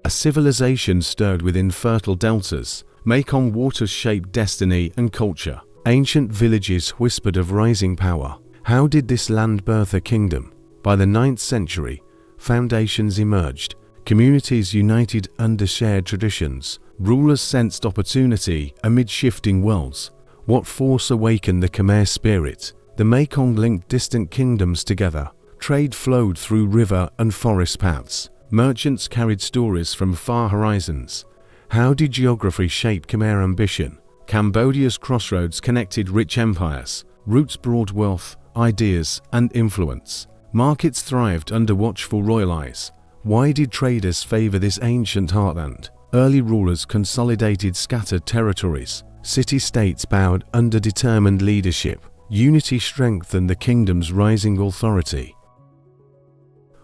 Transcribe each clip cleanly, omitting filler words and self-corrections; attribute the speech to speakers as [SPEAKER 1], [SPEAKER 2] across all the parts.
[SPEAKER 1] A civilization stirred within fertile deltas. Mekong waters shaped destiny and culture. Ancient villages whispered of rising power. How did this land birth a kingdom? By the 9th century, foundations emerged. Communities united under shared traditions. Rulers sensed opportunity amid shifting worlds. What force awakened the Khmer spirit? The Mekong linked distant kingdoms together. Trade flowed through river and forest paths. Merchants carried stories from far horizons. How did geography shape Khmer ambition? Cambodia's crossroads connected rich empires. Routes brought wealth, ideas, and influence. Markets thrived under watchful royal eyes. Why did traders favor this ancient heartland? Early rulers consolidated scattered territories. City-states bowed under determined leadership. Unity strengthened the kingdom's rising authority.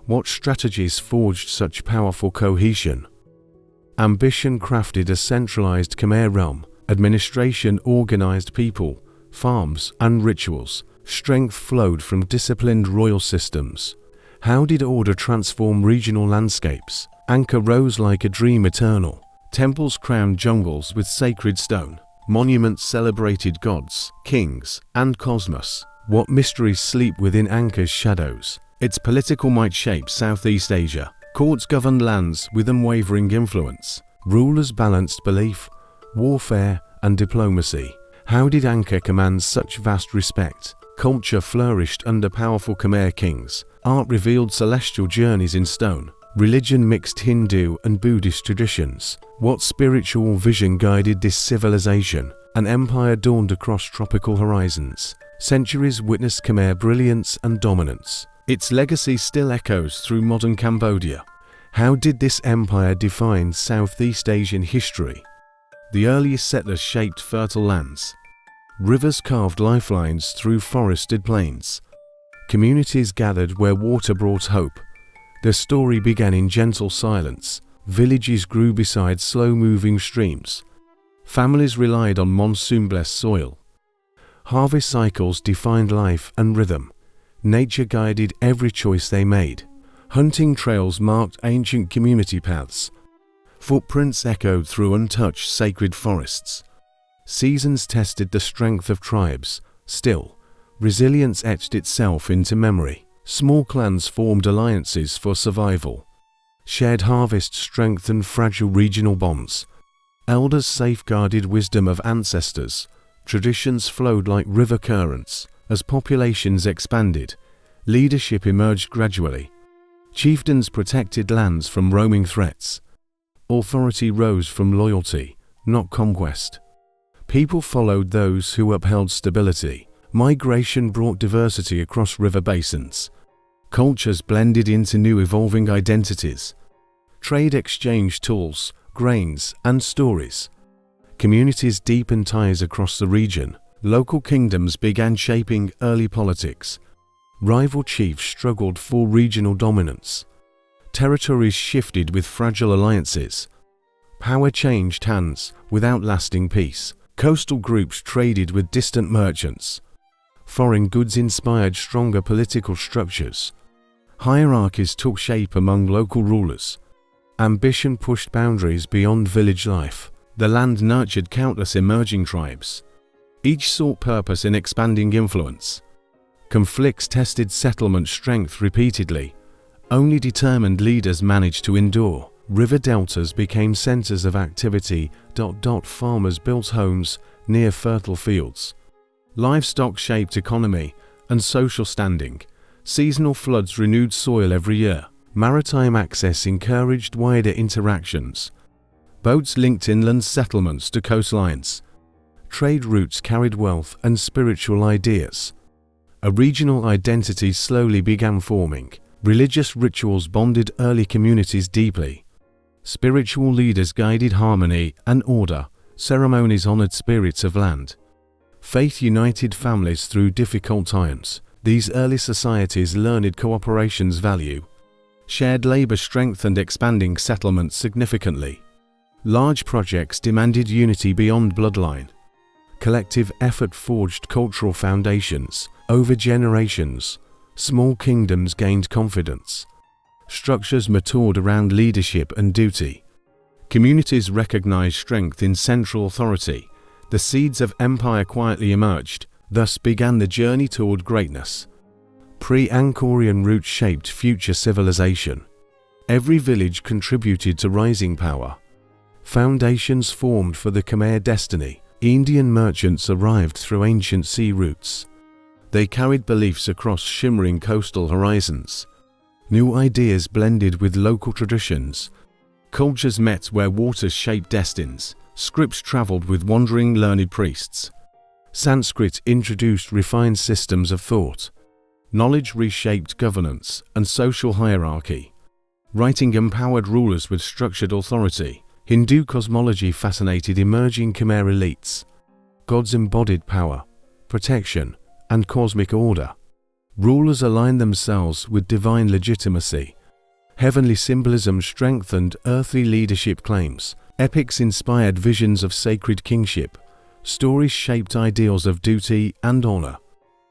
[SPEAKER 1] What strategies forged such powerful cohesion? Ambition crafted a centralized Khmer realm. Administration organized people, farms, and rituals. Strength flowed from disciplined royal systems. How did order transform regional landscapes? Angkor rose like a dream eternal. Temples crowned jungles with sacred stone. Monuments celebrated gods, kings, and cosmos. What mysteries sleep within Angkor's shadows? Its political might shaped Southeast Asia. Courts governed lands with unwavering influence. Rulers balanced belief, warfare, and diplomacy. How did Angkor command such vast respect? Culture flourished under powerful Khmer kings. Art revealed celestial journeys in stone. Religion mixed Hindu and Buddhist traditions. What spiritual vision guided this civilization? An empire dawned across tropical horizons. Centuries witnessed Khmer brilliance and dominance. Its legacy still echoes through modern Cambodia. How did this empire define Southeast Asian history? The earliest settlers shaped fertile lands. Rivers carved lifelines through forested plains. Communities gathered where water brought hope. Their story began in gentle silence. Villages grew beside slow-moving streams. Families relied on monsoon-blessed soil. Harvest cycles defined life and rhythm. Nature guided every choice they made. Hunting trails marked ancient community paths. Footprints echoed through untouched sacred forests. Seasons tested the strength of tribes. Still, resilience etched itself into memory. Small clans formed alliances for survival. Shared harvests strengthened fragile regional bonds. Elders safeguarded wisdom of ancestors. Traditions flowed like river currents. As populations expanded, leadership emerged gradually. Chieftains protected lands from roaming threats. Authority rose from loyalty, not conquest. People followed those who upheld stability. Migration brought diversity across river basins. Cultures blended into new evolving identities. Trade exchanged tools, grains, and stories. Communities deepened ties across the region. Local kingdoms began shaping early politics. Rival chiefs struggled for regional dominance. Territories shifted with fragile alliances. Power changed hands without lasting peace. Coastal groups traded with distant merchants. Foreign goods inspired stronger political structures. Hierarchies took shape among local rulers. Ambition pushed boundaries beyond village life. The land nurtured countless emerging tribes. Each sought purpose in expanding influence. Conflicts tested settlement strength repeatedly. Only determined leaders managed to endure. River deltas became centers of activity. Farmers built homes near fertile fields. Livestock shaped economy and social standing. Seasonal floods renewed soil every year. Maritime access encouraged wider interactions. Boats linked inland settlements to coastlines. Trade routes carried wealth and spiritual ideas. A regional identity slowly began forming. Religious rituals bonded early communities deeply. Spiritual leaders guided harmony and order. Ceremonies honored spirits of land. Faith united families through difficult times. These early societies learned cooperation's value. Shared labor strengthened expanding settlements significantly. Large projects demanded unity beyond bloodline. Collective effort forged cultural foundations. Over generations, small kingdoms gained confidence. Structures matured around leadership and duty. Communities recognized strength in central authority. The seeds of empire quietly emerged. Thus began the journey toward greatness. Pre-Angkorian roots shaped future civilization. Every village contributed to rising power. Foundations formed for the Khmer destiny. Indian merchants arrived through ancient sea routes. They carried beliefs across shimmering coastal horizons. New ideas blended with local traditions. Cultures met where waters shaped destinies. Scripts traveled with wandering learned priests. Sanskrit introduced refined systems of thought. Knowledge reshaped governance and social hierarchy. Writing empowered rulers with structured authority. Hindu cosmology fascinated emerging Khmer elites. Gods embodied power, protection, and cosmic order. Rulers aligned themselves with divine legitimacy. Heavenly symbolism strengthened earthly leadership claims. Epics inspired visions of sacred kingship. Stories shaped ideals of duty and honor.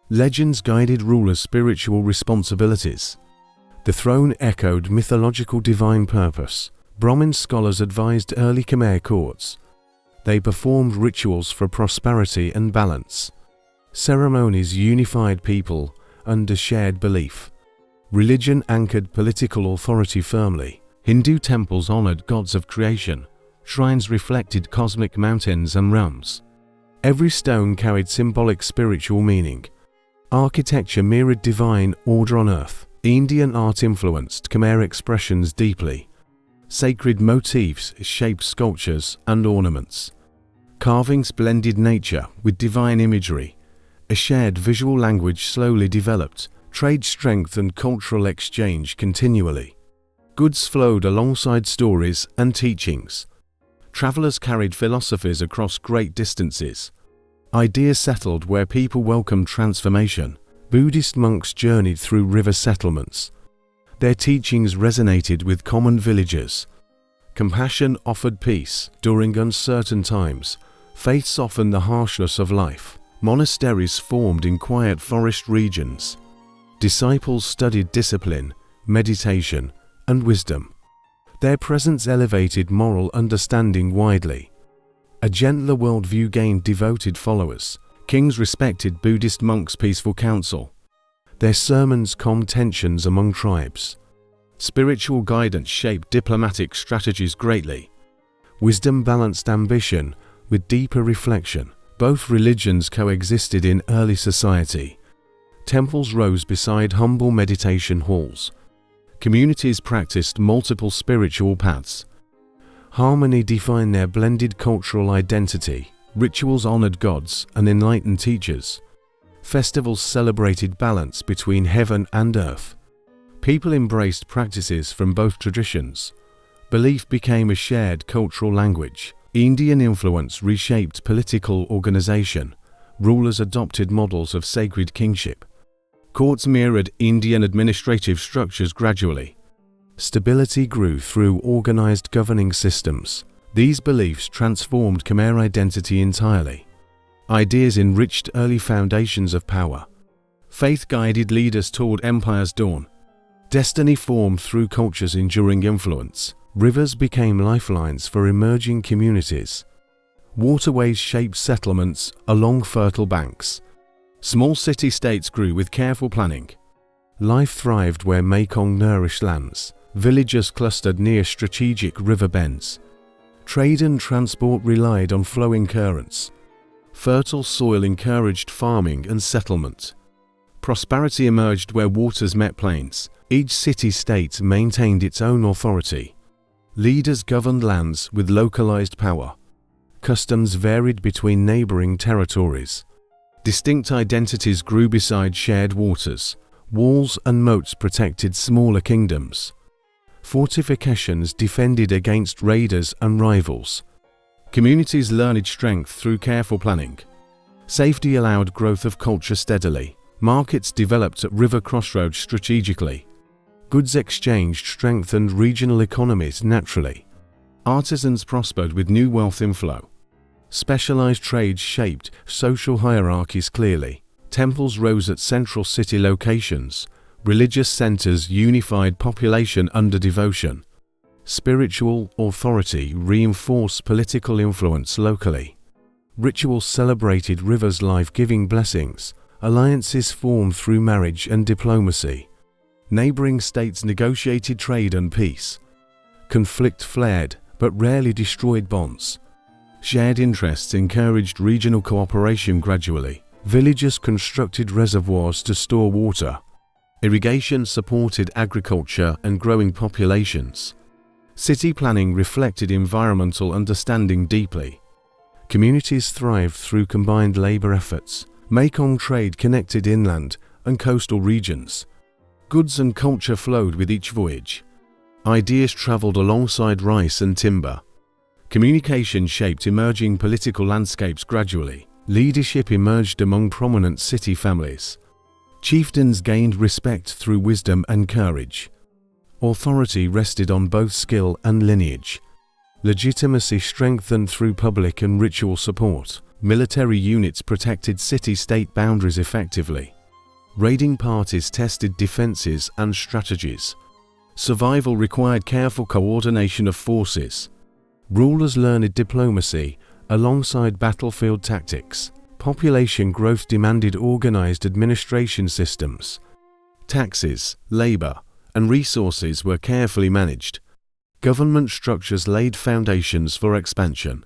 [SPEAKER 1] Legends guided rulers' spiritual responsibilities. The throne echoed mythological divine purpose. Brahmin scholars advised early Khmer courts. They performed rituals for prosperity and balance. Ceremonies unified people under shared belief. Religion anchored political authority firmly. Hindu temples honored gods of creation. Shrines reflected cosmic mountains and realms. Every stone carried symbolic spiritual meaning. Architecture mirrored divine order on earth. Indian art influenced Khmer expressions deeply. Sacred motifs shaped sculptures and ornaments. Carvings blended nature with divine imagery. A shared visual language slowly developed. Trade strengthened cultural exchange continually. Goods flowed alongside stories and teachings. Travelers carried philosophies across great distances. Ideas settled where people welcomed transformation. Buddhist monks journeyed through river settlements. Their teachings resonated with common villagers. Compassion offered peace during uncertain times. Faith softened the harshness of life. Monasteries formed in quiet forest regions. Disciples studied discipline, meditation, and wisdom. Their presence elevated moral understanding widely. A gentler worldview gained devoted followers. Kings respected Buddhist monks' peaceful counsel. Their sermons calmed tensions among tribes. Spiritual guidance shaped diplomatic strategies greatly. Wisdom balanced ambition with deeper reflection. Both religions coexisted in early society. Temples rose beside humble meditation halls. Communities practiced multiple spiritual paths. Harmony defined their blended cultural identity. Rituals honored gods and enlightened teachers. Festivals celebrated balance between heaven and earth. People embraced practices from both traditions. Belief became a shared cultural language. Indian influence reshaped political organization. Rulers adopted models of sacred kingship. Courts mirrored Indian administrative structures gradually. Stability grew through organized governing systems. These beliefs transformed Khmer identity entirely. Ideas enriched early foundations of power. Faith guided leaders toward empire's dawn. Destiny formed through culture's enduring influence. Rivers became lifelines for emerging communities. Waterways shaped settlements along fertile banks. Small city-states grew with careful planning. Life thrived where Mekong nourished lands. Villages clustered near strategic river bends. Trade and transport relied on flowing currents. Fertile soil encouraged farming and settlement. Prosperity emerged where waters met plains. Each city-state maintained its own authority. Leaders governed lands with localized power. Customs varied between neighboring territories. Distinct identities grew beside shared waters. Walls and moats protected smaller kingdoms. Fortifications defended against raiders and rivals. Communities learned strength through careful planning. Safety allowed growth of culture steadily. Markets developed at river crossroads strategically. Goods exchanged strengthened regional economies naturally. Artisans prospered with new wealth inflow. Specialized trades shaped social hierarchies clearly. Temples rose at central city locations. Religious centers unified population under devotion. Spiritual authority reinforced political influence locally. Rituals celebrated rivers' life-giving blessings. Alliances formed through marriage and diplomacy. Neighboring states negotiated trade and peace. Conflict flared, but rarely destroyed bonds. Shared interests encouraged regional cooperation gradually. Villagers constructed reservoirs to store water. Irrigation supported agriculture and growing populations. City planning reflected environmental understanding deeply. Communities thrived through combined labor efforts. Mekong trade connected inland and coastal regions. Goods and culture flowed with each voyage. Ideas traveled alongside rice and timber. Communication shaped emerging political landscapes gradually. Leadership emerged among prominent city families. Chieftains gained respect through wisdom and courage. Authority rested on both skill and lineage. Legitimacy strengthened through public and ritual support. Military units protected city-state boundaries effectively. Raiding parties tested defenses and strategies. Survival required careful coordination of forces. Rulers learned diplomacy alongside battlefield tactics. Population growth demanded organized administration systems. Taxes, labor, and resources were carefully managed. Government structures laid foundations for expansion.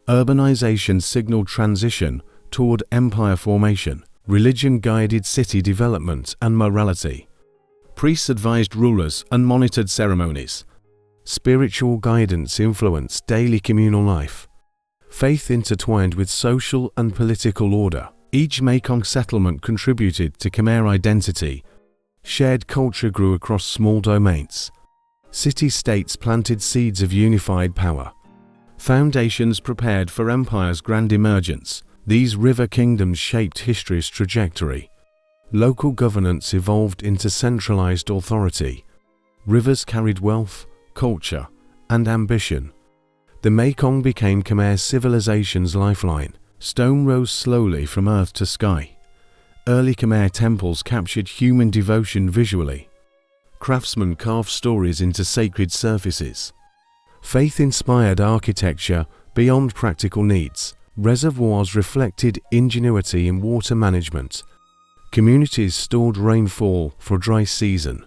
[SPEAKER 1] Urbanization signaled transition toward empire formation. Religion guided city development and morality. Priests advised rulers and monitored ceremonies. Spiritual guidance influenced daily communal life. Faith intertwined with social and political order. Each Mekong settlement contributed to Khmer identity. Shared culture grew across small domains. City-states planted seeds of unified power. Foundations prepared for empire's grand emergence. These river kingdoms shaped history's trajectory. Local governance evolved into centralized authority. Rivers carried wealth, culture, and ambition. The Mekong became Khmer civilization's lifeline. Stone rose slowly from earth to sky. Early Khmer temples captured human devotion visually. Craftsmen carved stories into sacred surfaces. Faith-inspired architecture beyond practical needs. Reservoirs reflected ingenuity in water management. Communities stored rainfall for dry season.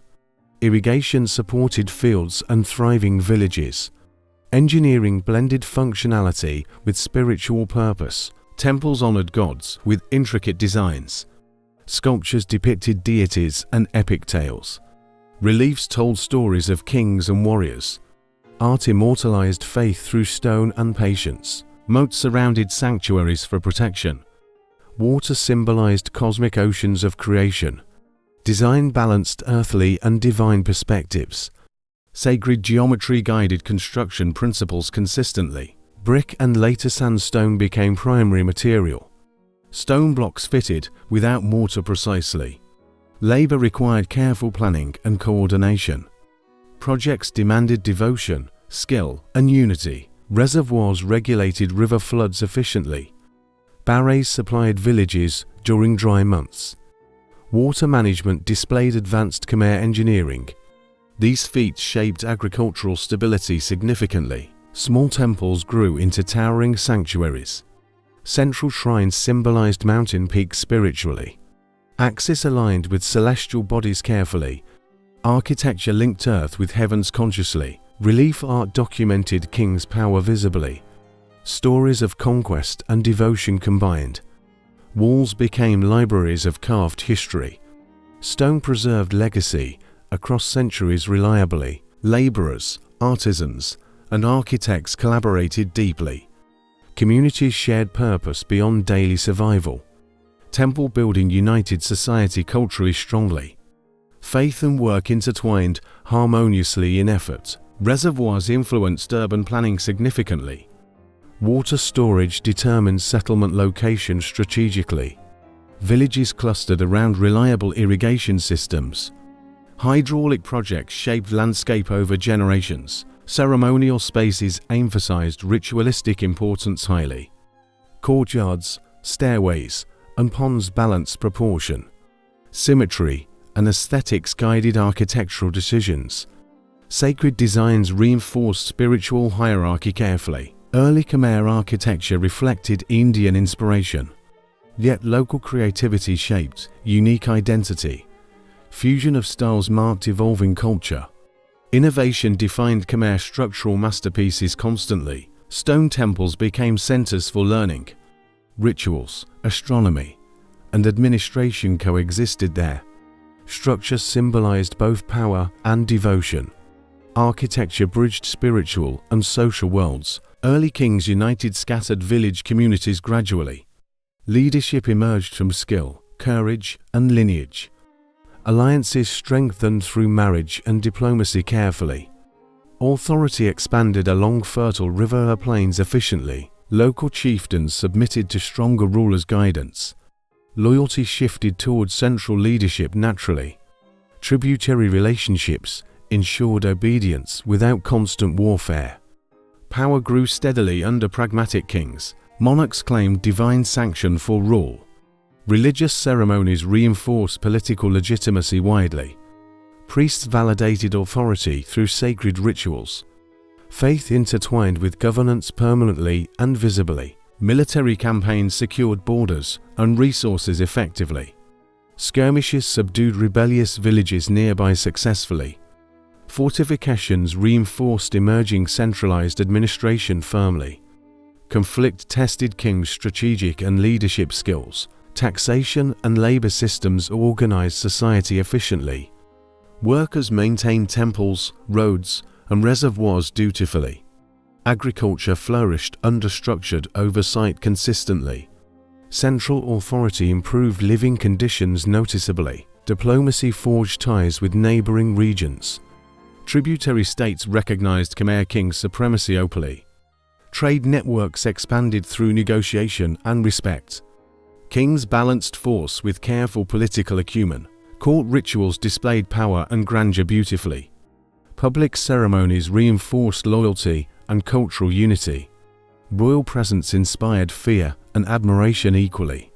[SPEAKER 1] Irrigation supported fields and thriving villages. Engineering blended functionality with spiritual purpose. Temples honored gods with intricate designs. Sculptures depicted deities and epic tales. Reliefs told stories of kings and warriors. Art immortalized faith through stone and patience. Moats surrounded sanctuaries for protection. Water symbolized cosmic oceans of creation. Design balanced earthly and divine perspectives. Sacred geometry guided construction principles consistently. Brick and later sandstone became primary material. Stone blocks fitted without mortar precisely. Labor required careful planning and coordination. Projects demanded devotion, skill, and unity. Reservoirs regulated river floods efficiently. Barrays supplied villages during dry months. Water management displayed advanced Khmer engineering. These feats shaped agricultural stability significantly. Small temples grew into towering sanctuaries. Central shrines symbolized mountain peaks spiritually. Axis aligned with celestial bodies carefully. Architecture linked earth with heavens consciously. Relief art documented king's power visibly. Stories of conquest and devotion combined. Walls became libraries of carved history. Stone preserved legacy across centuries reliably. Laborers, artisans, and architects collaborated deeply. Communities shared purpose beyond daily survival. Temple building united society culturally strongly. Faith and work intertwined harmoniously in effort. Reservoirs influenced urban planning significantly. Water storage determined settlement location strategically. Villages clustered around reliable irrigation systems. Hydraulic projects shaped landscape over generations. Ceremonial spaces emphasized ritualistic importance highly. Courtyards, stairways, and ponds balanced proportion. Symmetry and aesthetics guided architectural decisions. Sacred designs reinforced spiritual hierarchy carefully. Early Khmer architecture reflected Indian inspiration, yet local creativity shaped unique identity. Fusion of styles marked evolving culture. Innovation defined Khmer structural masterpieces constantly. Stone temples became centers for learning. Rituals, astronomy, and administration coexisted there. Structures symbolized both power and devotion. Architecture bridged spiritual and social worlds. Early kings united scattered village communities gradually. Leadership emerged from skill, courage, and lineage. Alliances strengthened through marriage and diplomacy carefully. Authority expanded along fertile river plains efficiently. Local chieftains submitted to stronger rulers' guidance. Loyalty shifted towards central leadership naturally. Tributary relationships ensured obedience without constant warfare. Power grew steadily under pragmatic kings. Monarchs claimed divine sanction for rule. Religious ceremonies reinforced political legitimacy widely. Priests validated authority through sacred rituals. Faith intertwined with governance permanently and visibly. Military campaigns secured borders and resources effectively. Skirmishes subdued rebellious villages nearby successfully. Fortifications reinforced emerging centralized administration firmly. Conflict tested kings' strategic and leadership skills. Taxation and labor systems organized society efficiently. Workers maintained temples, roads, and reservoirs dutifully. Agriculture flourished under structured oversight consistently. Central authority improved living conditions noticeably. Diplomacy forged ties with neighboring regions. Tributary states recognized Khmer kings' supremacy openly. Trade networks expanded through negotiation and respect. Kings balanced force with careful political acumen. Court rituals displayed power and grandeur beautifully. Public ceremonies reinforced loyalty and cultural unity. Royal presence inspired fear and admiration equally.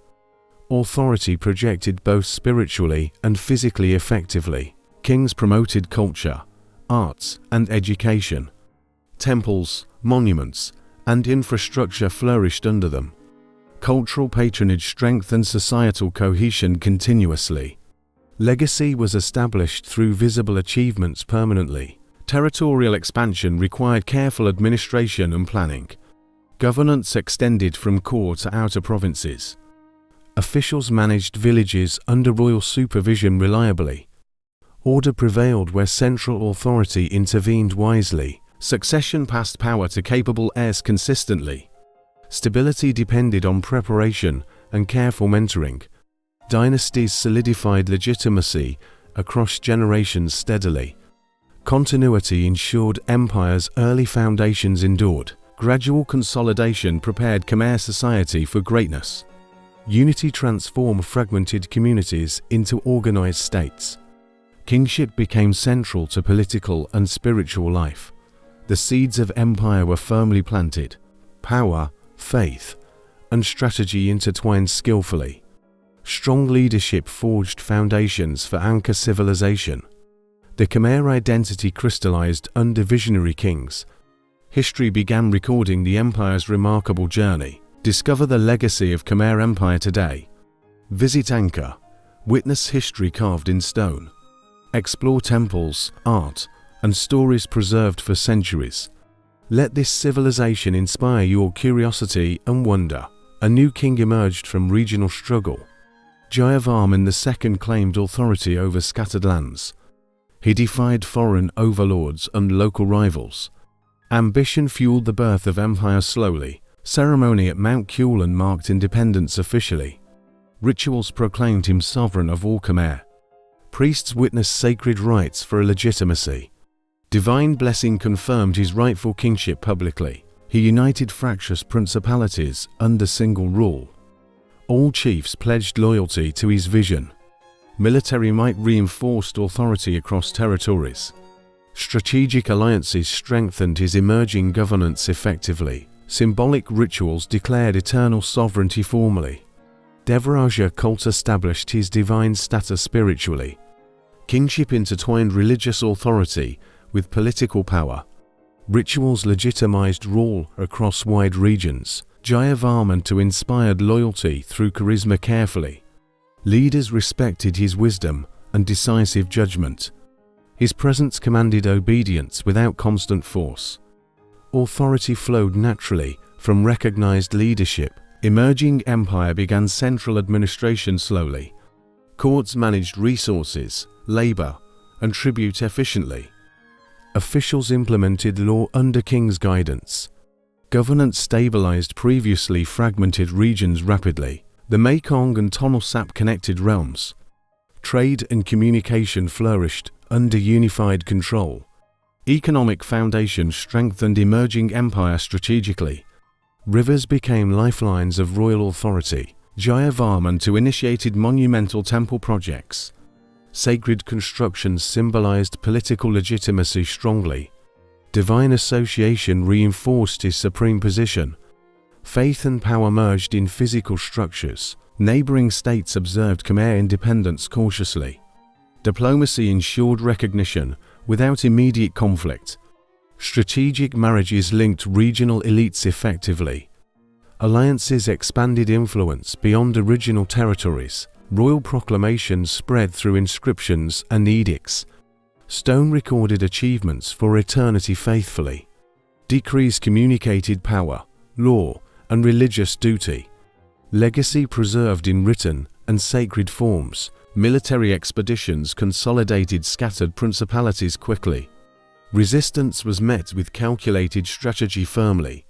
[SPEAKER 1] Authority projected both spiritually and physically effectively. Kings promoted culture, arts, and education. Temples, monuments, and infrastructure flourished under them. Cultural patronage strengthened societal cohesion continuously. Legacy was established through visible achievements permanently. Territorial expansion required careful administration and planning. Governance extended from core to outer provinces. Officials managed villages under royal supervision reliably. Order prevailed where central authority intervened wisely. Succession passed power to capable heirs consistently. Stability depended on preparation and careful mentoring. Dynasties solidified legitimacy across generations steadily. Continuity ensured empires' early foundations endured. Gradual consolidation prepared Khmer society for greatness. Unity transformed fragmented communities into organized states. Kingship became central to political and spiritual life. The seeds of empire were firmly planted. Power, faith, and strategy intertwined skillfully. Strong leadership forged foundations for Angkor civilization. The Khmer identity crystallized under visionary kings. History began recording the empire's remarkable journey. Discover the legacy of Khmer Empire today. Visit Angkor. Witness history carved in stone. Explore temples, art, and stories preserved for centuries. Let this civilization inspire your curiosity and wonder. A new king emerged from regional struggle. Suryavarman II claimed authority over scattered lands. He defied foreign overlords and local rivals. Ambition fueled the birth of empire slowly. Ceremony at Mount Kulan marked independence officially. Rituals proclaimed him sovereign of all Khmer. Priests witnessed sacred rites for legitimacy. Divine blessing confirmed his rightful kingship publicly. He united fractious principalities under single rule. All chiefs pledged loyalty to his vision. Military might reinforced authority across territories. Strategic alliances strengthened his emerging governance effectively. Symbolic rituals declared eternal sovereignty formally. Devaraja cult established his divine status spiritually. Kingship intertwined religious authority with political power. Rituals legitimized rule across wide regions. Jayavarman to inspired loyalty through charisma carefully. Leaders respected his wisdom and decisive judgment. His presence commanded obedience without constant force. Authority flowed naturally from recognized leadership. Emerging empire began central administration slowly. Courts managed resources, labor, and tribute efficiently. Officials implemented law under king's guidance. Governance stabilized previously fragmented regions rapidly. The Mekong and Tonle Sap connected realms. Trade and communication flourished under unified control. Economic foundations strengthened emerging empire strategically. Rivers became lifelines of royal authority. Jayavarman to initiated monumental temple projects. Sacred constructions symbolized political legitimacy strongly. Divine association reinforced his supreme position. Faith and power merged in physical structures. Neighboring states observed Khmer independence cautiously. Diplomacy ensured recognition without immediate conflict. Strategic marriages linked regional elites effectively. Alliances expanded influence beyond original territories. Royal proclamations spread through inscriptions and edicts. Stone recorded achievements for eternity faithfully. Decrees communicated power, law, and religious duty. Legacy preserved in written and sacred forms. Military expeditions consolidated scattered principalities quickly. Resistance was met with calculated strategy firmly.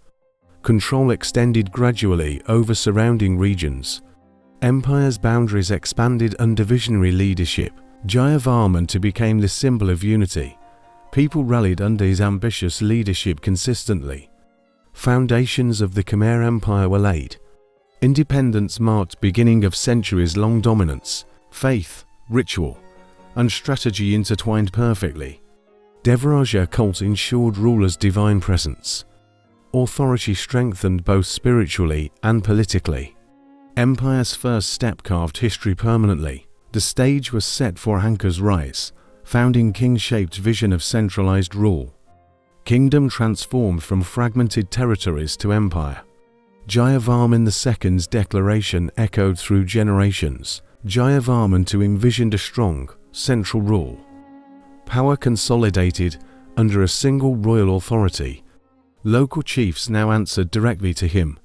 [SPEAKER 1] Control extended gradually over surrounding regions. Empire's boundaries expanded under visionary leadership. Jayavarman became the symbol of unity. People rallied under his ambitious leadership consistently. Foundations of the Khmer Empire were laid. Independence marked beginning of centuries-long dominance. Faith, ritual, and strategy intertwined perfectly. Devaraja cult ensured rulers' divine presence. Authority strengthened both spiritually and politically. Empire's first step carved history permanently. The stage was set for Angkor's rise. Founding king shaped vision of centralized rule. Kingdom transformed from fragmented territories to empire. Jayavarman II's declaration echoed through generations. Jayavarman envisioned a strong, central rule. Power consolidated under a single royal authority. Local chiefs now answered directly to him.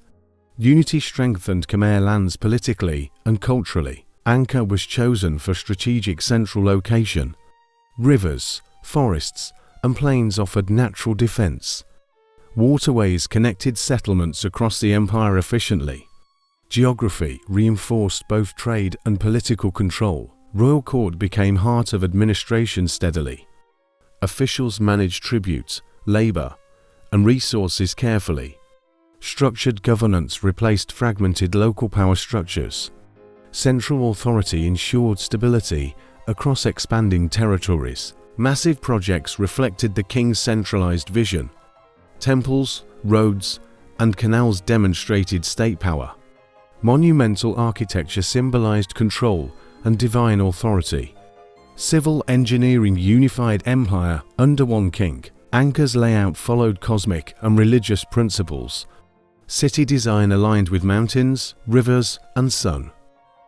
[SPEAKER 1] Unity strengthened Khmer lands politically and culturally. Angkor was chosen for strategic central location. Rivers, forests, and plains offered natural defense. Waterways connected settlements across the empire efficiently. Geography reinforced both trade and political control. Royal court became heart of administration steadily. Officials managed tribute, labor, and resources carefully. Structured governance replaced fragmented local power structures. Central authority ensured stability across expanding territories. Massive projects reflected the king's centralized vision. Temples, roads, and canals demonstrated state power. Monumental architecture symbolized control and divine authority. Civil engineering unified empire under one king. Angkor's layout followed cosmic and religious principles. City design aligned with mountains, rivers, and sun.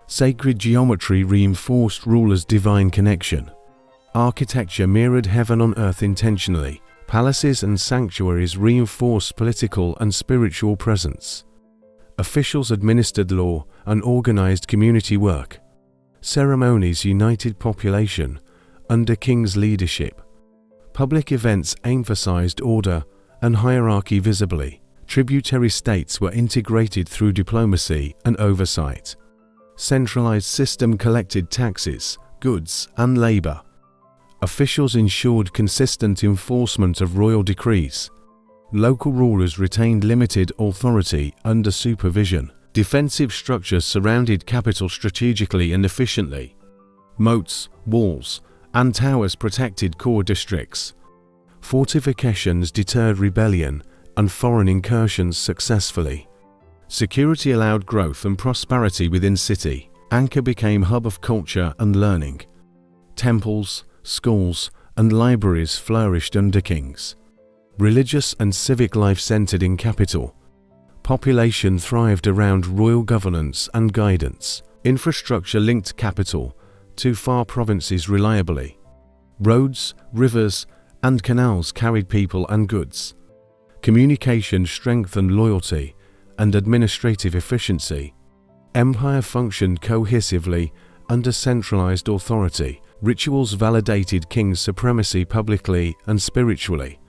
[SPEAKER 1] Sacred geometry reinforced rulers' divine connection. Architecture mirrored heaven on earth intentionally. Palaces and sanctuaries reinforced political and spiritual presence. Officials administered law and organized community work. Ceremonies united population under king's leadership. Public events emphasized order and hierarchy visibly. Tributary states were integrated through diplomacy and oversight. Centralized system collected taxes, goods, and labor. Officials ensured consistent enforcement of royal decrees. Local rulers retained limited authority under supervision. Defensive structures surrounded capital strategically and efficiently. Moats, walls, and towers protected core districts. Fortifications deterred rebellion and foreign incursions successfully. Security allowed growth and prosperity within city. Angkor became hub of culture and learning. Temples, schools, and libraries flourished under kings. Religious and civic life centered in capital. Population thrived around royal governance and guidance. Infrastructure linked capital to far provinces reliably. Roads, rivers, and canals carried people and goods. Communication strengthened loyalty and administrative efficiency. Empire functioned cohesively under centralized authority. Rituals validated king's supremacy publicly and spiritually.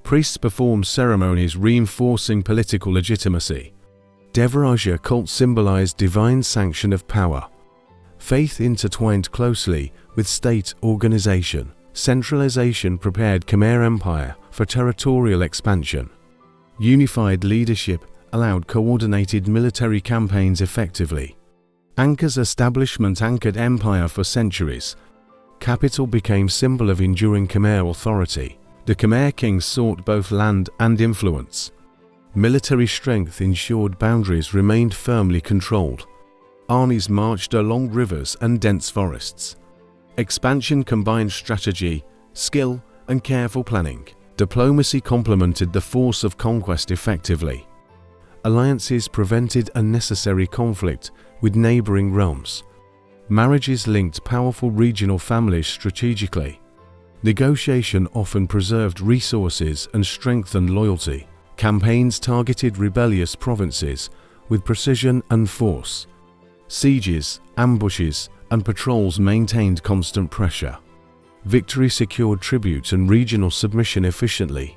[SPEAKER 1] Priests performed ceremonies reinforcing political legitimacy. Devaraja cult symbolized divine sanction of power. Faith intertwined closely with state organization. Centralization prepared Khmer Empire for territorial expansion. Unified leadership allowed coordinated military campaigns effectively. Angkor's establishment anchored empire for centuries. Capital became symbol of enduring Khmer authority. The Khmer kings sought both land and influence. Military strength ensured boundaries remained firmly controlled. Armies marched along rivers and dense forests. Expansion combined strategy, skill, and careful planning. Diplomacy complemented the force of conquest effectively. Alliances prevented unnecessary conflict with neighboring realms. Marriages linked powerful regional families strategically. Negotiation often preserved resources and strengthened loyalty. Campaigns targeted rebellious provinces with precision and force. Sieges, ambushes, and patrols maintained constant pressure. Victory secured tribute and regional submission efficiently.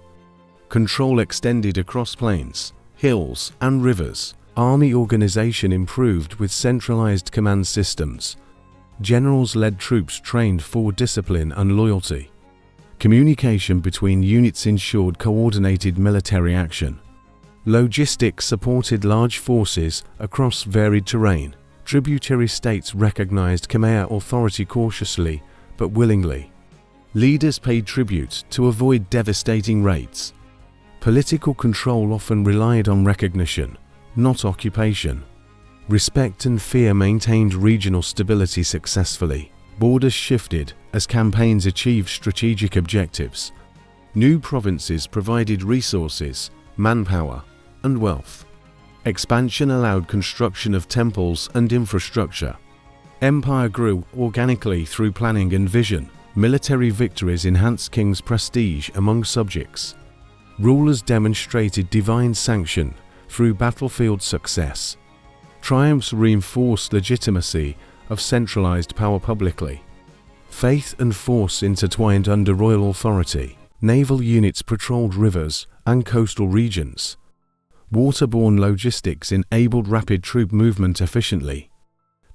[SPEAKER 1] Control extended across plains, hills, and rivers. Army organization improved with centralized command systems. Generals led troops trained for discipline and loyalty. Communication between units ensured coordinated military action. Logistics supported large forces across varied terrain. Tributary states recognized Khmer authority cautiously but willingly. Leaders paid tribute to avoid devastating raids. Political control often relied on recognition, not occupation. Respect and fear maintained regional stability successfully. Borders shifted as campaigns achieved strategic objectives. New provinces provided resources, manpower, and wealth. Expansion allowed construction of temples and infrastructure. Empire grew organically through planning and vision. Military victories enhanced king's prestige among subjects. Rulers demonstrated divine sanction through battlefield success. Triumphs reinforced legitimacy of centralized power publicly. Faith and force intertwined under royal authority. Naval units patrolled rivers and coastal regions. Waterborne logistics enabled rapid troop movement efficiently.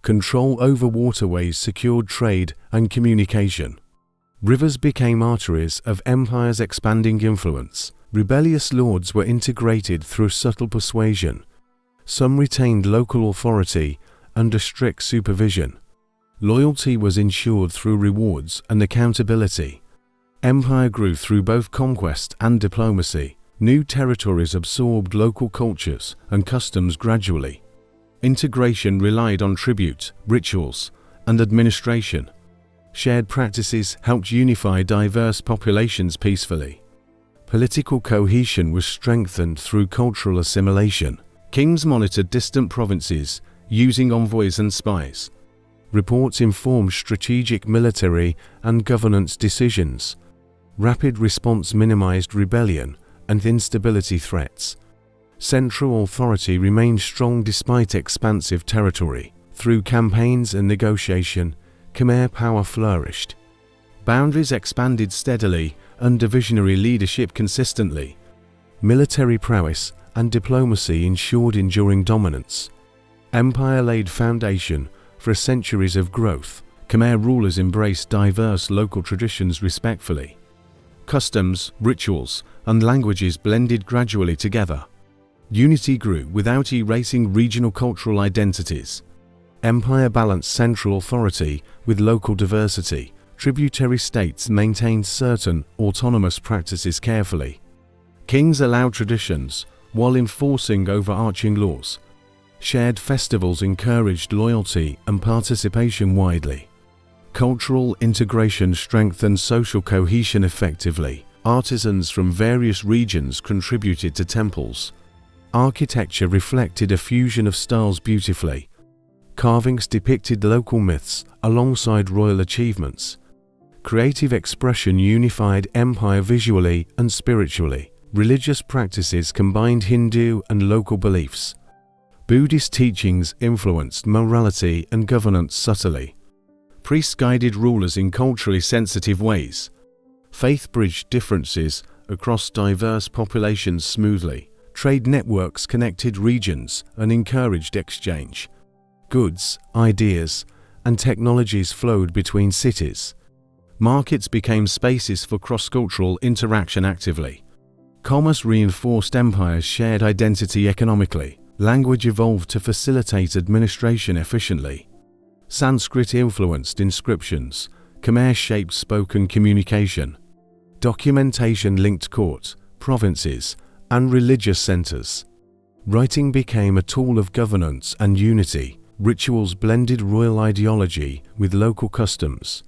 [SPEAKER 1] Control over waterways secured trade and communication. Rivers became arteries of empire's expanding influence. Rebellious lords were integrated through subtle persuasion. Some retained local authority under strict supervision. Loyalty was ensured through rewards and accountability. Empire grew through both conquest and diplomacy. New territories absorbed local cultures and customs gradually. Integration relied on tribute, rituals, and administration. Shared practices helped unify diverse populations peacefully. Political cohesion was strengthened through cultural assimilation. Kings monitored distant provinces using envoys and spies. Reports informed strategic military and governance decisions. Rapid response minimized rebellion and instability threats. Central authority remained strong despite expansive territory. Through campaigns and negotiation, Khmer power flourished. Boundaries expanded steadily under visionary leadership consistently. Military prowess and diplomacy ensured enduring dominance. Empire laid foundation for centuries of growth. Khmer rulers embraced diverse local traditions respectfully. Customs, rituals, and languages blended gradually together. Unity grew without erasing regional cultural identities. Empire balanced central authority with local diversity. Tributary states maintained certain autonomous practices carefully. Kings allowed traditions while enforcing overarching laws. Shared festivals encouraged loyalty and participation widely. Cultural integration strengthened social cohesion effectively. Artisans from various regions contributed to temples. Architecture reflected a fusion of styles beautifully. Carvings depicted local myths alongside royal achievements. Creative expression unified empire visually and spiritually. Religious practices combined Hindu and local beliefs. Buddhist teachings influenced morality and governance subtly. Priests guided rulers in culturally sensitive ways. Faith bridged differences across diverse populations smoothly. Trade networks connected regions and encouraged exchange. Goods, ideas, and technologies flowed between cities. Markets became spaces for cross-cultural interaction actively. Commerce reinforced empires' shared identity economically. Language evolved to facilitate administration efficiently. Sanskrit influenced inscriptions. Khmer shaped spoken communication. Documentation linked court, provinces, and religious centers. Writing became a tool of governance and unity. Rituals blended royal ideology with local customs.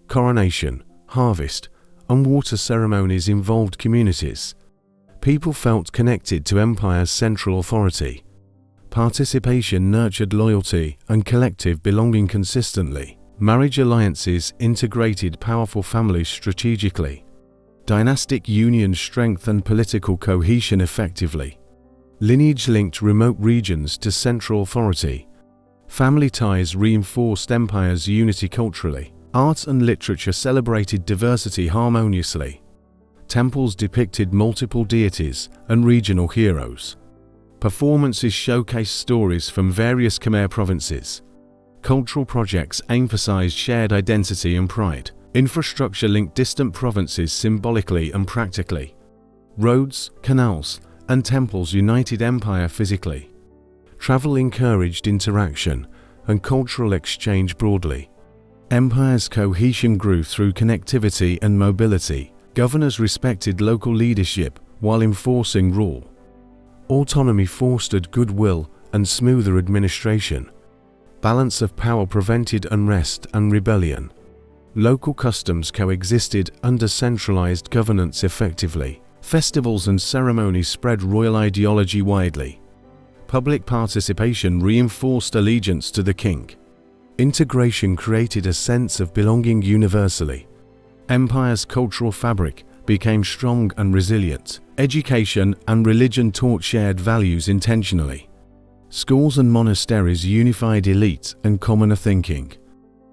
[SPEAKER 1] Coronation, harvest, and water ceremonies involved communities. People felt connected to empire's central authority. Participation nurtured loyalty and collective belonging consistently. Marriage alliances integrated powerful families strategically. Dynastic unions strengthened political cohesion effectively. Lineage linked remote regions to central authority. Family ties reinforced empire's unity culturally. Art and literature celebrated diversity harmoniously. Temples depicted multiple deities and regional heroes. Performances showcased stories from various Khmer provinces. Cultural projects emphasized shared identity and pride. Infrastructure linked distant provinces symbolically and practically. Roads, canals, and temples united empire physically. Travel encouraged interaction and cultural exchange broadly. Empire's cohesion grew through connectivity and mobility. Governors respected local leadership while enforcing rule. Autonomy fostered goodwill and smoother administration. Balance of power prevented unrest and rebellion. Local customs coexisted under centralized governance effectively. Festivals and ceremonies spread royal ideology widely. Public participation reinforced allegiance to the king. Integration created a sense of belonging universally. Empire's cultural fabric became strong and resilient. Education and religion taught shared values intentionally. Schools and monasteries unified elite and commoner thinking.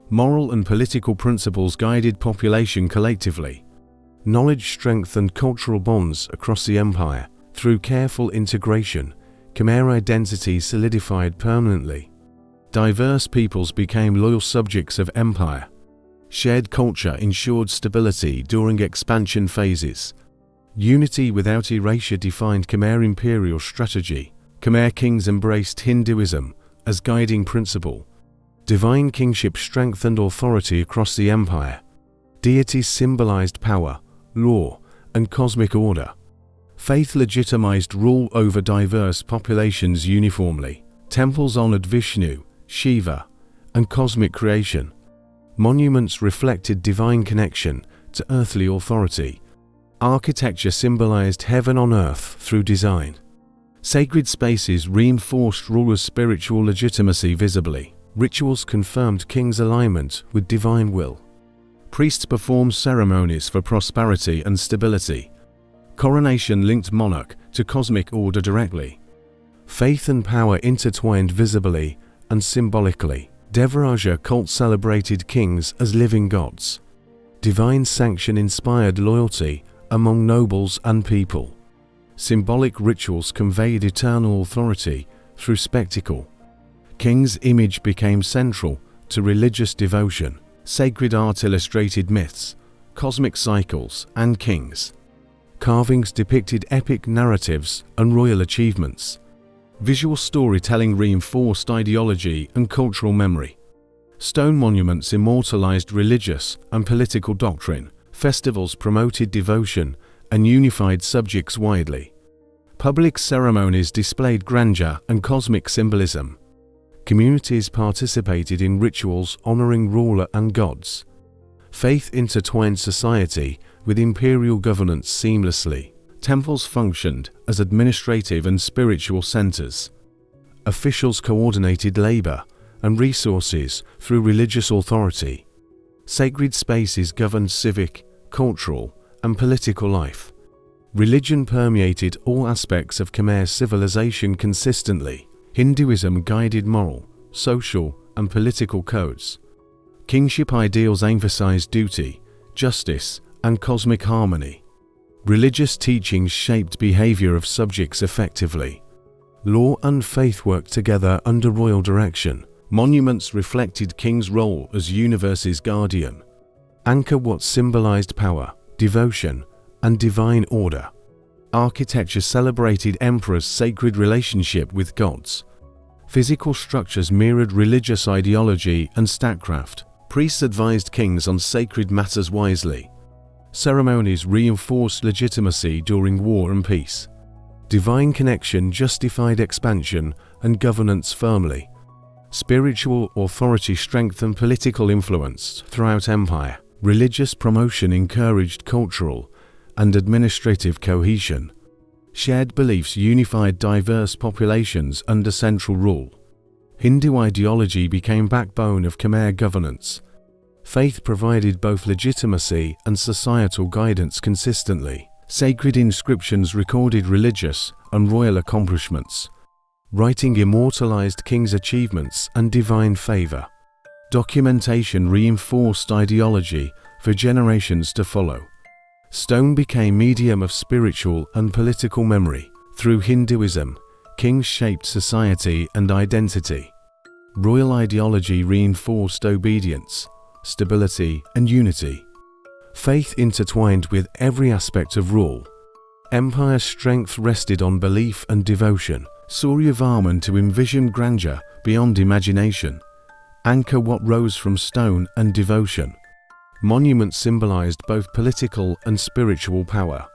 [SPEAKER 1] Moral and political principles guided population collectively. Knowledge strengthened cultural bonds across the empire. Through careful integration, Khmer identity solidified permanently. Diverse peoples became loyal subjects of empire. Shared culture ensured stability during expansion phases. Unity without erasure defined Khmer imperial strategy. Khmer kings embraced Hinduism as guiding principle. Divine kingship strengthened authority across the empire. Deities symbolized power, law, and cosmic order. Faith legitimized rule over diverse populations uniformly. Temples honored Vishnu, Shiva, and cosmic creation. Monuments reflected divine connection to earthly authority. Architecture symbolized heaven on earth through design. Sacred spaces reinforced rulers' spiritual legitimacy visibly. Rituals confirmed kings' alignment with divine will. Priests performed ceremonies for prosperity and stability. Coronation linked monarch to cosmic order directly. Faith and power intertwined visibly and symbolically. Devaraja cult celebrated kings as living gods. Divine sanction inspired loyalty among nobles and people. Symbolic rituals conveyed eternal authority through spectacle. King's image became central to religious devotion. Sacred art illustrated myths, cosmic cycles, and kings. Carvings depicted epic narratives and royal achievements. Visual storytelling reinforced ideology and cultural memory. Stone monuments immortalized religious and political doctrine. Festivals promoted devotion and unified subjects widely. Public ceremonies displayed grandeur and cosmic symbolism. Communities participated in rituals honoring ruler and gods. Faith intertwined society with imperial governance seamlessly. Temples functioned as administrative and spiritual centers. Officials coordinated labor and resources through religious authority. Sacred spaces governed civic, cultural, and political life. Religion permeated all aspects of Khmer civilization consistently. Hinduism guided moral, social, and political codes. Kingship ideals emphasized duty, justice, and cosmic harmony. Religious teachings shaped behavior of subjects effectively. Law and faith worked together under royal direction. Monuments reflected king's role as universe's guardian. Angkor Wat symbolized power, devotion, and divine order. Architecture celebrated emperor's sacred relationship with gods. Physical structures mirrored religious ideology and statecraft. Priests advised kings on sacred matters wisely. Ceremonies reinforced legitimacy during war and peace. Divine connection justified expansion and governance firmly. Spiritual authority strengthened political influence throughout empire. Religious promotion encouraged cultural and administrative cohesion. Shared beliefs unified diverse populations under central rule. Hindu ideology became backbone of Khmer governance. Faith provided both legitimacy and societal guidance consistently. Sacred inscriptions recorded religious and royal accomplishments. Writing immortalized kings' achievements and divine favor. Documentation reinforced ideology for generations to follow. Stone became medium of spiritual and political memory. Through Hinduism, kings shaped society and identity. Royal ideology reinforced obedience, stability, and unity. Faith intertwined with every aspect of rule. Empire's strength rested on belief and devotion. Suryavarman to envision grandeur beyond imagination. Angkor Wat rose from stone and devotion. Monuments symbolized both political and spiritual power.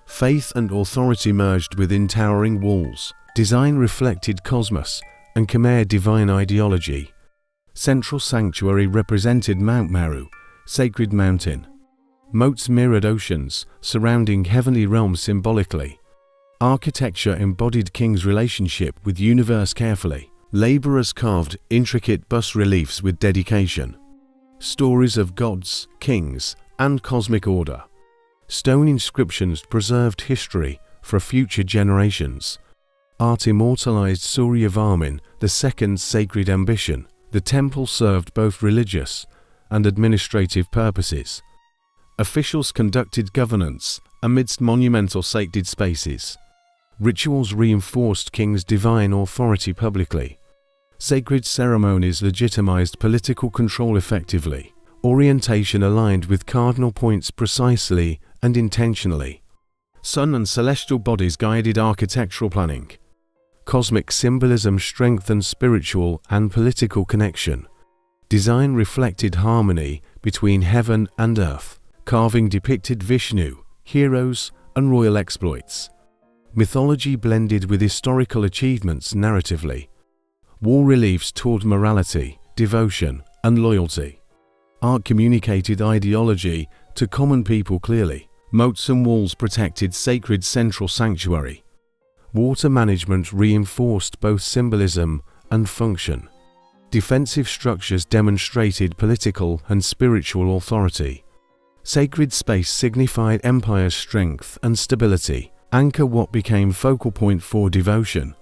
[SPEAKER 1] Faith and authority merged within towering walls. Design reflected cosmos and Khmer divine ideology. Central sanctuary represented Mount Meru, sacred mountain. Moats mirrored oceans, surrounding heavenly realms symbolically. Architecture embodied king's relationship with universe carefully. Laborers carved intricate bas-reliefs with dedication. Stories of gods, kings, and cosmic order. Stone inscriptions preserved history for future generations. Art immortalized Suryavarman II's sacred ambition. The temple served both religious and administrative purposes. Officials conducted governance amidst monumental sacred spaces. Rituals reinforced king's divine authority publicly. Sacred ceremonies legitimized political control effectively. Orientation aligned with cardinal points precisely and intentionally. Sun and celestial bodies guided architectural planning. Cosmic symbolism strengthened spiritual and political connection. Design reflected harmony between heaven and earth. Carving depicted Vishnu, heroes, and royal exploits. Mythology blended with historical achievements narratively. Wall reliefs taught morality, devotion, and loyalty. Art communicated ideology to common people clearly. Moats and walls protected sacred central sanctuary. Water management reinforced both symbolism and function. Defensive structures demonstrated political and spiritual authority. Sacred space signified empire's strength and stability. Angkor Wat became focal point for devotion.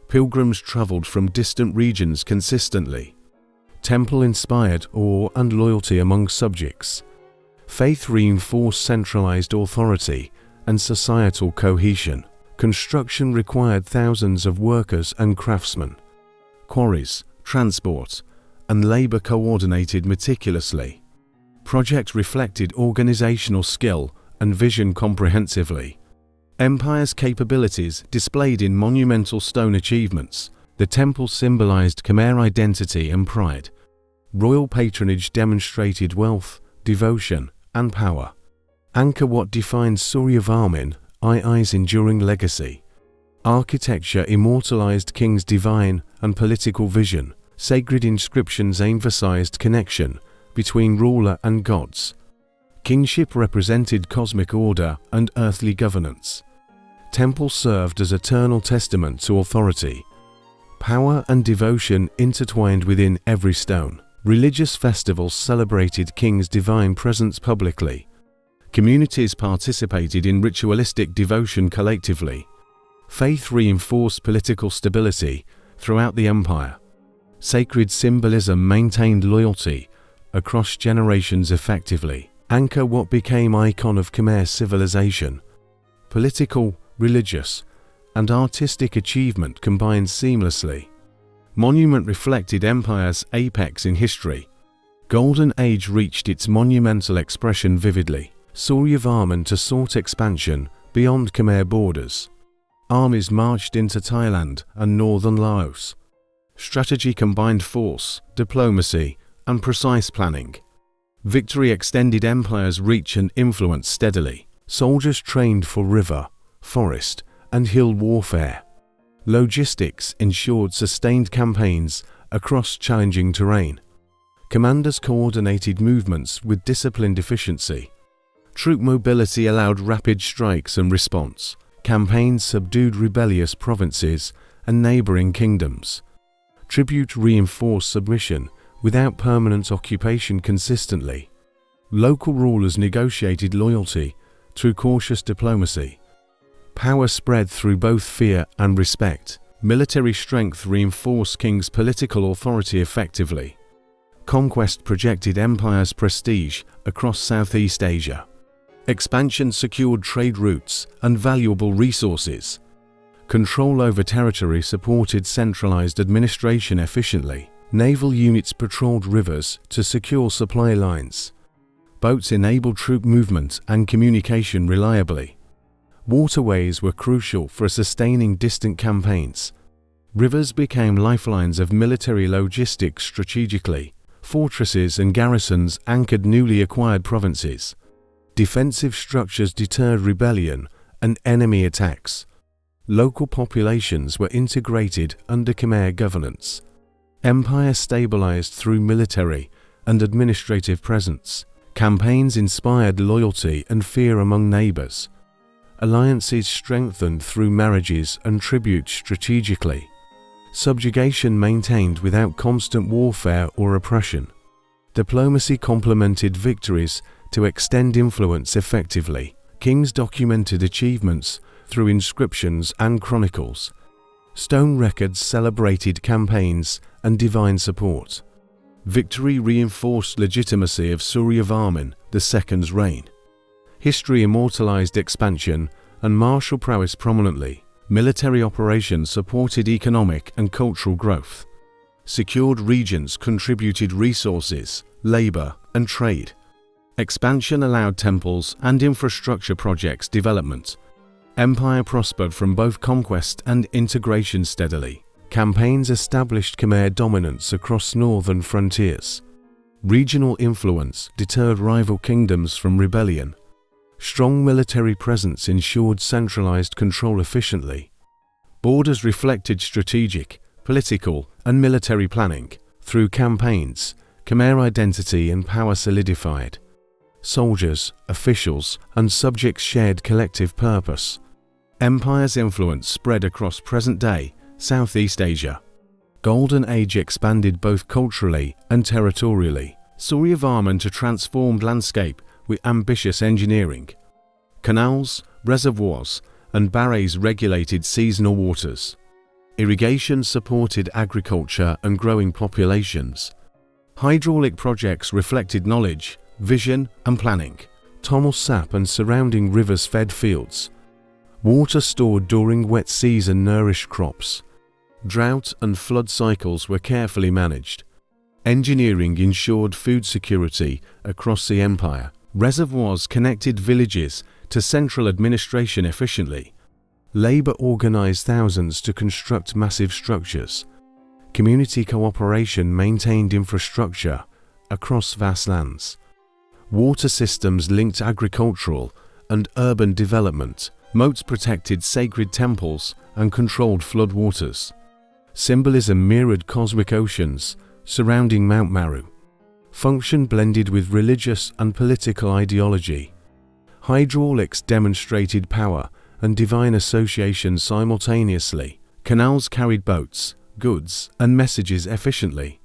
[SPEAKER 1] Pilgrims traveled from distant regions consistently. Temple inspired awe and loyalty among subjects. Faith reinforced centralized authority and societal cohesion. Construction required thousands of workers and craftsmen. Quarries, transport, and labor coordinated meticulously. Projects reflected organizational skill and vision comprehensively. Empire's capabilities displayed in monumental stone achievements. The temple symbolized Khmer identity and pride. Royal patronage demonstrated wealth, devotion, and power. Angkor Wat defined Suryavarman II's enduring legacy. Architecture immortalized king's divine and political vision. Sacred inscriptions emphasized connection between ruler and gods. Kingship represented cosmic order and earthly governance. Temples served as eternal testament to authority. Power and devotion intertwined within every stone. Religious festivals celebrated king's divine presence publicly. Communities participated in ritualistic devotion collectively. Faith reinforced political stability throughout the empire. Sacred symbolism maintained loyalty across generations effectively. Angkor, what became icon of Khmer civilization. Political, religious, and artistic achievement combined seamlessly. Monument reflected empire's apex in history. Golden Age reached its monumental expression vividly. Suryavarman to sought expansion beyond Khmer borders. Armies marched into Thailand and northern Laos. Strategy combined force, diplomacy, and precise planning. Victory extended empire's reach and influence steadily. Soldiers trained for river, forest, and hill warfare. Logistics ensured sustained campaigns across challenging terrain. Commanders coordinated movements with disciplined efficiency. Troop mobility allowed rapid strikes and response. Campaigns subdued rebellious provinces and neighboring kingdoms. Tribute reinforced submission without permanent occupation consistently. Local rulers negotiated loyalty through cautious diplomacy. Power spread through both fear and respect. Military strength reinforced king's political authority effectively. Conquest projected empire's prestige across Southeast Asia. Expansion secured trade routes and valuable resources. Control over territory supported centralized administration efficiently. Naval units patrolled rivers to secure supply lines. Boats enabled troop movement and communication reliably. Waterways were crucial for sustaining distant campaigns. Rivers became lifelines of military logistics strategically. Fortresses and garrisons anchored newly acquired provinces. Defensive structures deterred rebellion and enemy attacks. Local populations were integrated under Khmer governance. Empire stabilized through military and administrative presence. Campaigns inspired loyalty and fear among neighbors. Alliances strengthened through marriages and tribute strategically. Subjugation maintained without constant warfare or oppression. Diplomacy complemented victories to extend influence effectively. Kings documented achievements through inscriptions and chronicles. Stone records celebrated campaigns and divine support. Victory reinforced legitimacy of Suryavarman II's reign. History immortalized expansion and martial prowess prominently. Military operations supported economic and cultural growth. Secured regions contributed resources, labor, and trade. Expansion allowed temples and infrastructure projects development. Empire prospered from both conquest and integration steadily. Campaigns established Khmer dominance across northern frontiers. Regional influence deterred rival kingdoms from rebellion. Strong military presence ensured centralized control efficiently. Borders reflected strategic, political, and military planning. Through campaigns, Khmer identity and power solidified. Soldiers, officials, and subjects shared collective purpose. Empire's influence spread across present-day Southeast Asia. Golden Age expanded both culturally and territorially. Suryavarman to transformed landscape with ambitious engineering. Canals, reservoirs, and barrays regulated seasonal waters. Irrigation supported agriculture and growing populations. Hydraulic projects reflected knowledge, vision, and planning. Thom sap and surrounding rivers fed fields. Water stored during wet season nourished crops. Drought and flood cycles were carefully managed. Engineering ensured food security across the empire. Reservoirs connected villages to central administration efficiently. Labor organized thousands to construct massive structures. Community cooperation maintained infrastructure across vast lands. Water systems linked agricultural and urban development. Moats protected sacred temples and controlled floodwaters. Symbolism mirrored cosmic oceans surrounding Mount Meru. Function blended with religious and political ideology. Hydraulics demonstrated power and divine association simultaneously. Canals carried boats, goods, and messages efficiently.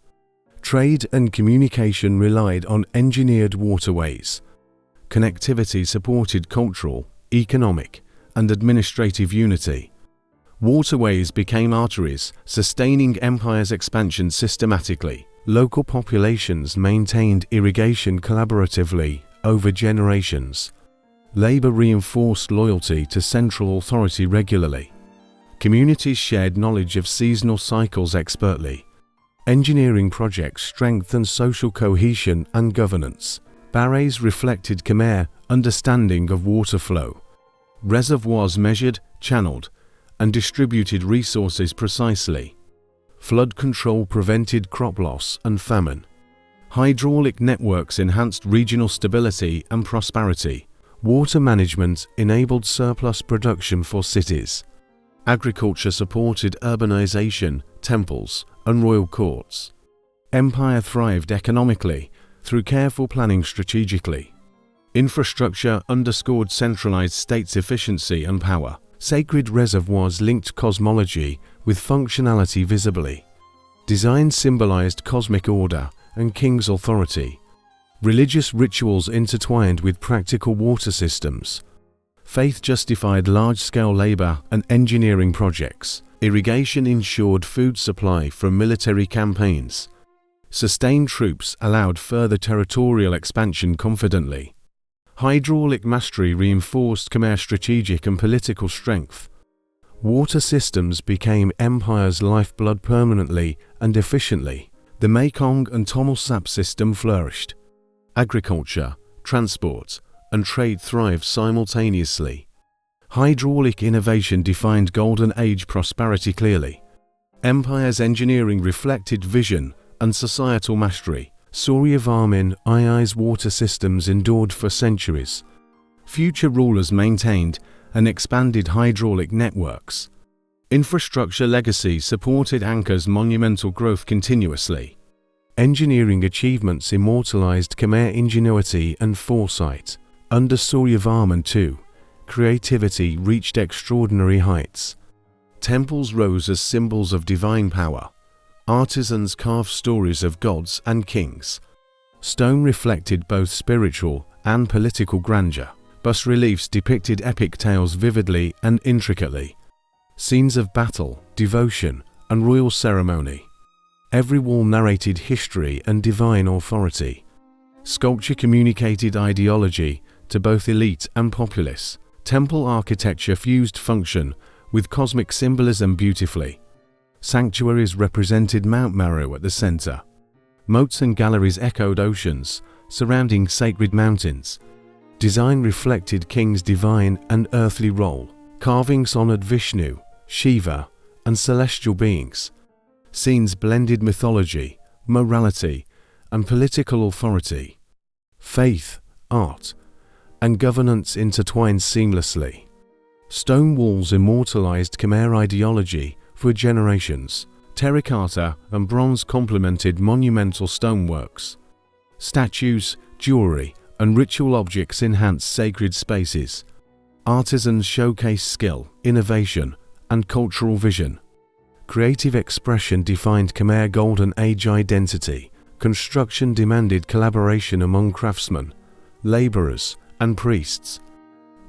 [SPEAKER 1] Trade and communication relied on engineered waterways. Connectivity supported cultural, economic, and administrative unity. Waterways became arteries, sustaining empire's expansion systematically. Local populations maintained irrigation collaboratively over generations. Labor reinforced loyalty to central authority regularly. Communities shared knowledge of seasonal cycles expertly. Engineering projects strengthened social cohesion and governance. Barrays reflected Khmer understanding of water flow. Reservoirs measured, channeled, and distributed resources precisely. Flood control prevented crop loss and famine. Hydraulic networks enhanced regional stability and prosperity. Water management enabled surplus production for cities. Agriculture supported urbanization, temples, and royal courts. Empire thrived economically through careful planning strategically. Infrastructure underscored centralized states' efficiency and power. Sacred reservoirs linked cosmology with functionality visibly. Design symbolized cosmic order and king's authority. Religious rituals intertwined with practical water systems. Faith justified large-scale labor and engineering projects. Irrigation ensured food supply from military campaigns. Sustained troops allowed further territorial expansion confidently. Hydraulic mastery reinforced Khmer strategic and political strength. Water systems became empire's lifeblood permanently and efficiently. The Mekong and Thom sap system flourished. Agriculture, transport, and trade thrived simultaneously. Hydraulic innovation defined Golden Age prosperity clearly. Empire's engineering reflected vision and societal mastery. Suryavarman II's water systems endured for centuries. Future rulers maintained and expanded hydraulic networks. Infrastructure legacy supported Angkor's monumental growth continuously. Engineering achievements immortalized Khmer ingenuity and foresight. Under Suryavarman II, creativity reached extraordinary heights. Temples rose as symbols of divine power. Artisans carved stories of gods and kings. Stone reflected both spiritual and political grandeur. Bas-reliefs depicted epic tales vividly and intricately. Scenes of battle, devotion, and royal ceremony. Every wall narrated history and divine authority. Sculpture communicated ideology to both elite and populace. Temple architecture fused function with cosmic symbolism beautifully. Sanctuaries represented Mount Meru at the center. Moats and galleries echoed oceans surrounding sacred mountains. Design reflected king's divine and earthly role. Carvings honored Vishnu, Shiva, and celestial beings. Scenes blended mythology, morality, and political authority. Faith, art, and governance intertwined seamlessly. Stone walls immortalized Khmer ideology for generations. Terracotta and bronze complemented monumental stoneworks. Statues, jewelry, and ritual objects enhanced sacred spaces. Artisans showcased skill, innovation, and cultural vision. Creative expression defined Khmer Golden Age identity. Construction demanded collaboration among craftsmen, laborers, and priests.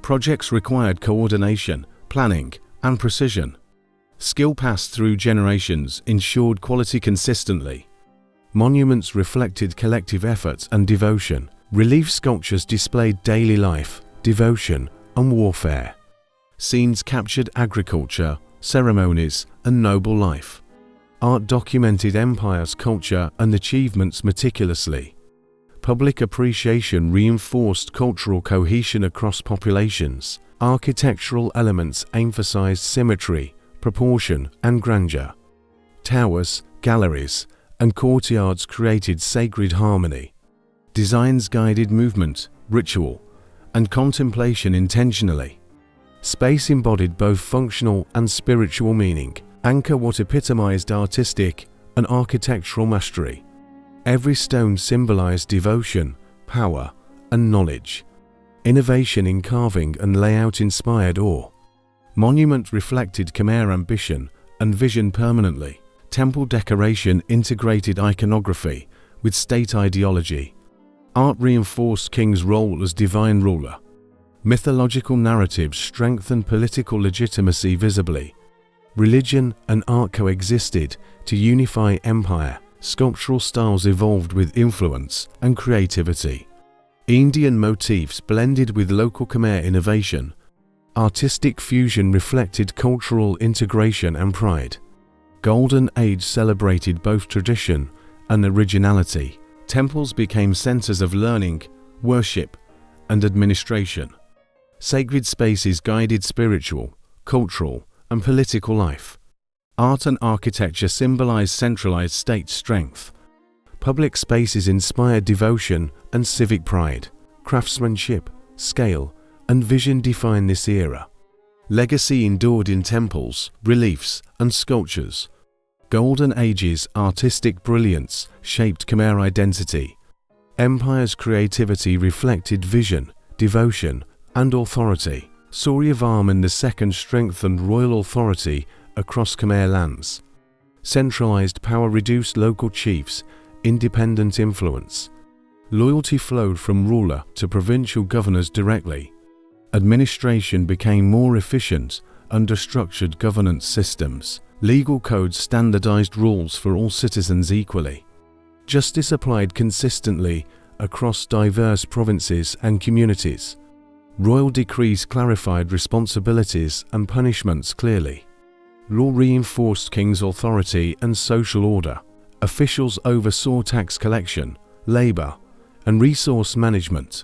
[SPEAKER 1] Projects required coordination, planning, and precision. Skill passed through generations ensured quality consistently. Monuments reflected collective effort and devotion. Relief sculptures displayed daily life, devotion, and warfare. Scenes captured agriculture, ceremonies, and noble life. Art documented empire's culture and achievements meticulously. Public appreciation reinforced cultural cohesion across populations. Architectural elements emphasized symmetry, proportion, and grandeur. Towers, galleries, and courtyards created sacred harmony. Designs guided movement, ritual, and contemplation intentionally. Space embodied both functional and spiritual meaning. Angkor Wat epitomized artistic and architectural mastery. Every stone symbolized devotion, power, and knowledge. Innovation in carving and layout inspired awe. Monument reflected Khmer ambition and vision permanently. Temple decoration integrated iconography with state ideology. Art reinforced king's role as divine ruler. Mythological narratives strengthened political legitimacy visibly. Religion and art coexisted to unify empire. Sculptural styles evolved with influence and creativity. Indian motifs blended with local Khmer innovation. Artistic fusion reflected cultural integration and pride. Golden Age celebrated both tradition and originality. Temples became centers of learning, worship, and administration. Sacred spaces guided spiritual, cultural, and political life. Art and architecture symbolized centralized state strength. Public spaces inspired devotion and civic pride. Craftsmanship, scale, and vision defined this era. Legacy endured in temples, reliefs, and sculptures. Golden Age's artistic brilliance shaped Khmer identity. Empire's creativity reflected vision, devotion, and authority. Suryavarman II strengthened royal authority across Khmer lands. Centralized power reduced local chiefs' independent influence. Loyalty flowed from ruler to provincial governors directly. Administration became more efficient under structured governance systems. Legal codes standardized rules for all citizens equally. Justice applied consistently across diverse provinces and communities. Royal decrees clarified responsibilities and punishments clearly. Law reinforced king's authority and social order. Officials oversaw tax collection, labor, and resource management.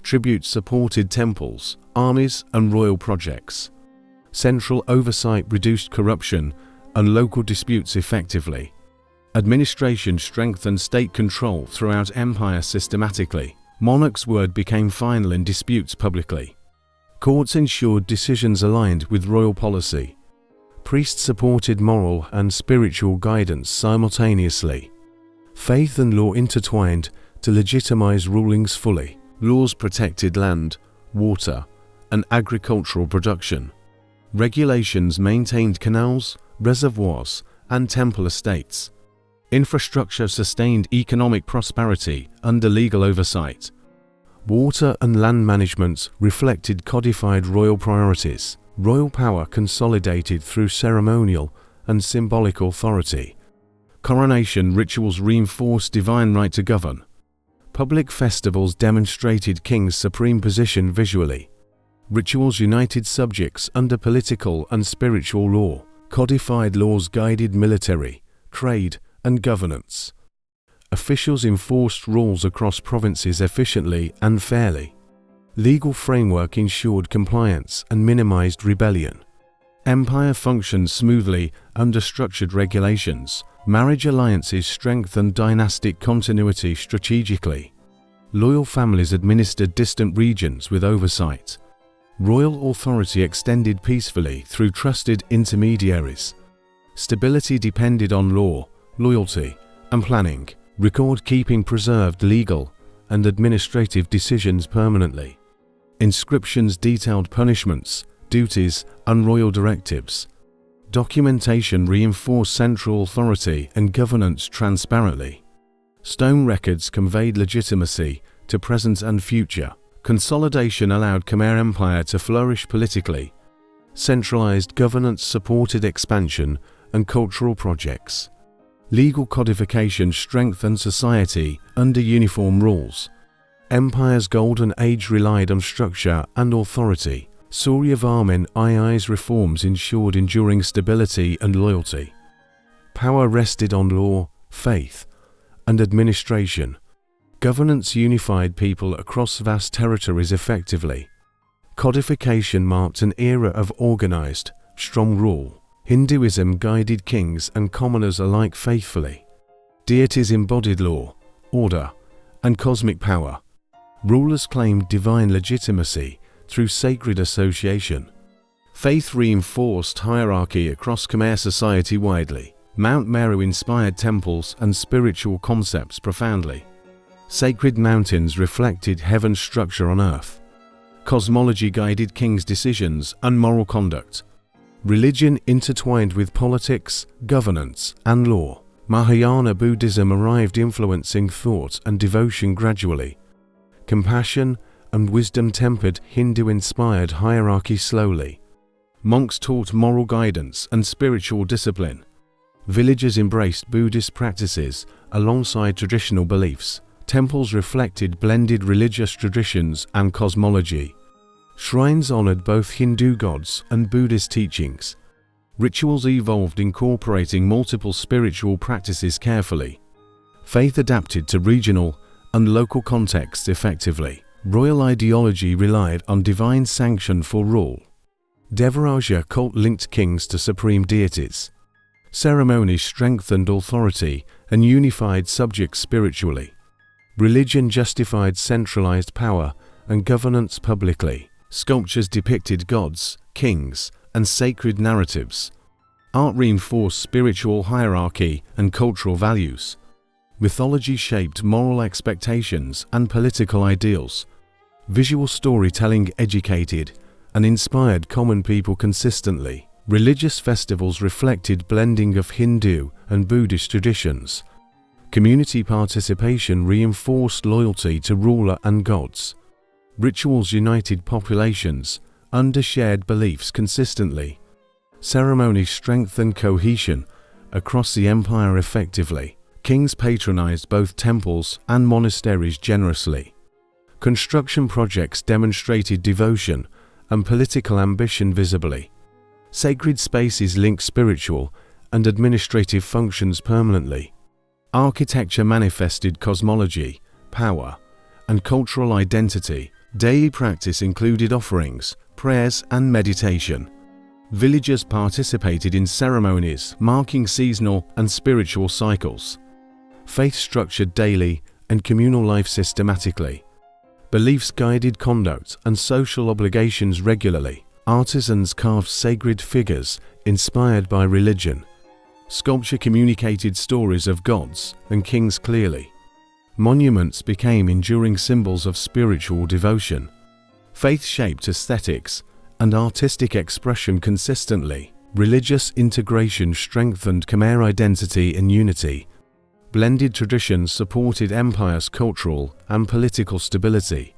[SPEAKER 1] Tributes supported temples, armies, and royal projects. Central oversight reduced corruption and local disputes effectively. Administration strengthened state control throughout empire systematically. Monarch's word became final in disputes publicly. Courts ensured decisions aligned with royal policy. Priests supported moral and spiritual guidance simultaneously. Faith and law intertwined to legitimize rulings fully. Laws protected land, water, and agricultural production. Regulations maintained canals, reservoirs, and temple estates. Infrastructure sustained economic prosperity under legal oversight. Water and land management reflected codified royal priorities. Royal power consolidated through ceremonial and symbolic authority. Coronation rituals reinforced divine right to govern. Public festivals demonstrated king's supreme position visually. Rituals united subjects under political and spiritual law. Codified laws guided military, trade, and governance. Officials enforced rules across provinces efficiently and fairly. Legal framework ensured compliance and minimized rebellion. Empire functioned smoothly under structured regulations. Marriage alliances strengthened dynastic continuity strategically. Loyal families administered distant regions with oversight. Royal authority extended peacefully through trusted intermediaries. Stability depended on law, loyalty, and planning. Record-keeping preserved legal and administrative decisions permanently. Inscriptions detailed punishments, duties, and royal directives. Documentation reinforced central authority and governance transparently. Stone records conveyed legitimacy to present and future. Consolidation allowed Khmer Empire to flourish politically. Centralized governance supported expansion and cultural projects. Legal codification strengthened society under uniform rules. Empire's golden age relied on structure and authority. Suryavarman II's reforms ensured enduring stability and loyalty. Power rested on law, faith, and administration. Governance unified people across vast territories effectively. Codification marked an era of organized, strong rule. Hinduism guided kings and commoners alike faithfully. Deities embodied law, order, and cosmic power. Rulers claimed divine legitimacy through sacred association. Faith reinforced hierarchy across Khmer society widely. Mount Meru inspired temples and spiritual concepts profoundly. Sacred mountains reflected heaven's structure on earth. Cosmology guided kings' decisions and moral conduct. Religion intertwined with politics, governance, and law. Mahayana Buddhism arrived, influencing thought and devotion gradually. Compassion and wisdom tempered Hindu-inspired hierarchy slowly. Monks taught moral guidance and spiritual discipline. Villagers embraced Buddhist practices alongside traditional beliefs. Temples reflected blended religious traditions and cosmology. Shrines honored both Hindu gods and Buddhist teachings. Rituals evolved, incorporating multiple spiritual practices carefully. Faith adapted to regional and local contexts effectively. Royal ideology relied on divine sanction for rule. Devaraja cult linked kings to supreme deities. Ceremonies strengthened authority and unified subjects spiritually. Religion justified centralized power and governance publicly. Sculptures depicted gods, kings, and sacred narratives. Art reinforced spiritual hierarchy and cultural values. Mythology shaped moral expectations and political ideals. Visual storytelling educated and inspired common people consistently. Religious festivals reflected blending of Hindu and Buddhist traditions. Community participation reinforced loyalty to ruler and gods. Rituals united populations under shared beliefs consistently. Ceremonies strengthened cohesion across the empire effectively. Kings patronized both temples and monasteries generously. Construction projects demonstrated devotion and political ambition visibly. Sacred spaces linked spiritual and administrative functions permanently. Architecture manifested cosmology, power, and cultural identity. Daily practice included offerings, prayers, and meditation. Villagers participated in ceremonies marking seasonal and spiritual cycles. Faith structured daily and communal life systematically. Beliefs guided conduct and social obligations regularly. Artisans carved sacred figures inspired by religion. Sculpture communicated stories of gods and kings clearly. Monuments became enduring symbols of spiritual devotion. Faith shaped aesthetics and artistic expression consistently. Religious integration strengthened Khmer identity and unity. Blended traditions supported empire's cultural and political stability.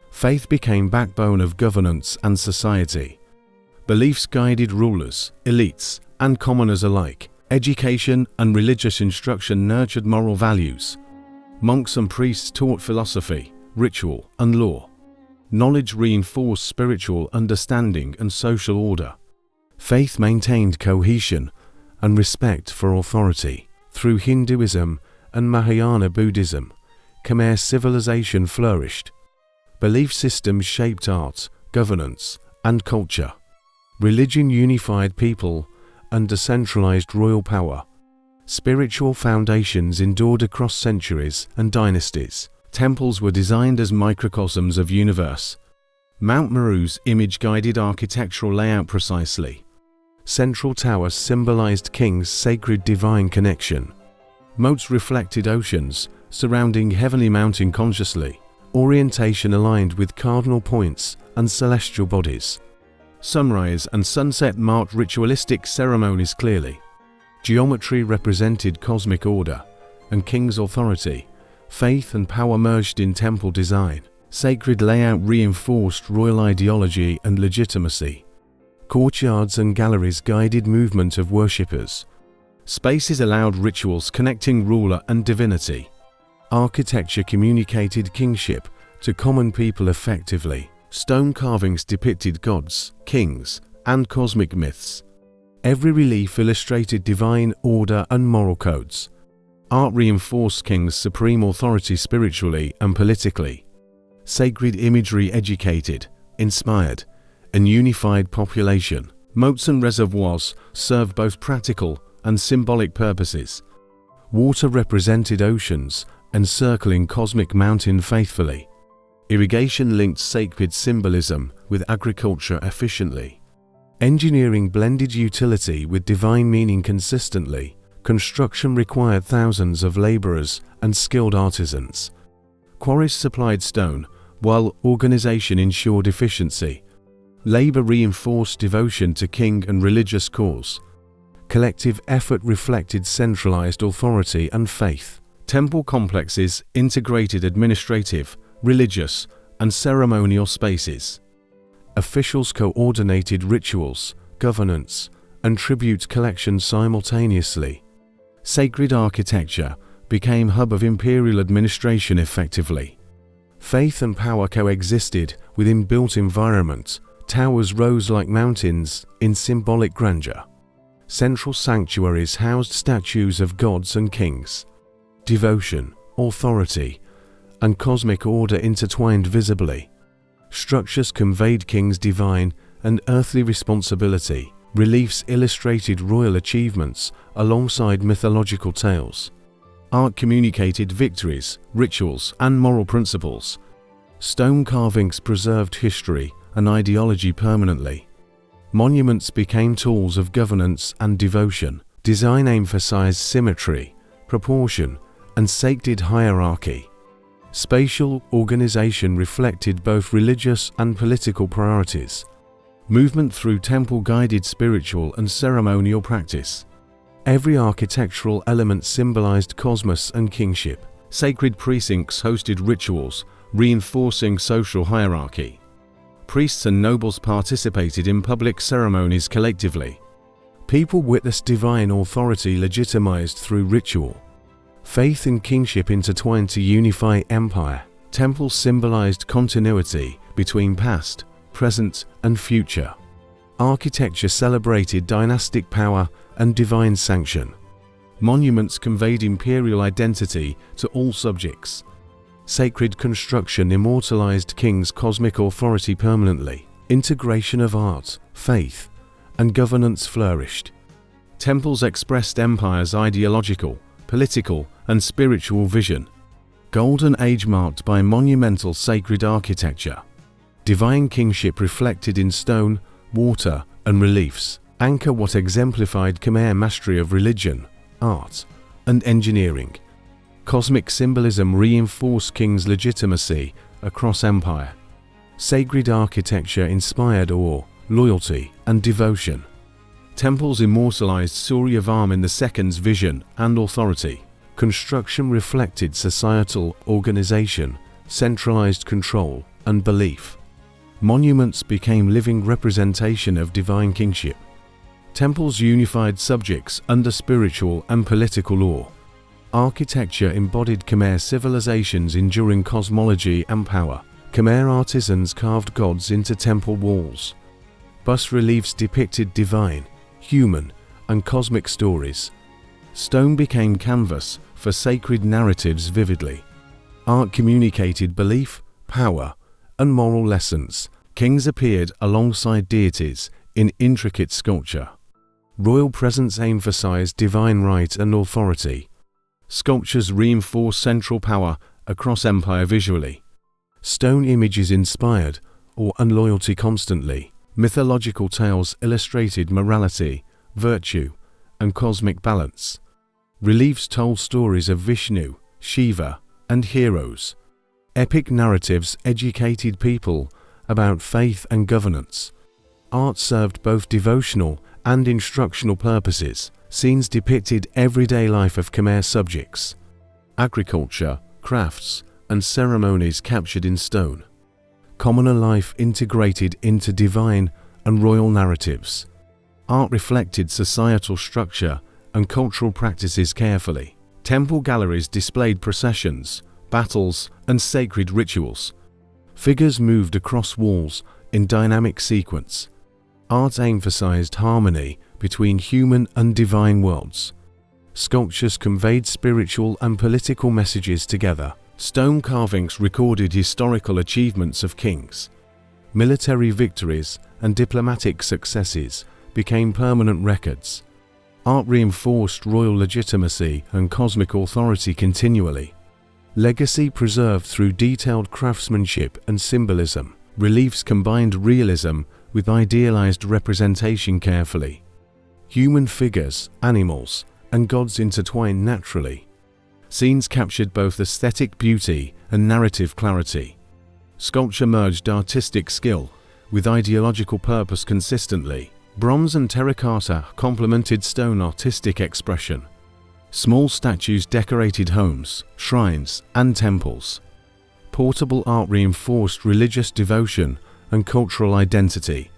[SPEAKER 1] Faith became backbone of governance and society. Beliefs guided rulers, elites, and commoners alike. Education and religious instruction nurtured moral values. Monks and priests taught philosophy, ritual, and law. Knowledge reinforced spiritual understanding and social order. Faith maintained cohesion and respect for authority. Through Hinduism and Mahayana Buddhism, Khmer civilization flourished. Belief systems shaped art, governance, and culture. Religion unified people under centralized royal power. Spiritual foundations endured across centuries and dynasties. Temples were designed as microcosms of universe. Mount Meru's image-guided architectural layout precisely. Central towers symbolized kings' sacred divine connection. Moats reflected oceans, surrounding heavenly mountain consciously. Orientation aligned with cardinal points and celestial bodies. Sunrise and sunset marked ritualistic ceremonies clearly. Geometry represented cosmic order and king's authority. Faith and power merged in temple design. Sacred layout reinforced royal ideology and legitimacy. Courtyards and galleries guided movement of worshippers. Spaces allowed rituals connecting ruler and divinity. Architecture communicated kingship to common people effectively. Stone carvings depicted gods, kings, and cosmic myths. Every relief illustrated divine order and moral codes. Art reinforced kings' supreme authority spiritually and politically. Sacred imagery educated, inspired, and unified population. Moats and reservoirs served both practical and symbolic purposes. Water represented oceans, encircling cosmic mountain faithfully. Irrigation linked sacred symbolism with agriculture efficiently. Engineering blended utility with divine meaning consistently. Construction required thousands of laborers and skilled artisans. Quarries supplied stone, while organization ensured efficiency. Labor reinforced devotion to king and religious cause. Collective effort reflected centralized authority and faith. Temple complexes integrated administrative, religious, and ceremonial spaces. Officials coordinated rituals, governance, and tribute collection simultaneously. Sacred architecture became hub of imperial administration effectively. Faith and power coexisted within built environments. Towers rose like mountains in symbolic grandeur. Central sanctuaries housed statues of gods and kings. Devotion, authority, and cosmic order intertwined visibly. Structures conveyed kings' divine and earthly responsibility. Reliefs illustrated royal achievements alongside mythological tales. Art communicated victories, rituals, and moral principles. Stone carvings preserved history and ideology permanently. Monuments became tools of governance and devotion. Design emphasized symmetry, proportion, and sacred hierarchy. Spatial organization reflected both religious and political priorities. Movement through temple guided spiritual and ceremonial practice. Every architectural element symbolized cosmos and kingship. Sacred precincts hosted rituals, reinforcing social hierarchy. Priests and nobles participated in public ceremonies collectively. People witnessed divine authority legitimized through ritual. Faith and kingship intertwined to unify empire. Temples symbolized continuity between past, present, and future. Architecture celebrated dynastic power and divine sanction. Monuments conveyed imperial identity to all subjects. Sacred construction immortalized kings' cosmic authority permanently. Integration of art, faith, and governance flourished. Temples expressed empire's ideological, political, and spiritual vision. Golden Age marked by monumental sacred architecture. Divine kingship reflected in stone, water, and reliefs. Angkor Wat exemplified Khmer mastery of religion, art, and engineering. Cosmic symbolism reinforced kings' legitimacy across empire. Sacred architecture inspired awe, loyalty, and devotion. Temples immortalized Suryavarman II's vision and authority. Construction reflected societal organization, centralized control, and belief. Monuments became living representation of divine kingship. Temples unified subjects under spiritual and political law. Architecture embodied Khmer civilization's enduring cosmology and power. Khmer artisans carved gods into temple walls. Bas-reliefs depicted divine, human, and cosmic stories. Stone became canvas for sacred narratives vividly. Art communicated belief, power, and moral lessons. Kings appeared alongside deities in intricate sculpture. Royal presence emphasized divine right and authority. Sculptures reinforced central power across empire visually. Stone images inspired awe and loyalty constantly. Mythological tales illustrated morality, virtue, and cosmic balance. Reliefs told stories of Vishnu, Shiva, and heroes. Epic narratives educated people about faith and governance. Art served both devotional and instructional purposes. Scenes depicted everyday life of Khmer subjects. Agriculture, crafts, and ceremonies captured in stone. Commoner life integrated into divine and royal narratives. Art reflected societal structure and cultural practices carefully. Temple galleries displayed processions, battles, and sacred rituals. Figures moved across walls in dynamic sequence. Art emphasized harmony between human and divine worlds. Sculptures conveyed spiritual and political messages together. Stone carvings recorded historical achievements of kings. Military victories and diplomatic successes became permanent records. Art reinforced royal legitimacy and cosmic authority continually. Legacy preserved through detailed craftsmanship and symbolism. Reliefs combined realism with idealized representation carefully. Human figures, animals, and gods intertwined naturally. Scenes captured both aesthetic beauty and narrative clarity. Sculpture merged artistic skill with ideological purpose consistently. Bronze and terracotta complemented stone artistic expression. Small statues decorated homes, shrines, and temples. Portable art reinforced religious devotion and cultural identity.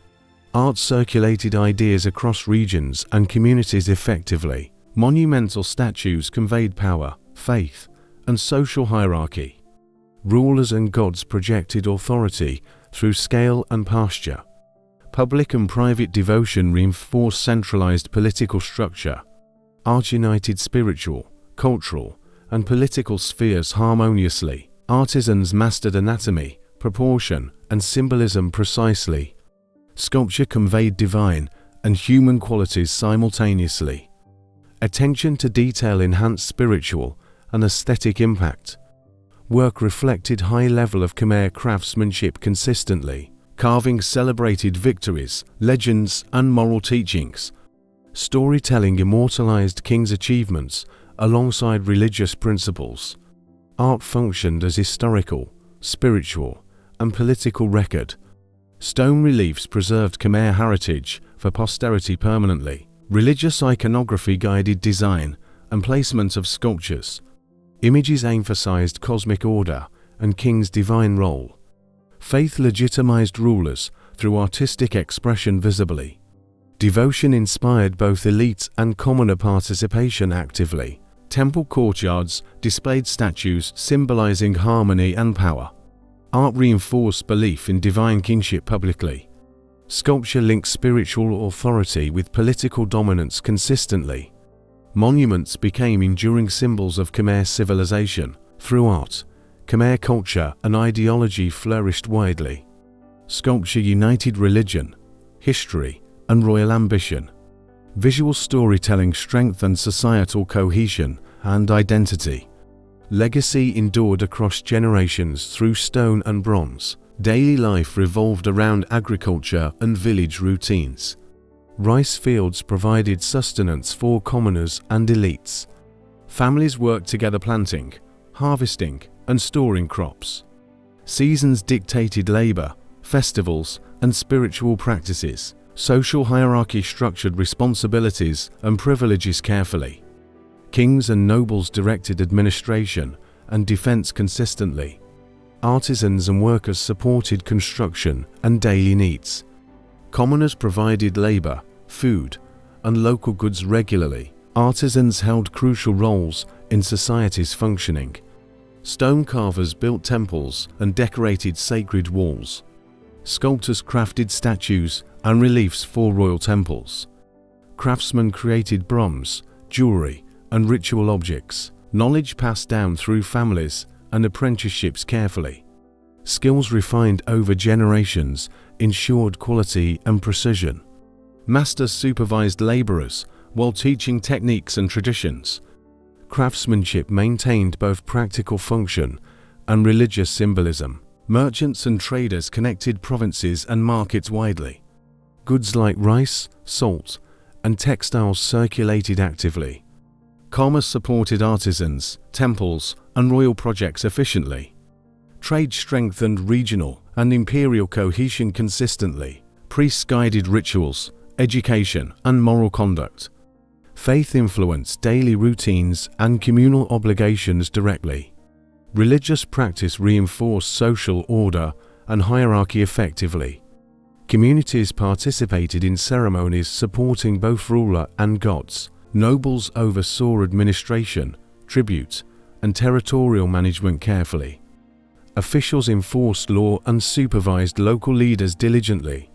[SPEAKER 1] Art circulated ideas across regions and communities effectively. Monumental statues conveyed power, faith, and social hierarchy. Rulers and gods projected authority through scale and posture. Public and private devotion reinforced centralized political structure. Art united spiritual, cultural, and political spheres harmoniously. Artisans mastered anatomy, proportion, and symbolism precisely. Sculpture conveyed divine and human qualities simultaneously. Attention to detail enhanced spiritual and aesthetic impact. Work reflected high level of Khmer craftsmanship consistently. Carving celebrated victories, legends, and moral teachings. Storytelling immortalized kings' achievements alongside religious principles. Art functioned as historical, spiritual, and political record. Stone reliefs preserved Khmer heritage for posterity permanently. Religious iconography guided design and placement of sculptures. Images emphasized cosmic order and king's divine role. Faith legitimized rulers through artistic expression visibly. Devotion inspired both elite and commoner participation actively. Temple courtyards displayed statues symbolizing harmony and power. Art reinforced belief in divine kingship publicly. Sculpture linked spiritual authority with political dominance consistently. Monuments became enduring symbols of Khmer civilization. Through art, Khmer culture and ideology flourished widely. Sculpture united religion, history, and royal ambition. Visual storytelling strengthened societal cohesion and identity. Legacy endured across generations through stone and bronze. Daily life revolved around agriculture and village routines. Rice fields provided sustenance for commoners and elites. Families worked together planting, harvesting, and storing crops. Seasons dictated labor, festivals, and spiritual practices. Social hierarchy structured responsibilities and privileges carefully. Kings and nobles directed administration and defense consistently. Artisans and workers supported construction and daily needs. Commoners provided labor, food, and local goods regularly. Artisans held crucial roles in society's functioning. Stone carvers built temples and decorated sacred walls. Sculptors crafted statues and reliefs for royal temples. Craftsmen created bronze, jewelry, and ritual objects. Knowledge passed down through families and apprenticeships carefully. Skills refined over generations ensured quality and precision. Masters supervised laborers while teaching techniques and traditions. Craftsmanship maintained both practical function and religious symbolism. Merchants and traders connected provinces and markets widely. Goods like rice, salt, and textiles circulated actively. Commerce supported artisans, temples, and royal projects efficiently. Trade strengthened regional and imperial cohesion consistently. Priests guided rituals, education, and moral conduct. Faith influenced daily routines and communal obligations directly. Religious practice reinforced social order and hierarchy effectively. Communities participated in ceremonies supporting both ruler and gods. Nobles oversaw administration, tribute, and territorial management carefully. Officials enforced law and supervised local leaders diligently.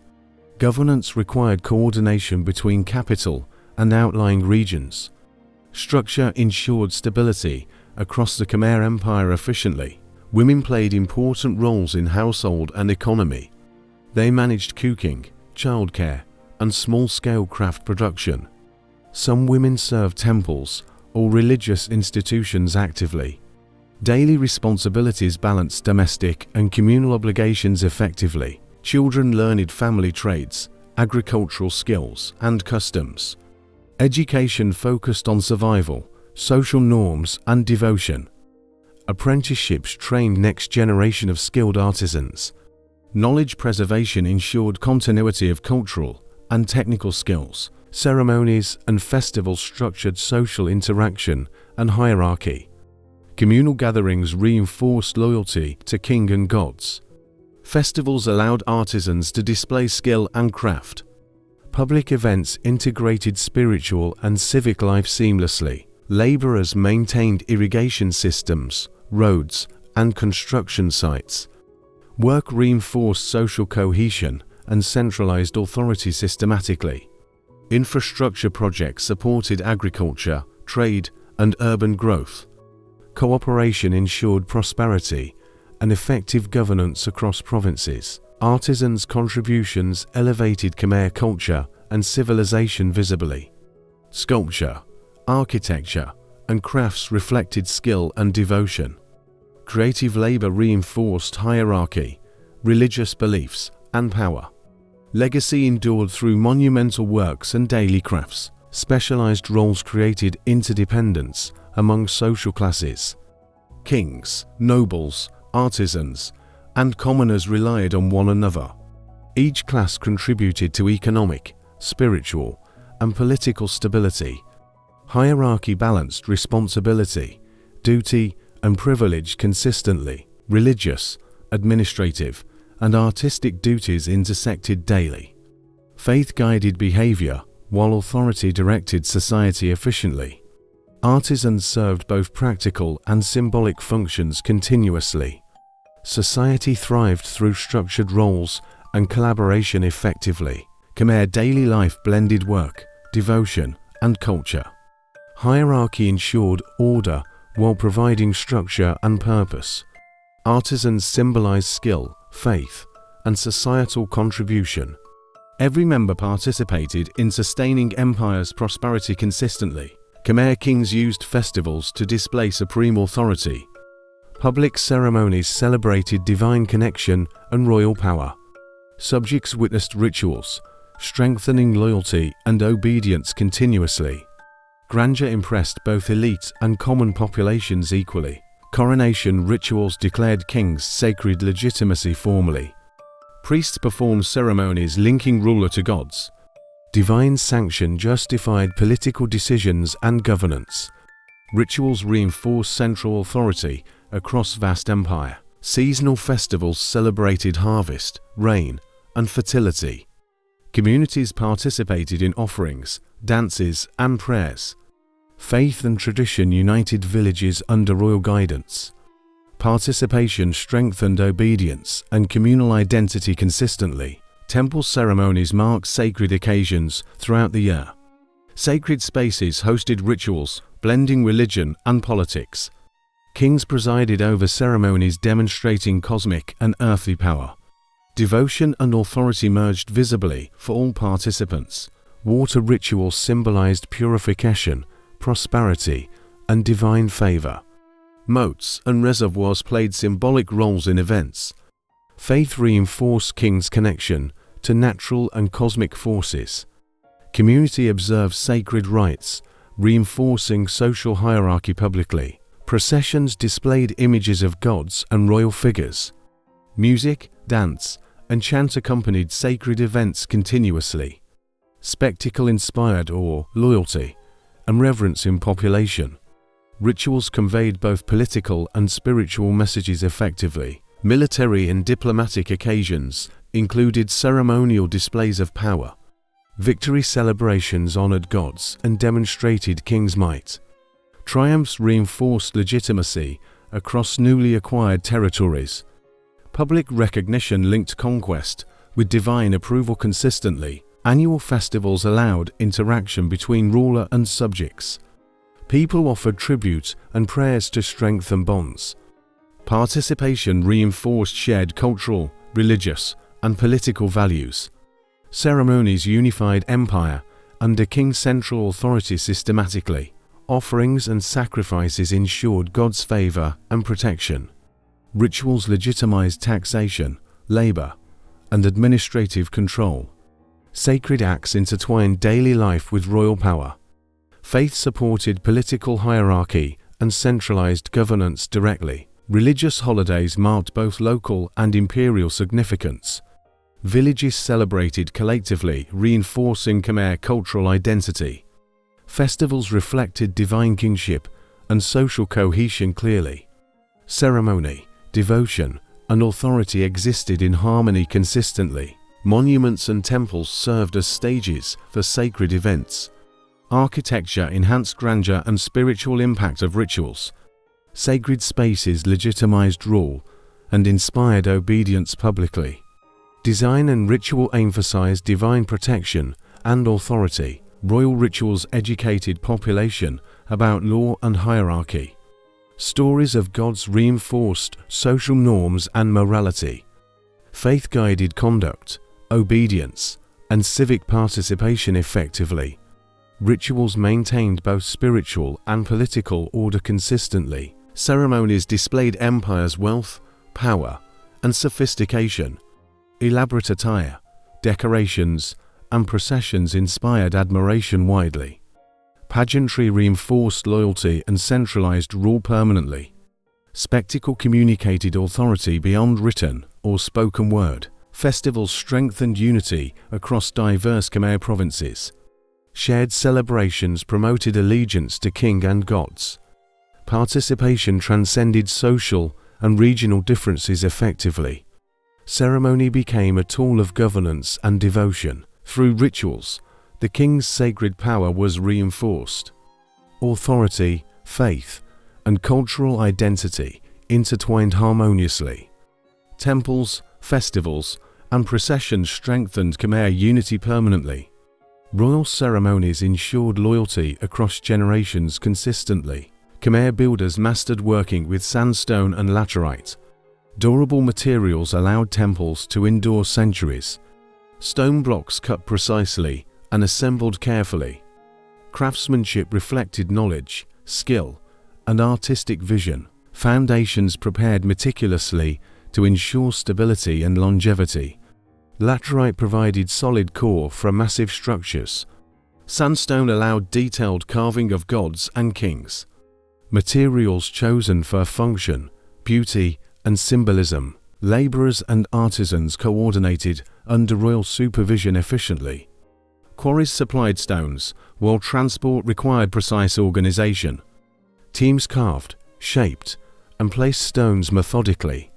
[SPEAKER 1] Governance required coordination between capital and outlying regions. Structure ensured stability across the Khmer Empire efficiently. Women played important roles in household and economy. They managed cooking, childcare, and small-scale craft production. Some women served temples or religious institutions actively. Daily responsibilities balanced domestic and communal obligations effectively. Children learned family trades, agricultural skills, and customs. Education focused on survival, social norms, and devotion. Apprenticeships trained next generation of skilled artisans. Knowledge preservation ensured continuity of cultural and technical skills. Ceremonies and festivals structured social interaction and hierarchy. Communal gatherings reinforced loyalty to king and gods. Festivals allowed artisans to display skill and craft. Public events integrated spiritual and civic life seamlessly. Laborers maintained irrigation systems, roads, and construction sites. Work reinforced social cohesion and centralized authority systematically. Infrastructure projects supported agriculture, trade, and urban growth. Cooperation ensured prosperity and effective governance across provinces. Artisans' contributions elevated Khmer culture and civilization visibly. Sculpture, architecture, and crafts reflected skill and devotion. Creative labor reinforced hierarchy, religious beliefs, and power. Legacy endured through monumental works and daily crafts. Specialized roles created interdependence among social classes. Kings, nobles, artisans, and commoners relied on one another. Each class contributed to economic, spiritual, and political stability. Hierarchy balanced responsibility, duty, and privilege consistently. Religious, administrative, and artistic duties intersected daily. Faith guided behavior, while authority directed society efficiently. Artisans served both practical and symbolic functions continuously. Society thrived through structured roles and collaboration effectively. Khmer daily life blended work, devotion, and culture. Hierarchy ensured order while providing structure and purpose. Artisans symbolized skill, faith, and societal contribution. Every member participated in sustaining empire's prosperity consistently. Khmer kings used festivals to display supreme authority. Public ceremonies celebrated divine connection and royal power. Subjects witnessed rituals, strengthening loyalty and obedience continuously. Grandeur impressed both elite and common populations equally. Coronation rituals declared kings sacred legitimacy formally. Priests performed ceremonies linking ruler to gods. Divine sanction justified political decisions and governance. Rituals reinforced central authority across vast empire. Seasonal festivals celebrated harvest, rain, and fertility. Communities participated in offerings, dances, and prayers. Faith and tradition united villages under royal guidance. Participation strengthened obedience and communal identity consistently. Temple ceremonies marked sacred occasions throughout the year. Sacred spaces hosted rituals, blending religion and politics. Kings presided over ceremonies demonstrating cosmic and earthly power. Devotion and authority merged visibly for all participants. Water rituals symbolized purification, prosperity, and divine favor. Moats and reservoirs played symbolic roles in events. Faith reinforced kings' connection to natural and cosmic forces. Community observed sacred rites, reinforcing social hierarchy publicly. Processions displayed images of gods and royal figures. Music, dance, and chant accompanied sacred events continuously. Spectacle inspired awe, loyalty, and reverence in population. Rituals conveyed both political and spiritual messages effectively. Military and diplomatic occasions included ceremonial displays of power. Victory celebrations honored gods and demonstrated king's might. Triumphs reinforced legitimacy across newly acquired territories. Public recognition linked conquest with divine approval consistently. Annual festivals allowed interaction between ruler and subjects. People offered tribute and prayers to strengthen bonds. Participation reinforced shared cultural, religious, and political values. Ceremonies unified empire under king's central authority systematically. Offerings and sacrifices ensured God's favor and protection. Rituals legitimized taxation, labor, and administrative control. Sacred acts intertwined daily life with royal power. Faith supported political hierarchy and centralized governance directly. Religious holidays marked both local and imperial significance. Villages celebrated collectively, reinforcing Khmer cultural identity. Festivals reflected divine kingship and social cohesion clearly. Ceremony, devotion, and authority existed in harmony consistently. Monuments and temples served as stages for sacred events. Architecture enhanced grandeur and spiritual impact of rituals. Sacred spaces legitimized rule and inspired obedience publicly. Design and ritual emphasized divine protection and authority. Royal rituals educated population about law and hierarchy. Stories of gods reinforced social norms and morality. Faith guided conduct, obedience, and civic participation effectively. Rituals maintained both spiritual and political order consistently. Ceremonies displayed empire's wealth, power, and sophistication. Elaborate attire, decorations, and processions inspired admiration widely. Pageantry reinforced loyalty and centralized rule permanently. Spectacle communicated authority beyond written or spoken word. Festivals strengthened unity across diverse Khmer provinces. Shared celebrations promoted allegiance to king and gods. Participation transcended social and regional differences effectively. Ceremony became a tool of governance and devotion. Through rituals, the king's sacred power was reinforced. Authority, faith, and cultural identity intertwined harmoniously. Temples, festivals, and processions strengthened Khmer unity permanently. Royal ceremonies ensured loyalty across generations consistently. Khmer builders mastered working with sandstone and laterite. Durable materials allowed temples to endure centuries. Stone blocks cut precisely and assembled carefully. Craftsmanship reflected knowledge, skill, and artistic vision. Foundations prepared meticulously to ensure stability and longevity. Laterite provided solid core for massive structures. Sandstone allowed detailed carving of gods and kings. Materials chosen for function, beauty, and symbolism. Laborers and artisans coordinated under royal supervision efficiently. Quarries supplied stones, while transport required precise organization. Teams carved, shaped, and placed stones methodically.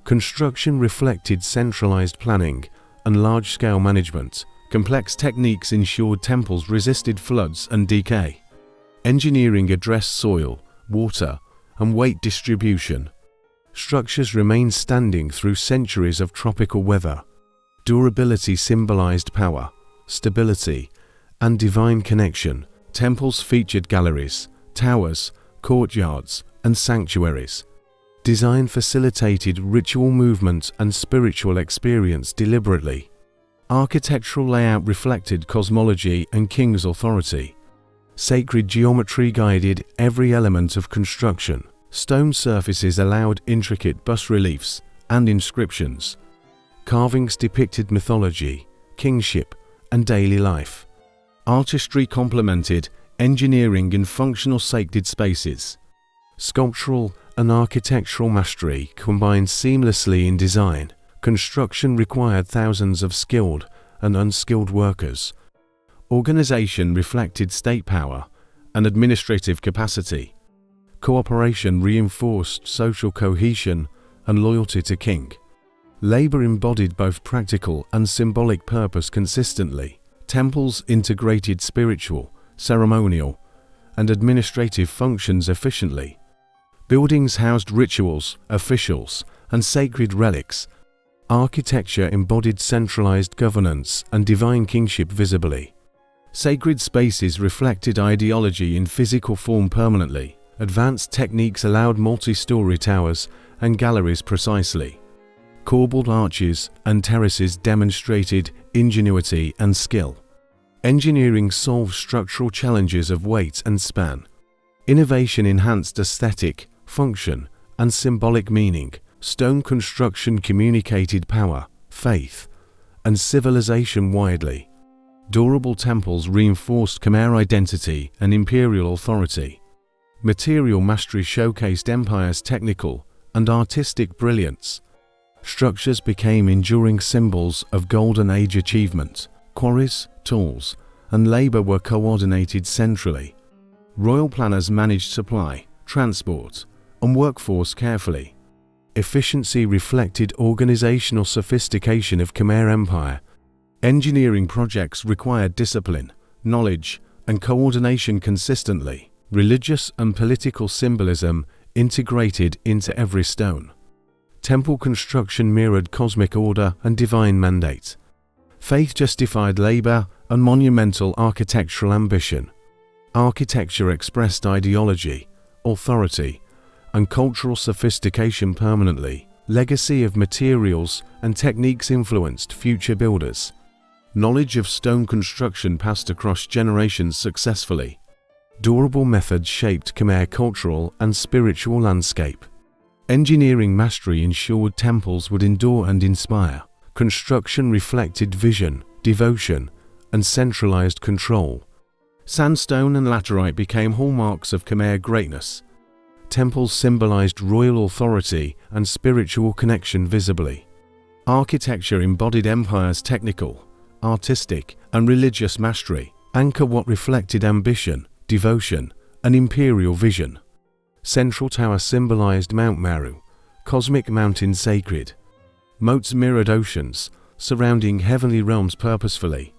[SPEAKER 1] Construction reflected centralized planning and large-scale management. Complex techniques ensured temples resisted floods and decay. Engineering addressed soil, water, and weight distribution. Structures remained standing through centuries of tropical weather. Durability symbolized power, stability, and divine connection. Temples featured galleries, towers, courtyards, and sanctuaries. Design facilitated ritual movement and spiritual experience deliberately. Architectural layout reflected cosmology and king's authority. Sacred geometry guided every element of construction. Stone surfaces allowed intricate bas-reliefs and inscriptions. Carvings depicted mythology, kingship, and daily life. Artistry complemented engineering and functional sacred spaces. Sculptural and architectural mastery combined seamlessly in design. Construction required thousands of skilled and unskilled workers. Organization reflected state power and administrative capacity. Cooperation reinforced social cohesion and loyalty to king. Labor embodied both practical and symbolic purpose consistently. Temples integrated spiritual, ceremonial, and administrative functions efficiently. Buildings housed rituals, officials, and sacred relics. Architecture embodied centralized governance and divine kingship visibly. Sacred spaces reflected ideology in physical form permanently. Advanced techniques allowed multi-story towers and galleries precisely. Corbelled arches and terraces demonstrated ingenuity and skill. Engineering solved structural challenges of weight and span. Innovation enhanced aesthetic, function, and symbolic meaning. Stone construction communicated power, faith, and civilization widely. Durable temples reinforced Khmer identity and imperial authority. Material mastery showcased empire's technical and artistic brilliance. Structures became enduring symbols of Golden Age achievement. Quarries, tools, and labor were coordinated centrally. Royal planners managed supply, transport, and workforce carefully. Efficiency reflected organizational sophistication of Khmer Empire. Engineering projects required discipline, knowledge, and coordination consistently. Religious and political symbolism integrated into every stone. Temple construction mirrored cosmic order and divine mandate. Faith justified labor and monumental architectural ambition. Architecture expressed ideology, authority, and cultural sophistication permanently. Legacy of materials and techniques influenced future builders. Knowledge of stone construction passed across generations successfully. Durable methods shaped Khmer cultural and spiritual landscape. Engineering mastery ensured temples would endure and inspire. Construction reflected vision, devotion, and centralized control. Sandstone and laterite became hallmarks of Khmer greatness. Temples symbolized royal authority and spiritual connection visibly. Architecture embodied empire's technical, artistic, and religious mastery. Angkor Wat reflected ambition, devotion, and imperial vision. Central Tower symbolized Mount Meru, cosmic mountain sacred. Moats mirrored oceans, surrounding heavenly realms purposefully.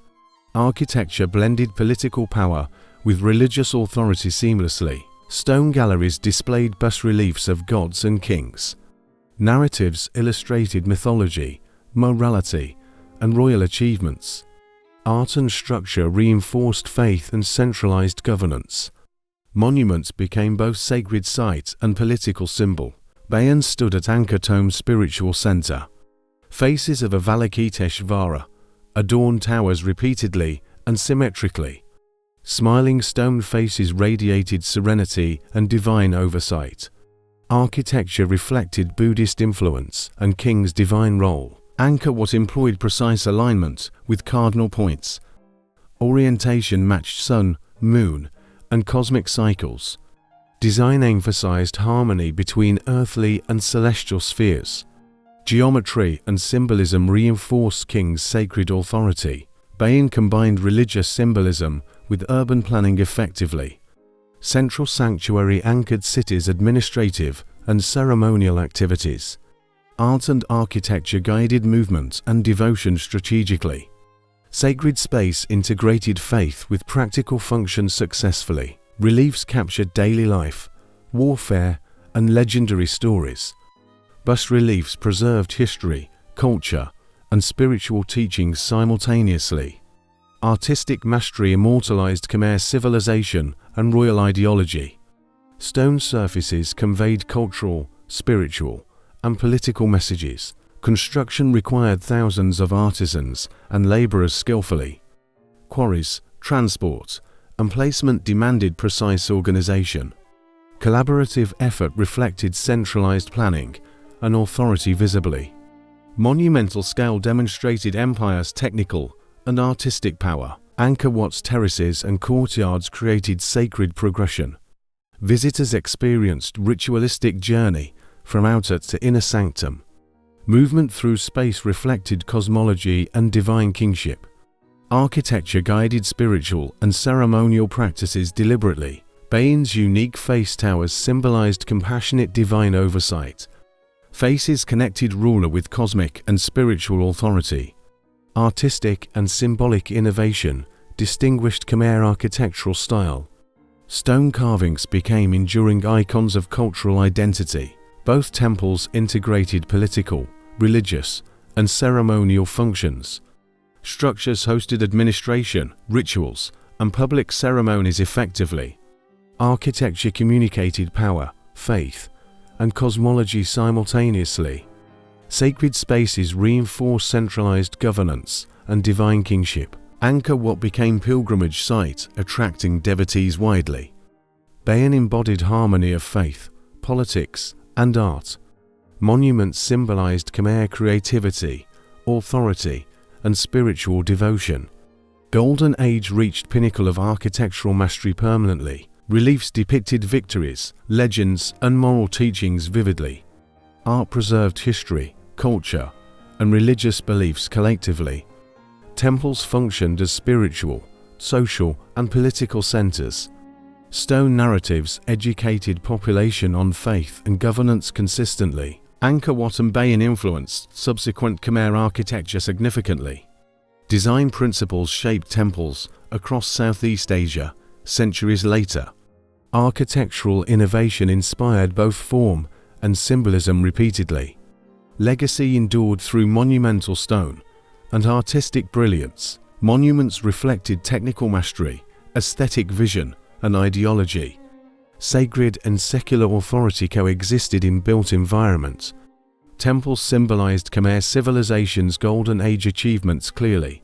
[SPEAKER 1] Architecture blended political power with religious authority seamlessly. Stone galleries displayed bas-reliefs of gods and kings. Narratives illustrated mythology, morality, and royal achievements. Art and structure reinforced faith and centralized governance. Monuments became both sacred sites and political symbol. Bayon stood at Angkor Thom's spiritual center. Faces of Avalokiteshvara adorned towers repeatedly and symmetrically. Smiling stone faces radiated serenity and divine oversight. Architecture reflected Buddhist influence and king's divine role. Angkor Wat employed precise alignment with cardinal points. Orientation matched sun, moon, and cosmic cycles. Design emphasized harmony between earthly and celestial spheres. Geometry and symbolism reinforced king's sacred authority. Bayon combined religious symbolism with urban planning effectively. Central sanctuary anchored cities' administrative and ceremonial activities. Art and architecture guided movement and devotion strategically. Sacred space integrated faith with practical functions successfully. Reliefs captured daily life, warfare, and legendary stories. Bas-reliefs preserved history, culture, and spiritual teachings simultaneously. Artistic mastery immortalized Khmer civilization and royal ideology. Stone surfaces conveyed cultural, spiritual, and political messages. Construction required thousands of artisans and laborers skillfully. Quarries, transport, and placement demanded precise organization. Collaborative effort reflected centralized planning and authority visibly. Monumental scale demonstrated empire's technical and artistic power. Angkor Wat's terraces and courtyards created sacred progression. Visitors experienced ritualistic journey from outer to inner sanctum. Movement through space reflected cosmology and divine kingship. Architecture guided spiritual and ceremonial practices deliberately. Bayon's unique face towers symbolized compassionate divine oversight. Faces connected ruler with cosmic and spiritual authority. Artistic and symbolic innovation distinguished Khmer architectural style. Stone carvings became enduring icons of cultural identity. Both temples integrated political, religious, and ceremonial functions. Structures hosted administration, rituals, and public ceremonies effectively. Architecture communicated power, faith, and cosmology simultaneously. Sacred spaces reinforced centralized governance and divine kingship. Angkor Wat became pilgrimage site, attracting devotees widely. Bayon embodied harmony of faith, politics, and art. Monuments symbolized Khmer creativity, authority, and spiritual devotion. Golden Age reached pinnacle of architectural mastery permanently. Reliefs depicted victories, legends, and moral teachings vividly. Art preserved history, culture, and religious beliefs collectively. Temples functioned as spiritual, social, and political centers. Stone narratives educated population on faith and governance consistently. Angkor Wat and Bayon influenced subsequent Khmer architecture significantly. Design principles shaped temples across Southeast Asia centuries later. Architectural innovation inspired both form and symbolism repeatedly. Legacy endured through monumental stone and artistic brilliance. Monuments reflected technical mastery, aesthetic vision, and ideology. Sacred and secular authority coexisted in built environments. Temples symbolized Khmer civilization's golden age achievements clearly.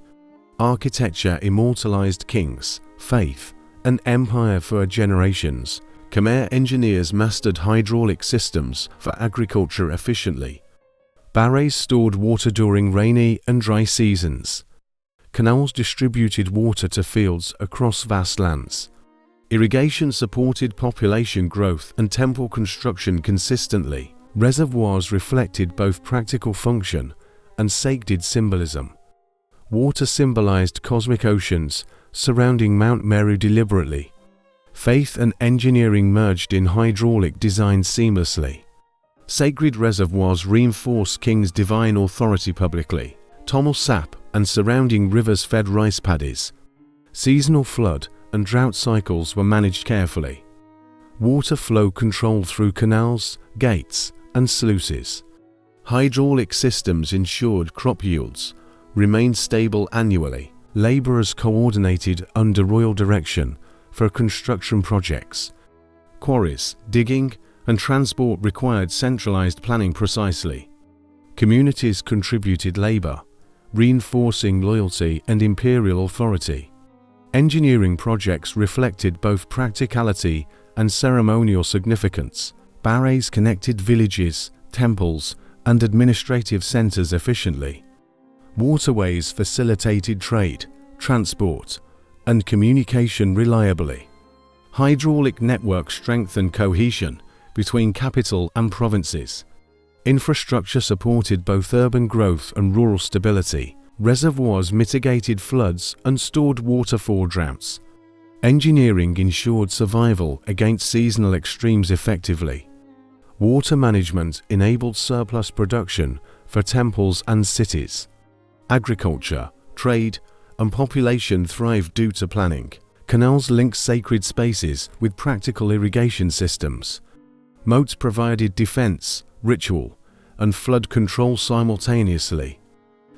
[SPEAKER 1] Architecture immortalized kings, faith, and empire for generations. Khmer engineers mastered hydraulic systems for agriculture efficiently. Barrays stored water during rainy and dry seasons. Canals distributed water to fields across vast lands. Irrigation supported population growth and temple construction consistently. Reservoirs reflected both practical function and sacred symbolism. Water symbolized cosmic oceans surrounding Mount Meru deliberately. Faith and engineering merged in hydraulic design seamlessly. Sacred reservoirs reinforced king's divine authority publicly. Thom sap and surrounding rivers fed rice paddies. Seasonal flood and drought cycles were managed carefully. Water flow controlled through canals, gates, and sluices. Hydraulic systems ensured crop yields remained stable annually. Laborers coordinated under royal direction for construction projects. Quarries, digging, and transport required centralized planning precisely. Communities contributed labor, reinforcing loyalty and imperial authority. Engineering projects reflected both practicality and ceremonial significance. Barrays connected villages, temples, and administrative centers efficiently. Waterways facilitated trade, transport, and communication reliably. Hydraulic networks strengthened cohesion between capital and provinces. Infrastructure supported both urban growth and rural stability. Reservoirs mitigated floods and stored water for droughts. Engineering ensured survival against seasonal extremes effectively. Water management enabled surplus production for temples and cities. Agriculture, trade, and population thrived due to planning. Canals linked sacred spaces with practical irrigation systems. Moats provided defense, ritual, and flood control simultaneously.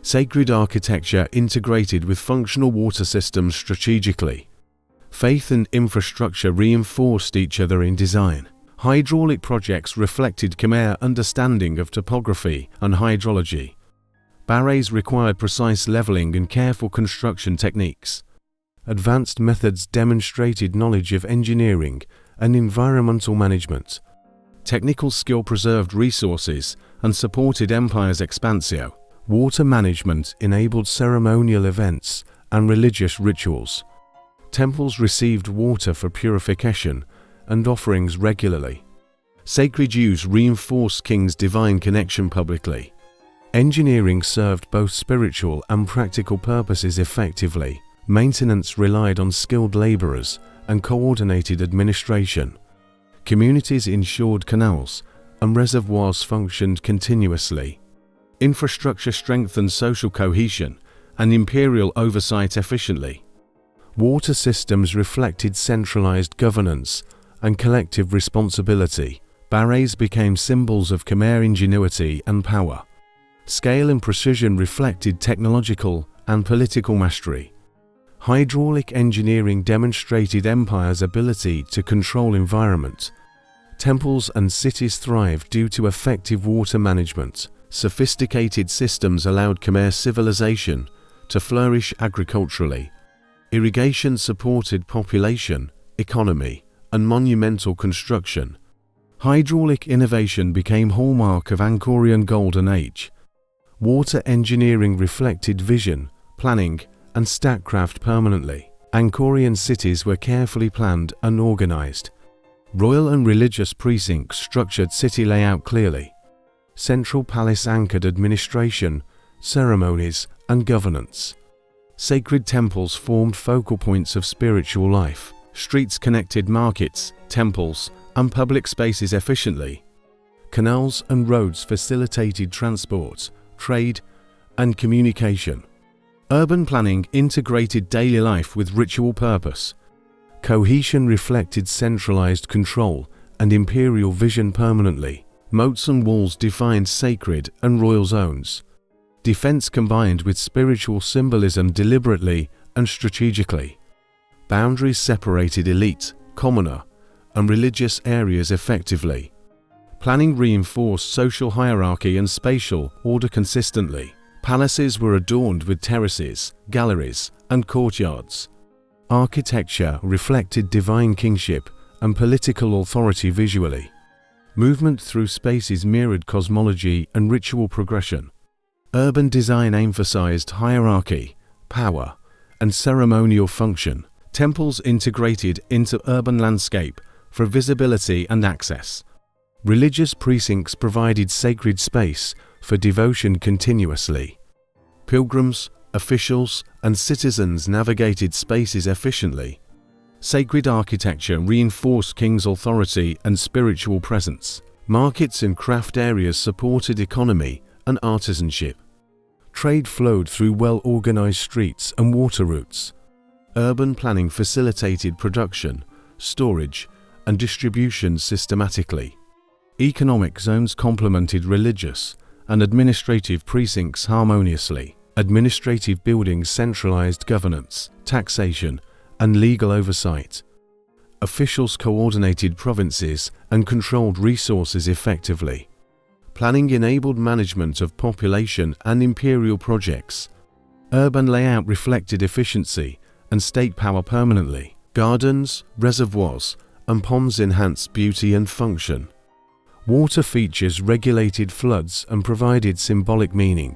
[SPEAKER 1] Sacred architecture integrated with functional water systems strategically. Faith and infrastructure reinforced each other in design. Hydraulic projects reflected Khmer understanding of topography and hydrology. Barrays required precise leveling and careful construction techniques. Advanced methods demonstrated knowledge of engineering and environmental management. Technical skill preserved resources and supported empire's expansio. Water management enabled ceremonial events and religious rituals. Temples received water for purification and offerings regularly. Sacred use reinforced king's divine connection publicly. Engineering served both spiritual and practical purposes effectively. Maintenance relied on skilled laborers and coordinated administration. Communities ensured canals and reservoirs functioned continuously. Infrastructure strengthened social cohesion and imperial oversight efficiently. Water systems reflected centralized governance and collective responsibility. Barrays became symbols of Khmer ingenuity and power. Scale and precision reflected technological and political mastery. Hydraulic engineering demonstrated empire's ability to control environment. Temples and cities thrived due to effective water management. Sophisticated systems allowed Khmer civilization to flourish agriculturally. Irrigation supported population, economy, and monumental construction. Hydraulic innovation became hallmark of Angkorian Golden Age. Water engineering reflected vision, planning, and statecraft permanently. Angkorian cities were carefully planned and organized. Royal and religious precincts structured city layout clearly. Central palace anchored administration, ceremonies, and governance. Sacred temples formed focal points of spiritual life. Streets connected markets, temples, and public spaces efficiently. Canals and roads facilitated transport, trade, and communication. Urban planning integrated daily life with ritual purpose. Cohesion reflected centralized control and imperial vision permanently. Moats and walls defined sacred and royal zones. Defense combined with spiritual symbolism deliberately and strategically. Boundaries separated elite, commoner, and religious areas effectively. Planning reinforced social hierarchy and spatial order consistently. Palaces were adorned with terraces, galleries, and courtyards. Architecture reflected divine kingship and political authority visually. Movement through spaces mirrored cosmology and ritual progression. Urban design emphasized hierarchy, power, and ceremonial function. Temples integrated into urban landscape for visibility and access. Religious precincts provided sacred space for devotion continuously. Pilgrims, officials, and citizens navigated spaces efficiently. Sacred architecture reinforced king's authority and spiritual presence. Markets and craft areas supported economy and artisanship. Trade flowed through well-organized streets and water routes. Urban planning facilitated production, storage, and distribution systematically. Economic zones complemented religious and administrative precincts harmoniously. Administrative buildings centralized governance, taxation, and legal oversight. Officials coordinated provinces and controlled resources effectively. Planning enabled management of population and imperial projects. Urban layout reflected efficiency and state power permanently. Gardens, reservoirs, and ponds enhanced beauty and function. Water features regulated floods and provided symbolic meaning.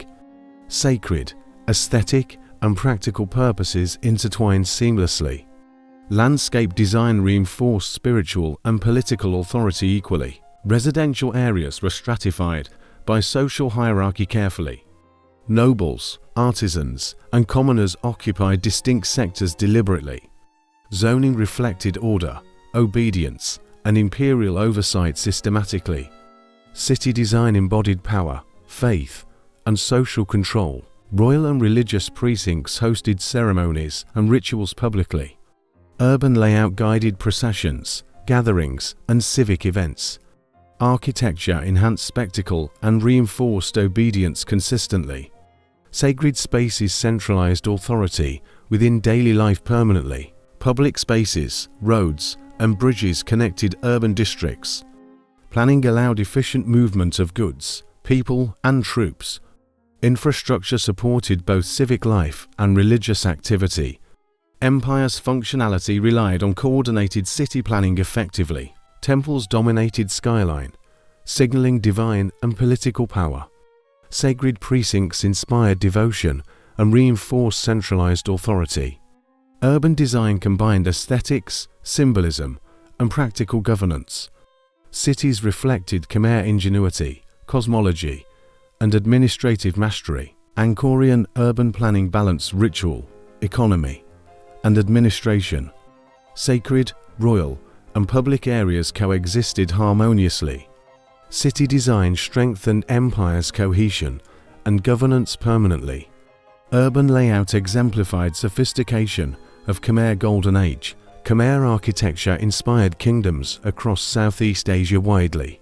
[SPEAKER 1] Sacred, aesthetic, and practical purposes intertwined seamlessly. Landscape design reinforced spiritual and political authority equally. Residential areas were stratified by social hierarchy carefully. Nobles, artisans, and commoners occupied distinct sectors deliberately. Zoning reflected order, obedience, and imperial oversight systematically. City design embodied power, faith, and social control. Royal and religious precincts hosted ceremonies and rituals publicly. Urban layout guided processions, gatherings, and civic events. Architecture enhanced spectacle and reinforced obedience consistently. Sacred spaces centralized authority within daily life permanently. Public spaces, roads, and bridges connected urban districts. Planning allowed efficient movement of goods, people, and troops. Infrastructure supported both civic life and religious activity. Empire's functionality relied on coordinated city planning effectively. Temples dominated skyline, signaling divine and political power. Sacred precincts inspired devotion and reinforced centralized authority. Urban design combined aesthetics, symbolism, and practical governance. Cities reflected Khmer ingenuity, cosmology, and administrative mastery. Angkorian urban planning balanced ritual, economy, and administration. Sacred, royal, and public areas coexisted harmoniously. City design strengthened empire's cohesion and governance permanently. Urban layout exemplified sophistication of Khmer Golden Age. Khmer architecture inspired kingdoms across Southeast Asia widely.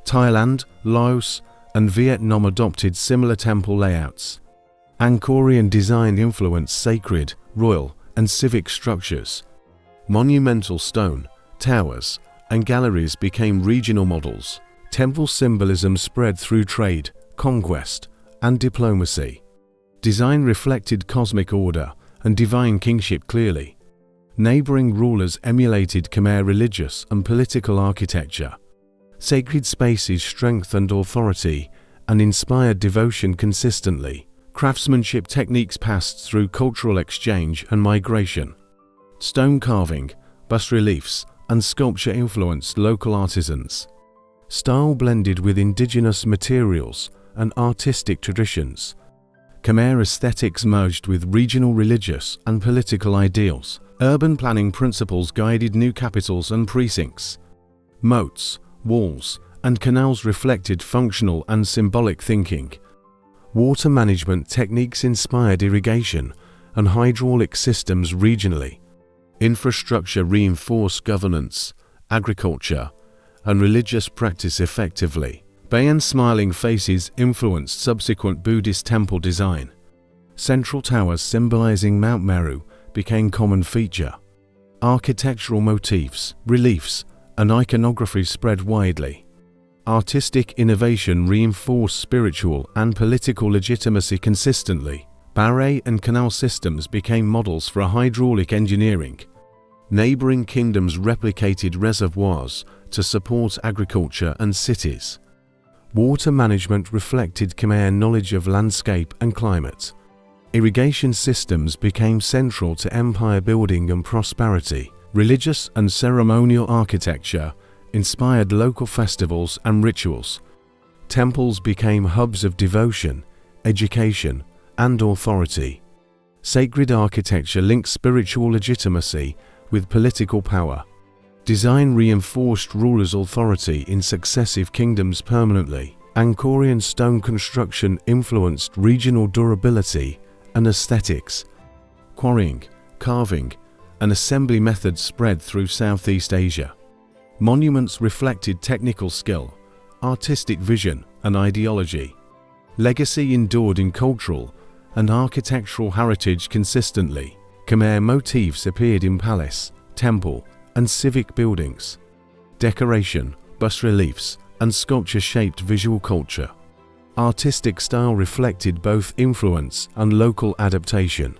[SPEAKER 1] Thailand, Laos, and Vietnam adopted similar temple layouts. Angkorian design influenced sacred, royal, and civic structures. Monumental stone, towers, and galleries became regional models. Temple symbolism spread through trade, conquest, and diplomacy. Design reflected cosmic order and divine kingship clearly. Neighboring rulers emulated Khmer religious and political architecture. Sacred spaces strengthened authority and inspired devotion consistently. Craftsmanship techniques passed through cultural exchange and migration. Stone carving, bas-reliefs, and sculpture influenced local artisans. Style blended with indigenous materials and artistic traditions. Khmer aesthetics merged with regional religious and political ideals. Urban planning principles guided new capitals and precincts. Moats, walls, and canals reflected functional and symbolic thinking. Water management techniques inspired irrigation and hydraulic systems regionally. Infrastructure reinforced governance, agriculture, and religious practice effectively. Bayon smiling faces influenced subsequent Buddhist temple design. Central towers symbolizing Mount Meru became common feature. Architectural motifs, reliefs, and iconography spread widely. Artistic innovation reinforced spiritual and political legitimacy consistently. Barrage and canal systems became models for hydraulic engineering. Neighboring kingdoms replicated reservoirs to support agriculture and cities. Water management reflected Khmer knowledge of landscape and climate. Irrigation systems became central to empire building and prosperity. Religious and ceremonial architecture inspired local festivals and rituals. Temples became hubs of devotion, education, and authority. Sacred architecture linked spiritual legitimacy with political power. Design reinforced rulers' authority in successive kingdoms permanently. Angkorian stone construction influenced regional durability and aesthetics. Quarrying, carving, and assembly methods spread through Southeast Asia. Monuments reflected technical skill, artistic vision, and ideology. Legacy endured in cultural and architectural heritage consistently. Khmer motifs appeared in palace, temple, and civic buildings. Decoration, bas-reliefs, and sculpture shaped visual culture. Artistic style reflected both influence and local adaptation.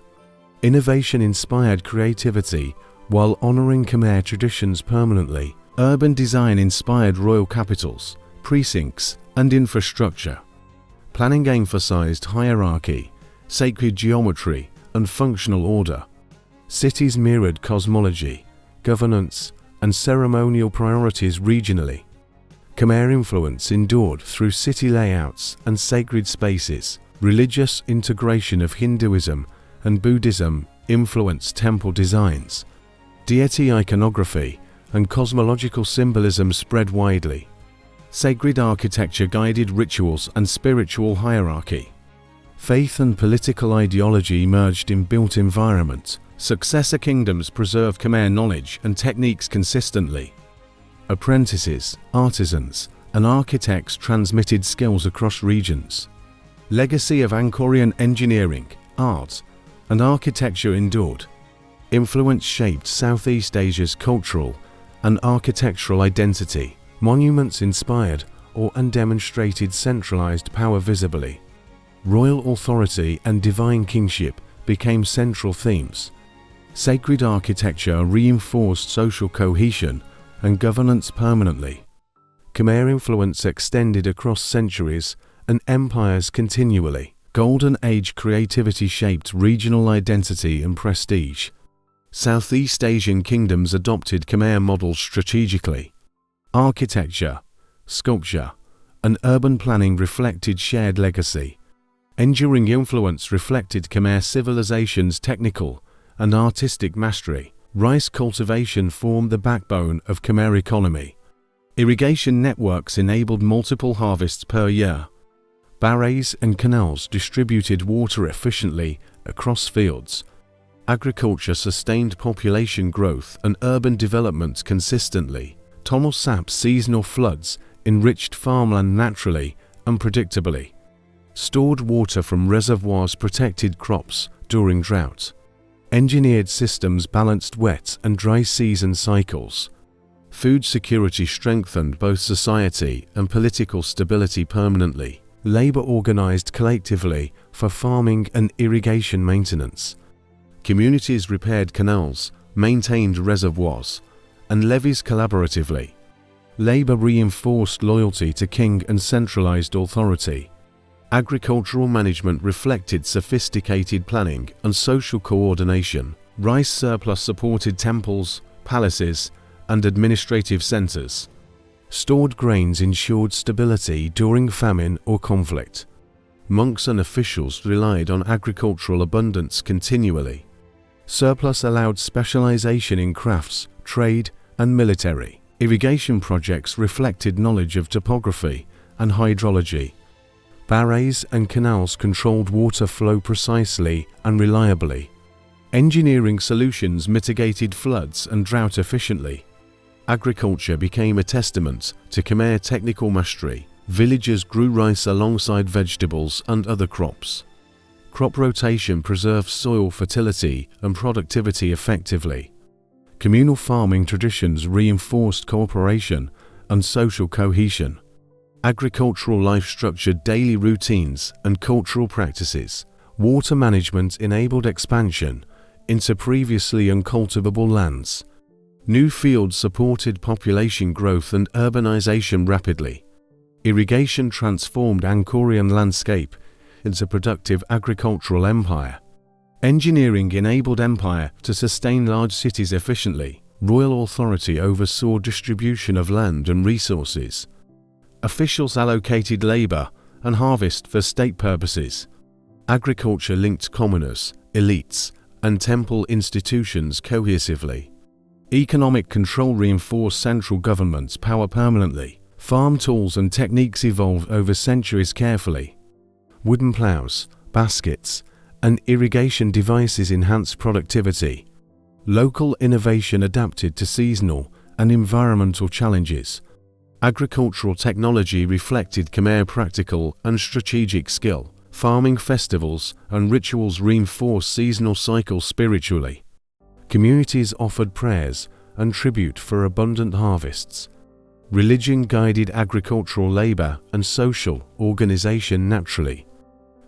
[SPEAKER 1] Innovation inspired creativity while honoring Khmer traditions permanently. Urban design inspired royal capitals, precincts, and infrastructure. Planning emphasized hierarchy, sacred geometry, and functional order. Cities mirrored cosmology, governance, and ceremonial priorities regionally. Khmer influence endured through city layouts and sacred spaces. Religious integration of Hinduism and Buddhism influenced temple designs. Deity iconography and cosmological symbolism spread widely. Sacred architecture guided rituals and spiritual hierarchy. Faith and political ideology merged in built environment. Successor kingdoms preserved Khmer knowledge and techniques consistently. Apprentices, artisans, and architects transmitted skills across regions. Legacy of Angkorian engineering, art, and architecture endured. Influence shaped Southeast Asia's cultural and architectural identity. Monuments inspired and demonstrated centralized power visibly. Royal authority and divine kingship became central themes. Sacred architecture reinforced social cohesion and governance permanently. Khmer influence extended across centuries and empires continually. Golden Age creativity shaped regional identity and prestige. Southeast Asian kingdoms adopted Khmer models strategically. Architecture, sculpture, and urban planning reflected shared legacy. Enduring influence reflected Khmer civilization's technical and artistic mastery. Rice cultivation formed the backbone of Khmer economy. Irrigation networks enabled multiple harvests per year. Barrages and canals distributed water efficiently across fields. Agriculture sustained population growth and urban development consistently. Thom seasonal floods enriched farmland naturally and predictably. Stored water from reservoirs protected crops during drought. Engineered systems balanced wet and dry season cycles. Food security strengthened both society and political stability permanently. Labor organized collectively for farming and irrigation maintenance. Communities repaired canals, maintained reservoirs, and levees collaboratively. Labor reinforced loyalty to king and centralized authority. Agricultural management reflected sophisticated planning and social coordination. Rice surplus supported temples, palaces, and administrative centers. Stored grains ensured stability during famine or conflict. Monks and officials relied on agricultural abundance continually. Surplus allowed specialization in crafts, trade, and military. Irrigation projects reflected knowledge of topography and hydrology. Barrages and canals controlled water flow precisely and reliably. Engineering solutions mitigated floods and drought efficiently. Agriculture became a testament to Khmer technical mastery. Villagers grew rice alongside vegetables and other crops. Crop rotation preserved soil fertility and productivity effectively. Communal farming traditions reinforced cooperation and social cohesion. Agricultural life structured daily routines and cultural practices. Water management enabled expansion into previously uncultivable lands. New fields supported population growth and urbanization rapidly. Irrigation transformed Angkorian landscape into productive agricultural empire. Engineering enabled empire to sustain large cities efficiently. Royal authority oversaw distribution of land and resources. Officials allocated labor and harvest for state purposes. Agriculture linked commoners, elites, and temple institutions cohesively. Economic control reinforced central government's power permanently. Farm tools and techniques evolved over centuries carefully. Wooden plows, baskets, and irrigation devices enhanced productivity. Local innovation adapted to seasonal and environmental challenges. Agricultural technology reflected Khmer practical and strategic skill. Farming festivals and rituals reinforced seasonal cycles spiritually. Communities offered prayers and tribute for abundant harvests. Religion guided agricultural labor and social organization naturally.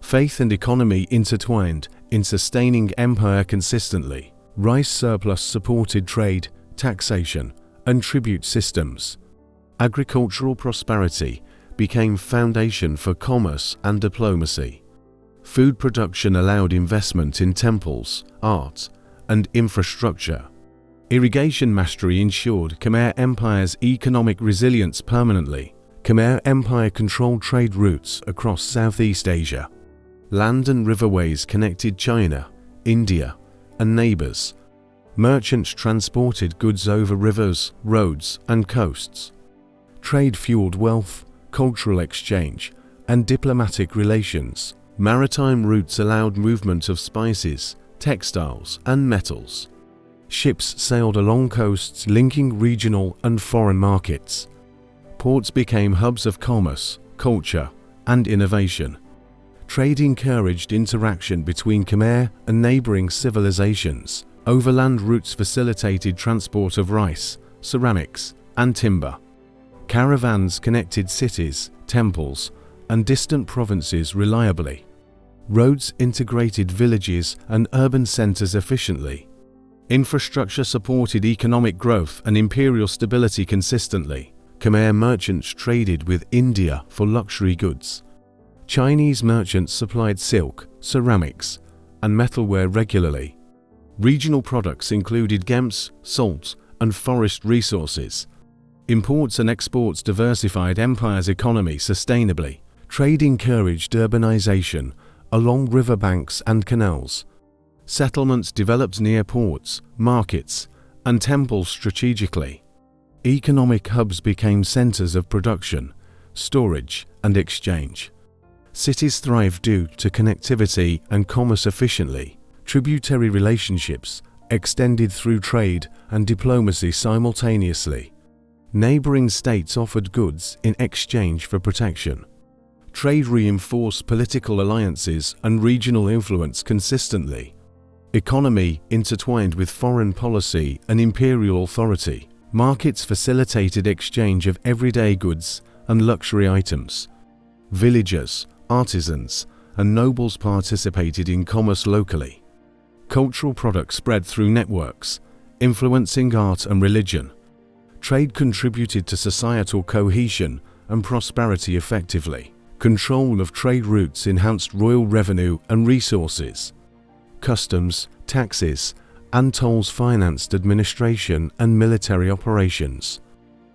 [SPEAKER 1] Faith and economy intertwined in sustaining empire consistently. Rice surplus supported trade, taxation, and tribute systems. Agricultural prosperity became foundation for commerce and diplomacy. Food production allowed investment in temples, art, and infrastructure. Irrigation mastery ensured Khmer Empire's economic resilience permanently. Khmer Empire controlled trade routes across Southeast Asia. Land and riverways connected China, India, and neighbors. Merchants transported goods over rivers, roads, and coasts. Trade fueled wealth, cultural exchange, and diplomatic relations. Maritime routes allowed movement of spices, textiles, and metals. Ships sailed along coasts linking regional and foreign markets. Ports became hubs of commerce, culture, and innovation. Trade encouraged interaction between Khmer and neighboring civilizations. Overland routes facilitated transport of rice, ceramics, and timber. Caravans connected cities, temples, and distant provinces reliably. Roads integrated villages and urban centers efficiently. Infrastructure supported economic growth and imperial stability consistently. Khmer merchants traded with India for luxury goods. Chinese merchants supplied silk, ceramics, and metalware regularly. Regional products included gemps, salt, and forest resources. Imports and exports diversified empire's economy sustainably. Trade encouraged urbanization along riverbanks and canals. Settlements developed near ports, markets, and temples strategically. Economic hubs became centers of production, storage, and exchange. Cities thrived due to connectivity and commerce efficiently. Tributary relationships extended through trade and diplomacy simultaneously. Neighboring states offered goods in exchange for protection. Trade reinforced political alliances and regional influence consistently. Economy intertwined with foreign policy and imperial authority. Markets facilitated exchange of everyday goods and luxury items. Villagers, artisans, and nobles participated in commerce locally. Cultural products spread through networks, influencing art and religion. Trade contributed to societal cohesion and prosperity effectively. Control of trade routes enhanced royal revenue and resources. Customs, taxes, and tolls financed administration and military operations.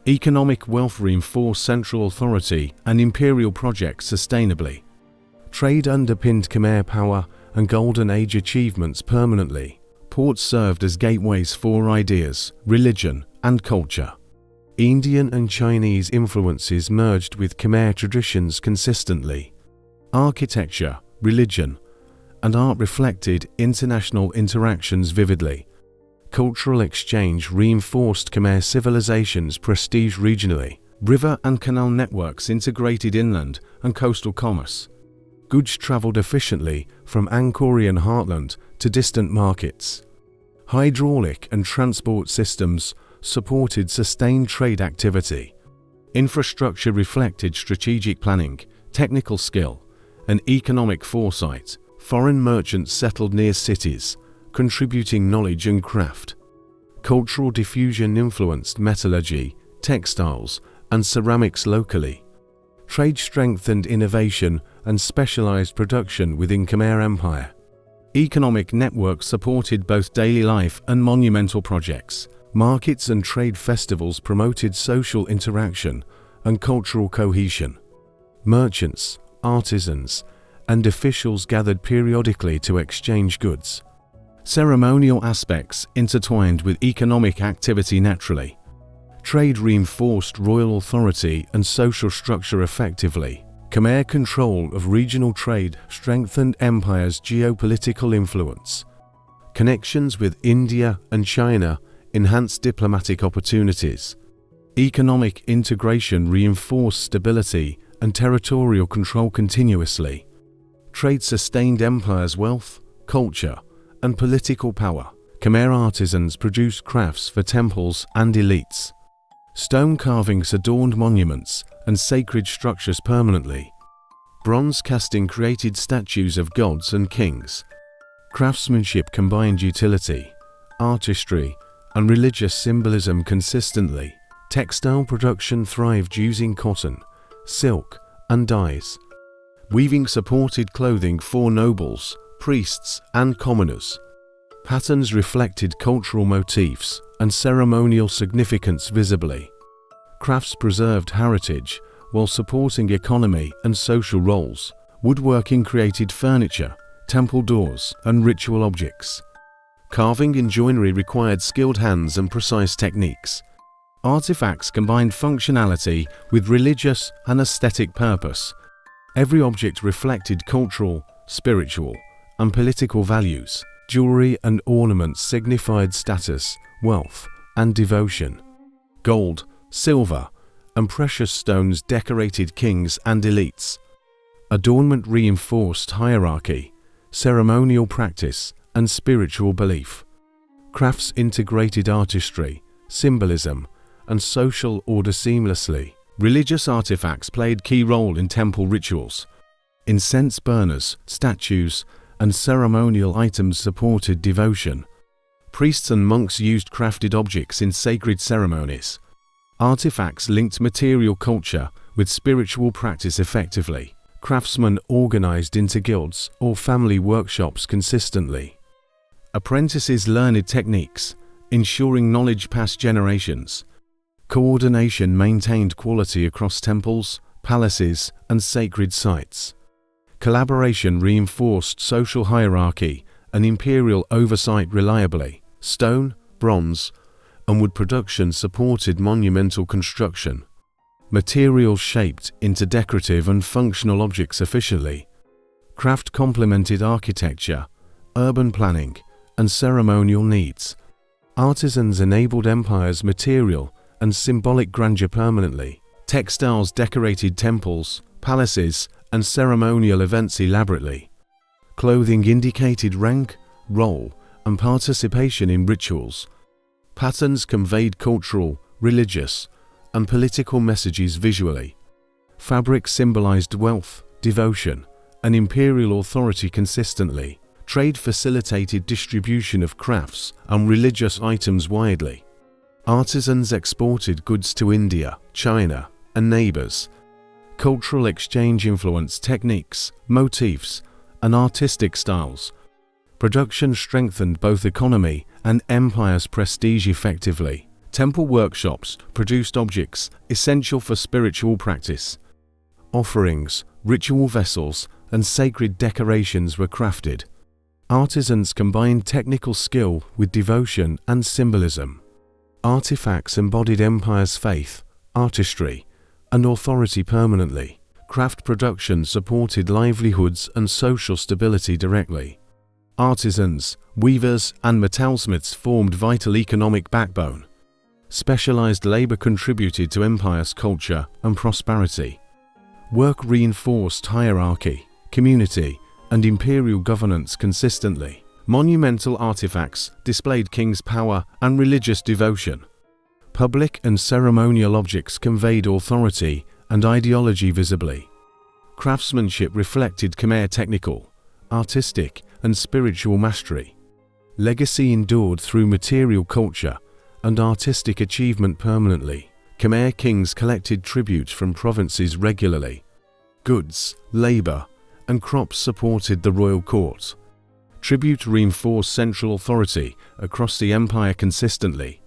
[SPEAKER 1] Economic wealth reinforced central authority and imperial projects sustainably. Trade underpinned Khmer power and Golden Age achievements permanently. Ports served as gateways for ideas, religion, and culture. Indian and Chinese influences merged with Khmer traditions consistently. Architecture, religion, and art reflected international interactions vividly. Cultural exchange reinforced Khmer civilization's prestige regionally. River and canal networks integrated inland and coastal commerce. Goods traveled efficiently from Angkorian heartland to distant markets. Hydraulic and transport systems supported sustained trade activity. Infrastructure reflected strategic planning, technical skill, and economic foresight. Foreign merchants settled near cities, contributing knowledge and craft. Cultural diffusion influenced metallurgy, textiles, and ceramics locally. Trade strengthened innovation and specialized production within Khmer Empire. Economic networks supported both daily life and monumental projects. Markets and trade festivals promoted social interaction and cultural cohesion. Merchants, artisans, and officials gathered periodically to exchange goods. Ceremonial aspects intertwined with economic activity naturally. Trade reinforced royal authority and social structure effectively. Khmer control of regional trade strengthened empire's geopolitical influence. Connections with India and China enhanced diplomatic opportunities. Economic integration reinforced stability and territorial control continuously. Trade sustained empire's wealth, culture, and political power. Khmer artisans produced crafts for temples and elites. Stone carvings adorned monuments and sacred structures permanently. Bronze casting created statues of gods and kings. Craftsmanship combined utility, artistry, and religious symbolism consistently. Textile production thrived using cotton, silk, and dyes. Weaving supported clothing for nobles, priests, and commoners. Patterns reflected cultural motifs and ceremonial significance visibly. Crafts preserved heritage while supporting economy and social roles. Woodworking created furniture, temple doors, and ritual objects. Carving and joinery required skilled hands and precise techniques. Artifacts combined functionality with religious and aesthetic purpose. Every object reflected cultural, spiritual, and political values. Jewelry and ornaments signified status, wealth, and devotion. Gold, silver, and precious stones decorated kings and elites. Adornment reinforced hierarchy, ceremonial practice, and spiritual belief. Crafts integrated artistry, symbolism, and social order seamlessly. Religious artifacts played key role in temple rituals. Incense burners, statues, and ceremonial items supported devotion. Priests and monks used crafted objects in sacred ceremonies. Artifacts linked material culture with spiritual practice effectively. Craftsmen organized into guilds or family workshops consistently. Apprentices learned techniques, ensuring knowledge passed generations. Coordination maintained quality across temples, palaces, and sacred sites. Collaboration reinforced social hierarchy and imperial oversight reliably. Stone, bronze, and wood production supported monumental construction. Materials shaped into decorative and functional objects efficiently. Craft complemented architecture, urban planning, and ceremonial needs. Artisans enabled empire's material and symbolic grandeur permanently. Textiles decorated temples, palaces, and ceremonial events elaborately. Clothing indicated rank, role, and participation in rituals. Patterns conveyed cultural, religious, and political messages visually. Fabric symbolized wealth, devotion, and imperial authority consistently. Trade facilitated distribution of crafts and religious items widely. Artisans exported goods to India, China, and neighbors. Cultural exchange influenced techniques, motifs, and artistic styles. Production strengthened both economy and empire's prestige effectively. Temple workshops produced objects essential for spiritual practice. Offerings, ritual vessels, and sacred decorations were crafted. Artisans combined technical skill with devotion and symbolism. Artifacts embodied empire's faith, artistry, and authority permanently. Craft production supported livelihoods and social stability directly. Artisans, weavers, and metalsmiths formed vital economic backbone. Specialized labor contributed to empire's culture and prosperity. Work reinforced hierarchy, community, and imperial governance consistently. Monumental artifacts displayed king's power and religious devotion. Public and ceremonial objects conveyed authority and ideology visibly. Craftsmanship reflected Khmer technical, artistic, and spiritual mastery. Legacy endured through material culture and artistic achievement permanently. Khmer kings collected tribute from provinces regularly. Goods, labor, and crops supported the royal court. Tribute reinforced central authority across the empire consistently.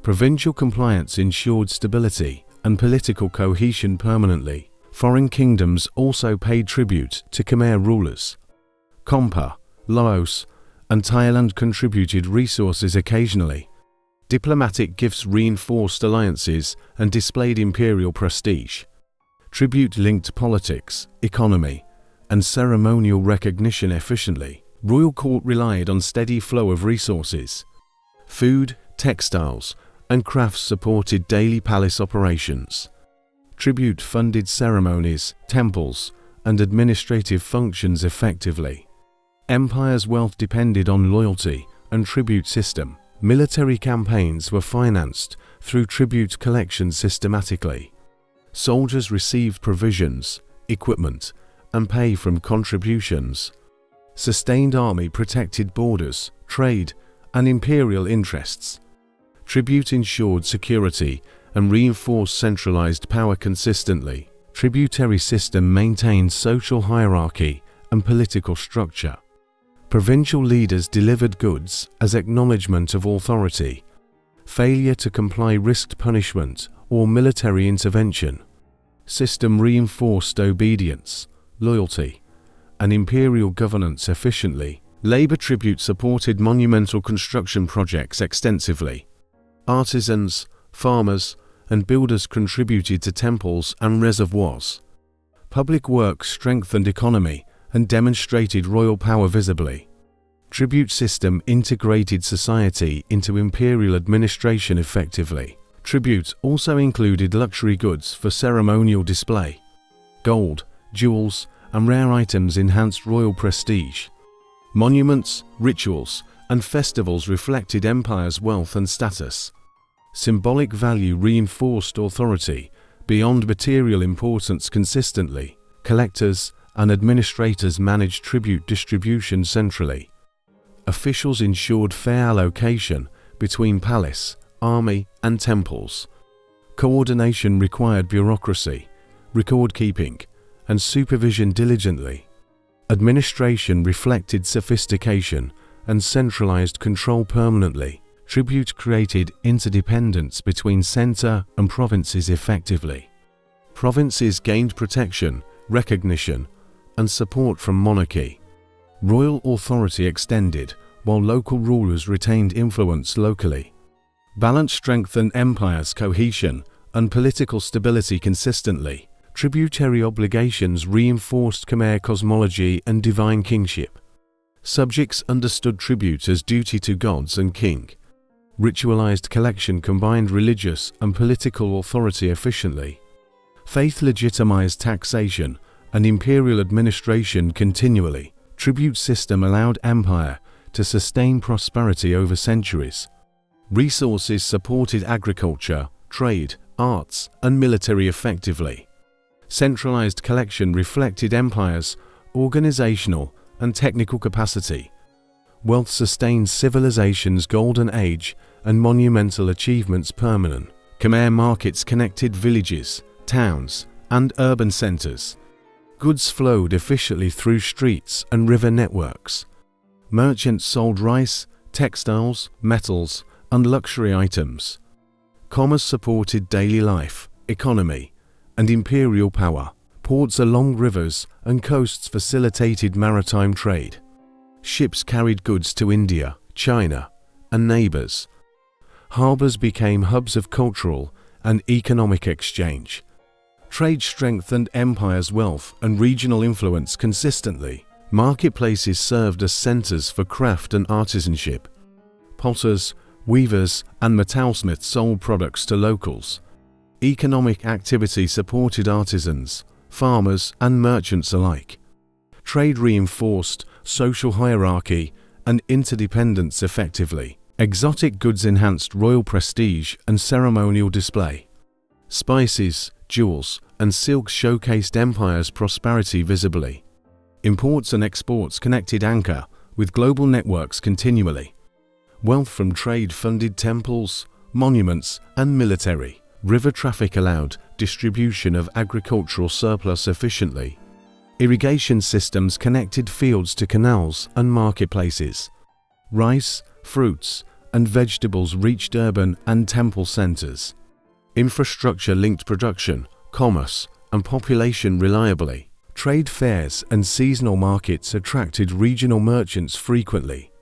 [SPEAKER 1] Provincial compliance ensured stability and political cohesion permanently. Foreign kingdoms also paid tribute to Khmer rulers. Kompa, Laos, and Thailand contributed resources occasionally. Diplomatic gifts reinforced alliances and displayed imperial prestige. Tribute linked politics, economy, and ceremonial recognition efficiently. Royal court relied on steady flow of resources. Food, textiles, and crafts supported daily palace operations. Tribute funded ceremonies, temples, and administrative functions effectively. Empire's wealth depended on loyalty and tribute system. Military campaigns were financed through tribute collections systematically. Soldiers received provisions, equipment, and pay from contributions. Sustained army protected borders, trade, and imperial interests. Tribute ensured security and reinforced centralized power consistently. Tributary system maintained social hierarchy and political structure. Provincial leaders delivered goods as acknowledgement of authority. Failure to comply risked punishment or military intervention. System reinforced obedience, loyalty, and imperial governance efficiently. Labor tribute supported monumental construction projects extensively. Artisans, farmers, and builders contributed to temples and reservoirs. Public works strengthened economy and demonstrated royal power visibly. Tribute system integrated society into imperial administration effectively. Tribute also included luxury goods for ceremonial display. Gold, jewels, and rare items enhanced royal prestige. Monuments, rituals, and festivals reflected empire's wealth and status. Symbolic value reinforced authority beyond material importance consistently. Collectors and administrators managed tribute distribution centrally. Officials ensured fair allocation between palace, army, and temples. Coordination required bureaucracy, record-keeping, and supervision diligently. Administration reflected sophistication and centralized control permanently. Tribute created interdependence between center and provinces effectively. Provinces gained protection, recognition, and support from monarchy. Royal authority extended, while local rulers retained influence locally. Balance strengthened empire's cohesion and political stability consistently. Tributary obligations reinforced Khmer cosmology and divine kingship. Subjects understood tribute as duty to gods and king. Ritualized collection combined religious and political authority efficiently. Faith legitimized taxation and imperial administration continually. Tribute system allowed empire to sustain prosperity over centuries. Resources supported agriculture, trade, arts, and military effectively. Centralized collection reflected empire's organizational and technical capacity. Wealth sustained civilization's golden age and monumental achievements permanent. Khmer markets connected villages, towns, and urban centers. Goods flowed efficiently through streets and river networks. Merchants sold rice, textiles, metals, and luxury items. Commerce supported daily life, economy, and imperial power. Ports along rivers and coasts facilitated maritime trade. Ships carried goods to India, China, and neighbors. Harbors became hubs of cultural and economic exchange. Trade strengthened empires' wealth and regional influence consistently. Marketplaces served as centers for craft and artisanship. Potters, weavers, and metalsmiths sold products to locals. Economic activity supported artisans, farmers, and merchants alike. Trade reinforced social hierarchy and interdependence effectively. Exotic goods enhanced royal prestige and ceremonial display. Spices, jewels, and silks showcased empires' prosperity visibly. Imports and exports connected Angkor with global networks continually. Wealth from trade funded temples, monuments, and military. River traffic allowed distribution of agricultural surplus efficiently. Irrigation systems connected fields to canals and marketplaces. Rice, fruits, and vegetables reached urban and temple centers. Infrastructure linked production, commerce, and population reliably. Trade fairs and seasonal markets attracted regional merchants frequently.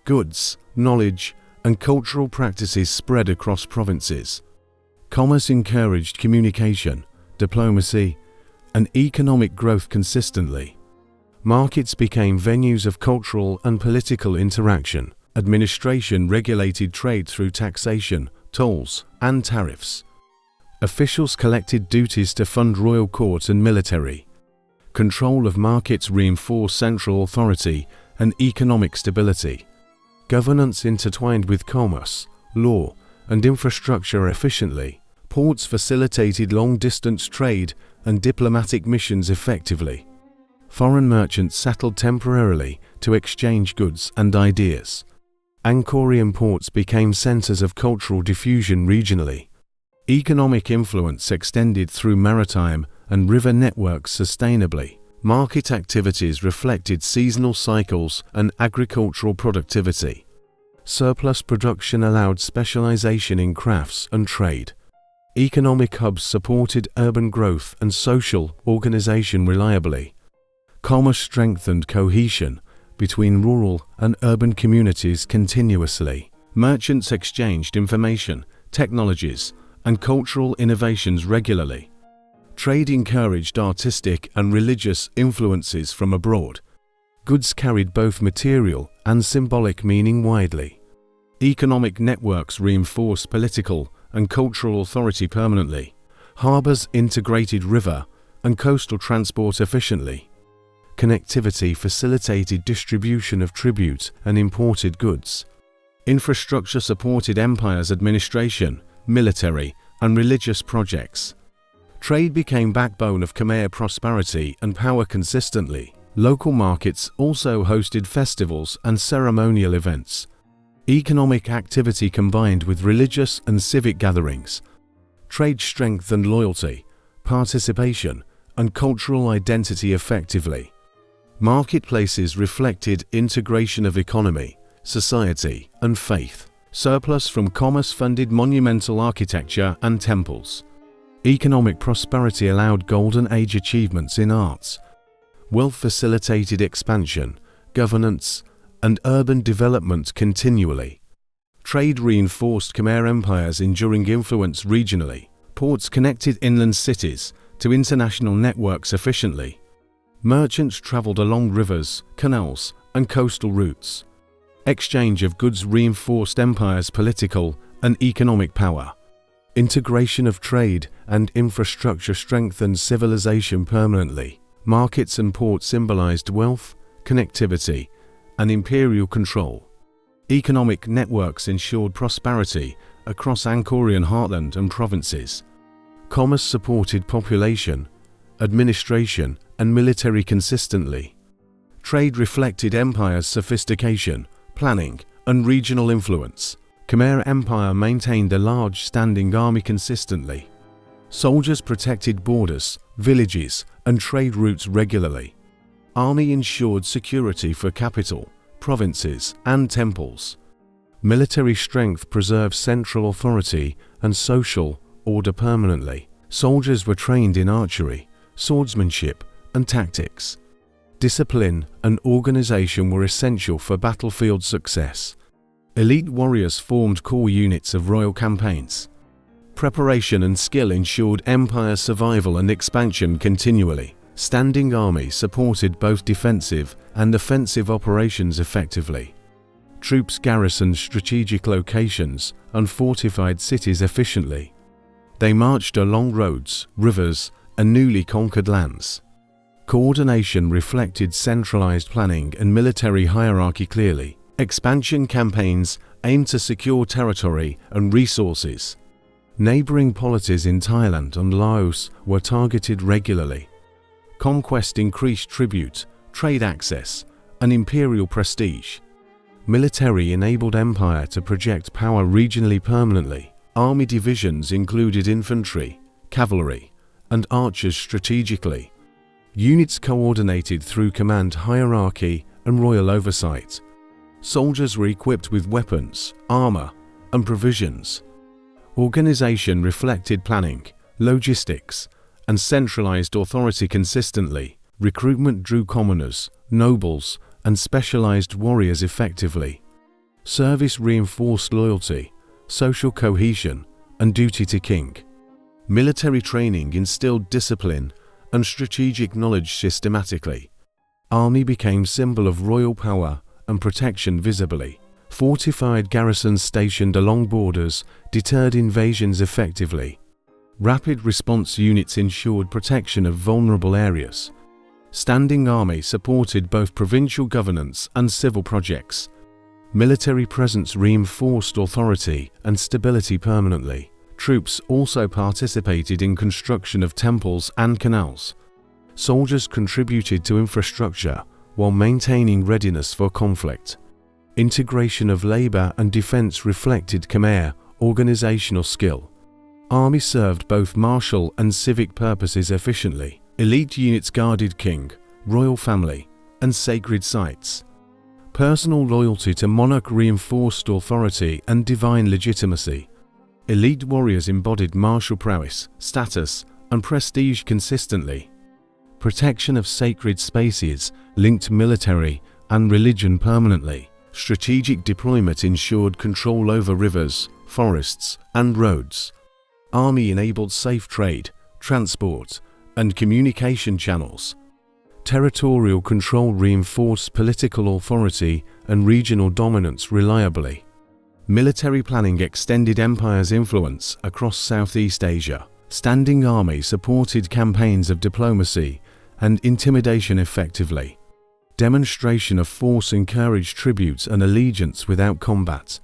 [SPEAKER 1] Goods, knowledge, and cultural practices spread across provinces. Commerce encouraged communication, diplomacy, and economic growth consistently. Markets became venues of cultural and political interaction. Administration regulated trade through taxation, tolls, and tariffs. Officials collected duties to fund royal court and military. Control of markets reinforced central authority and economic stability. Governance intertwined with commerce, law, and infrastructure efficiently. Ports facilitated long-distance trade and diplomatic missions effectively. Foreign merchants settled temporarily to exchange goods and ideas. Angkorian ports became centers of cultural diffusion regionally. Economic influence extended through maritime and river networks sustainably. Market activities reflected seasonal cycles and agricultural productivity. Surplus production allowed specialization in crafts and trade. Economic hubs supported urban growth and social organization reliably. Commerce strengthened cohesion between rural and urban communities continuously. Merchants exchanged information, technologies, and cultural innovations regularly. Trade encouraged artistic and religious influences from abroad. Goods carried both material and symbolic meaning widely. Economic networks reinforced political and cultural authority permanently. Harbors integrated river and coastal transport efficiently. Connectivity facilitated distribution of tribute and imported goods. Infrastructure supported empires' administration, military, and religious projects. Trade became backbone of Khmer prosperity and power consistently. Local markets also hosted festivals and ceremonial events. Economic activity combined with religious and civic gatherings. Trade strengthened loyalty, participation, and cultural identity effectively. Marketplaces reflected integration of economy, society, and faith. Surplus from commerce funded monumental architecture and temples. Economic prosperity allowed Golden Age achievements in arts. Wealth facilitated expansion, governance, and urban development continually. Trade reinforced Khmer Empire's enduring influence regionally. Ports connected inland cities to international networks efficiently. Merchants traveled along rivers, canals, and coastal routes. Exchange of goods reinforced empire's political and economic power. Integration of trade and infrastructure strengthened civilization permanently. Markets and ports symbolized wealth, connectivity, and imperial control. Economic networks ensured prosperity across Angkorian heartland and provinces. Commerce supported population, administration, and military consistently. Trade reflected empire's sophistication, planning, and regional influence. Khmer Empire maintained a large standing army consistently. Soldiers protected borders, villages, and trade routes regularly. Army ensured security for capital, provinces, and temples. Military strength preserved central authority and social order permanently. Soldiers were trained in archery, swordsmanship, and tactics. Discipline and organization were essential for battlefield success. Elite warriors formed core units of royal campaigns. Preparation and skill ensured empire survival and expansion continually. Standing army supported both defensive and offensive operations effectively. Troops garrisoned strategic locations and fortified cities efficiently. They marched along roads, rivers, and newly conquered lands. Coordination reflected centralized planning and military hierarchy clearly. Expansion campaigns aimed to secure territory and resources. Neighboring polities in Thailand and Laos were targeted regularly. Conquest increased tribute, trade access, and imperial prestige. Military enabled empire to project power regionally permanently. Army divisions included infantry, cavalry, and archers strategically. Units coordinated through command hierarchy and royal oversight. Soldiers were equipped with weapons, armor, and provisions. Organization reflected planning, logistics, and centralized authority consistently. Recruitment drew commoners, nobles, and specialized warriors effectively. Service reinforced loyalty, social cohesion, and duty to king. Military training instilled discipline and strategic knowledge systematically. Army became symbol of royal power and protection visibly. Fortified garrisons stationed along borders deterred invasions effectively. Rapid response units ensured protection of vulnerable areas. Standing army supported both provincial governance and civil projects. Military presence reinforced authority and stability permanently. Troops also participated in construction of temples and canals. Soldiers contributed to infrastructure while maintaining readiness for conflict. Integration of labor and defense reflected Khmer organizational skill. Army served both martial and civic purposes efficiently. Elite units guarded king, royal family, and sacred sites. Personal loyalty to monarch reinforced authority and divine legitimacy. Elite warriors embodied martial prowess, status, and prestige consistently. Protection of sacred spaces linked military and religion permanently. Strategic deployment ensured control over rivers, forests, and roads. Army enabled safe trade, transport, and communication channels. Territorial control reinforced political authority and regional dominance reliably. Military planning extended empire's influence across Southeast Asia. Standing army supported campaigns of diplomacy and intimidation effectively. Demonstration of force encouraged tribute and allegiance without combat.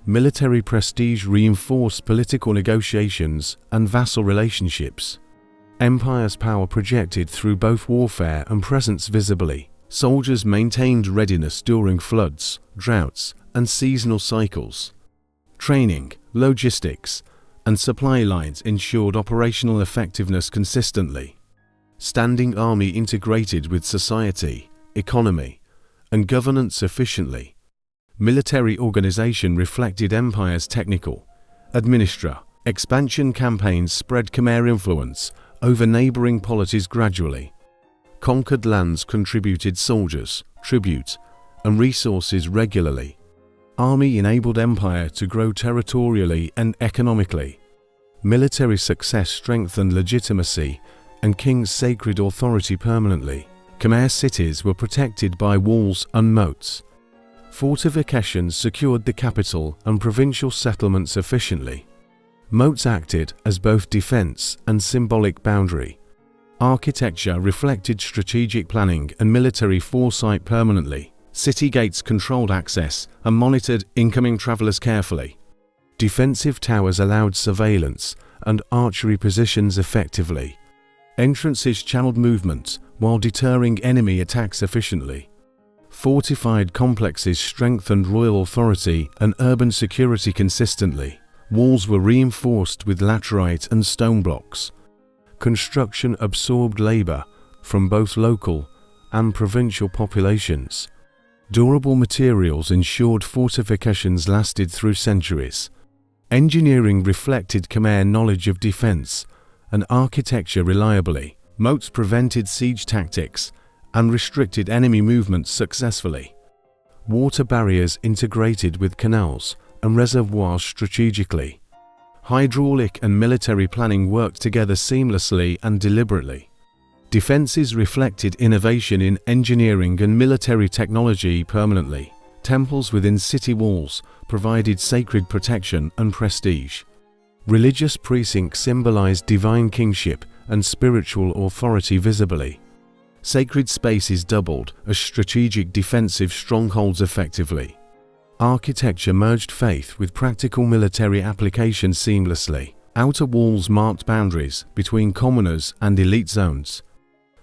[SPEAKER 1] Military prestige reinforced political negotiations and vassal relationships. Empire's power projected through both warfare and presence visibly. Soldiers maintained readiness during floods, droughts, and seasonal cycles. Training, logistics, and supply lines ensured operational effectiveness consistently. Standing army integrated with society, economy, and governance efficiently. Military organization reflected empire's technical, expansion campaigns spread Khmer influence over neighboring polities gradually. Conquered lands contributed soldiers, tribute, and resources regularly. Army enabled empire to grow territorially and economically. Military success strengthened legitimacy and king's sacred authority permanently. Khmer cities were protected by walls and moats. Fortifications secured the capital and provincial settlements efficiently. Moats acted as both defense and symbolic boundary. Architecture reflected strategic planning and military foresight permanently. City gates controlled access and monitored incoming travelers carefully. Defensive towers allowed surveillance and archery positions effectively. Entrances channeled movement while deterring enemy attacks efficiently. Fortified complexes strengthened royal authority and urban security consistently. Walls were reinforced with laterite and stone blocks. Construction absorbed labor from both local and provincial populations. Durable materials ensured fortifications lasted through centuries. Engineering reflected Khmer knowledge of defense and architecture reliably. Moats prevented siege tactics and restricted enemy movements successfully. Water barriers integrated with canals and reservoirs strategically. Hydraulic and military planning worked together seamlessly and deliberately. Defenses reflected innovation in engineering and military technology permanently. Temples within city walls provided sacred protection and prestige. Religious precincts symbolized divine kingship and spiritual authority visibly. Sacred spaces doubled as strategic defensive strongholds effectively. Architecture merged faith with practical military application seamlessly. Outer walls marked boundaries between commoners and elite zones.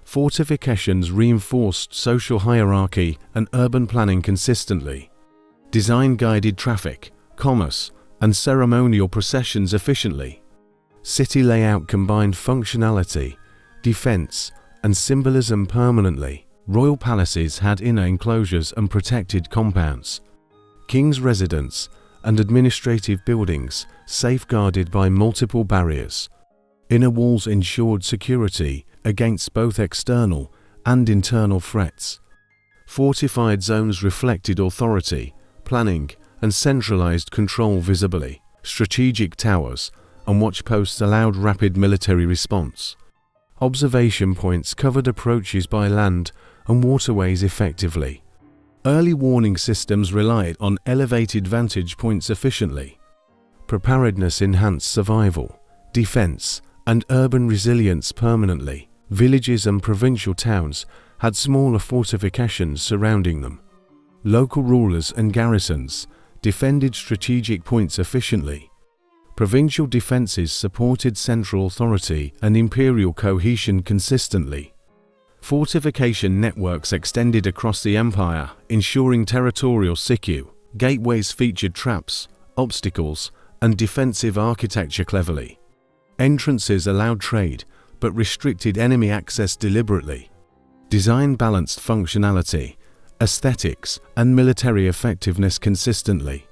[SPEAKER 1] Fortifications reinforced social hierarchy and urban planning consistently. Design guided traffic, commerce, and ceremonial processions efficiently. City layout combined functionality, defense, and symbolism permanently. Royal palaces had inner enclosures and protected compounds. King's residence and administrative buildings safeguarded by multiple barriers. Inner walls ensured security against both external and internal threats. Fortified zones reflected authority, planning, and centralized control visibly. Strategic towers and watchposts allowed rapid military response. Observation points covered approaches by land and waterways effectively. Early warning systems relied on elevated vantage points efficiently. Preparedness enhanced survival, defense, and urban resilience permanently. Villages and provincial towns had smaller fortifications surrounding them. Local rulers and garrisons defended strategic points efficiently. Provincial defenses supported central authority and imperial cohesion consistently. Fortification networks extended across the empire, ensuring territorial security. Gateways featured traps, obstacles, and defensive architecture cleverly. Entrances allowed trade, but restricted enemy access deliberately. Design balanced functionality, aesthetics, and military effectiveness consistently.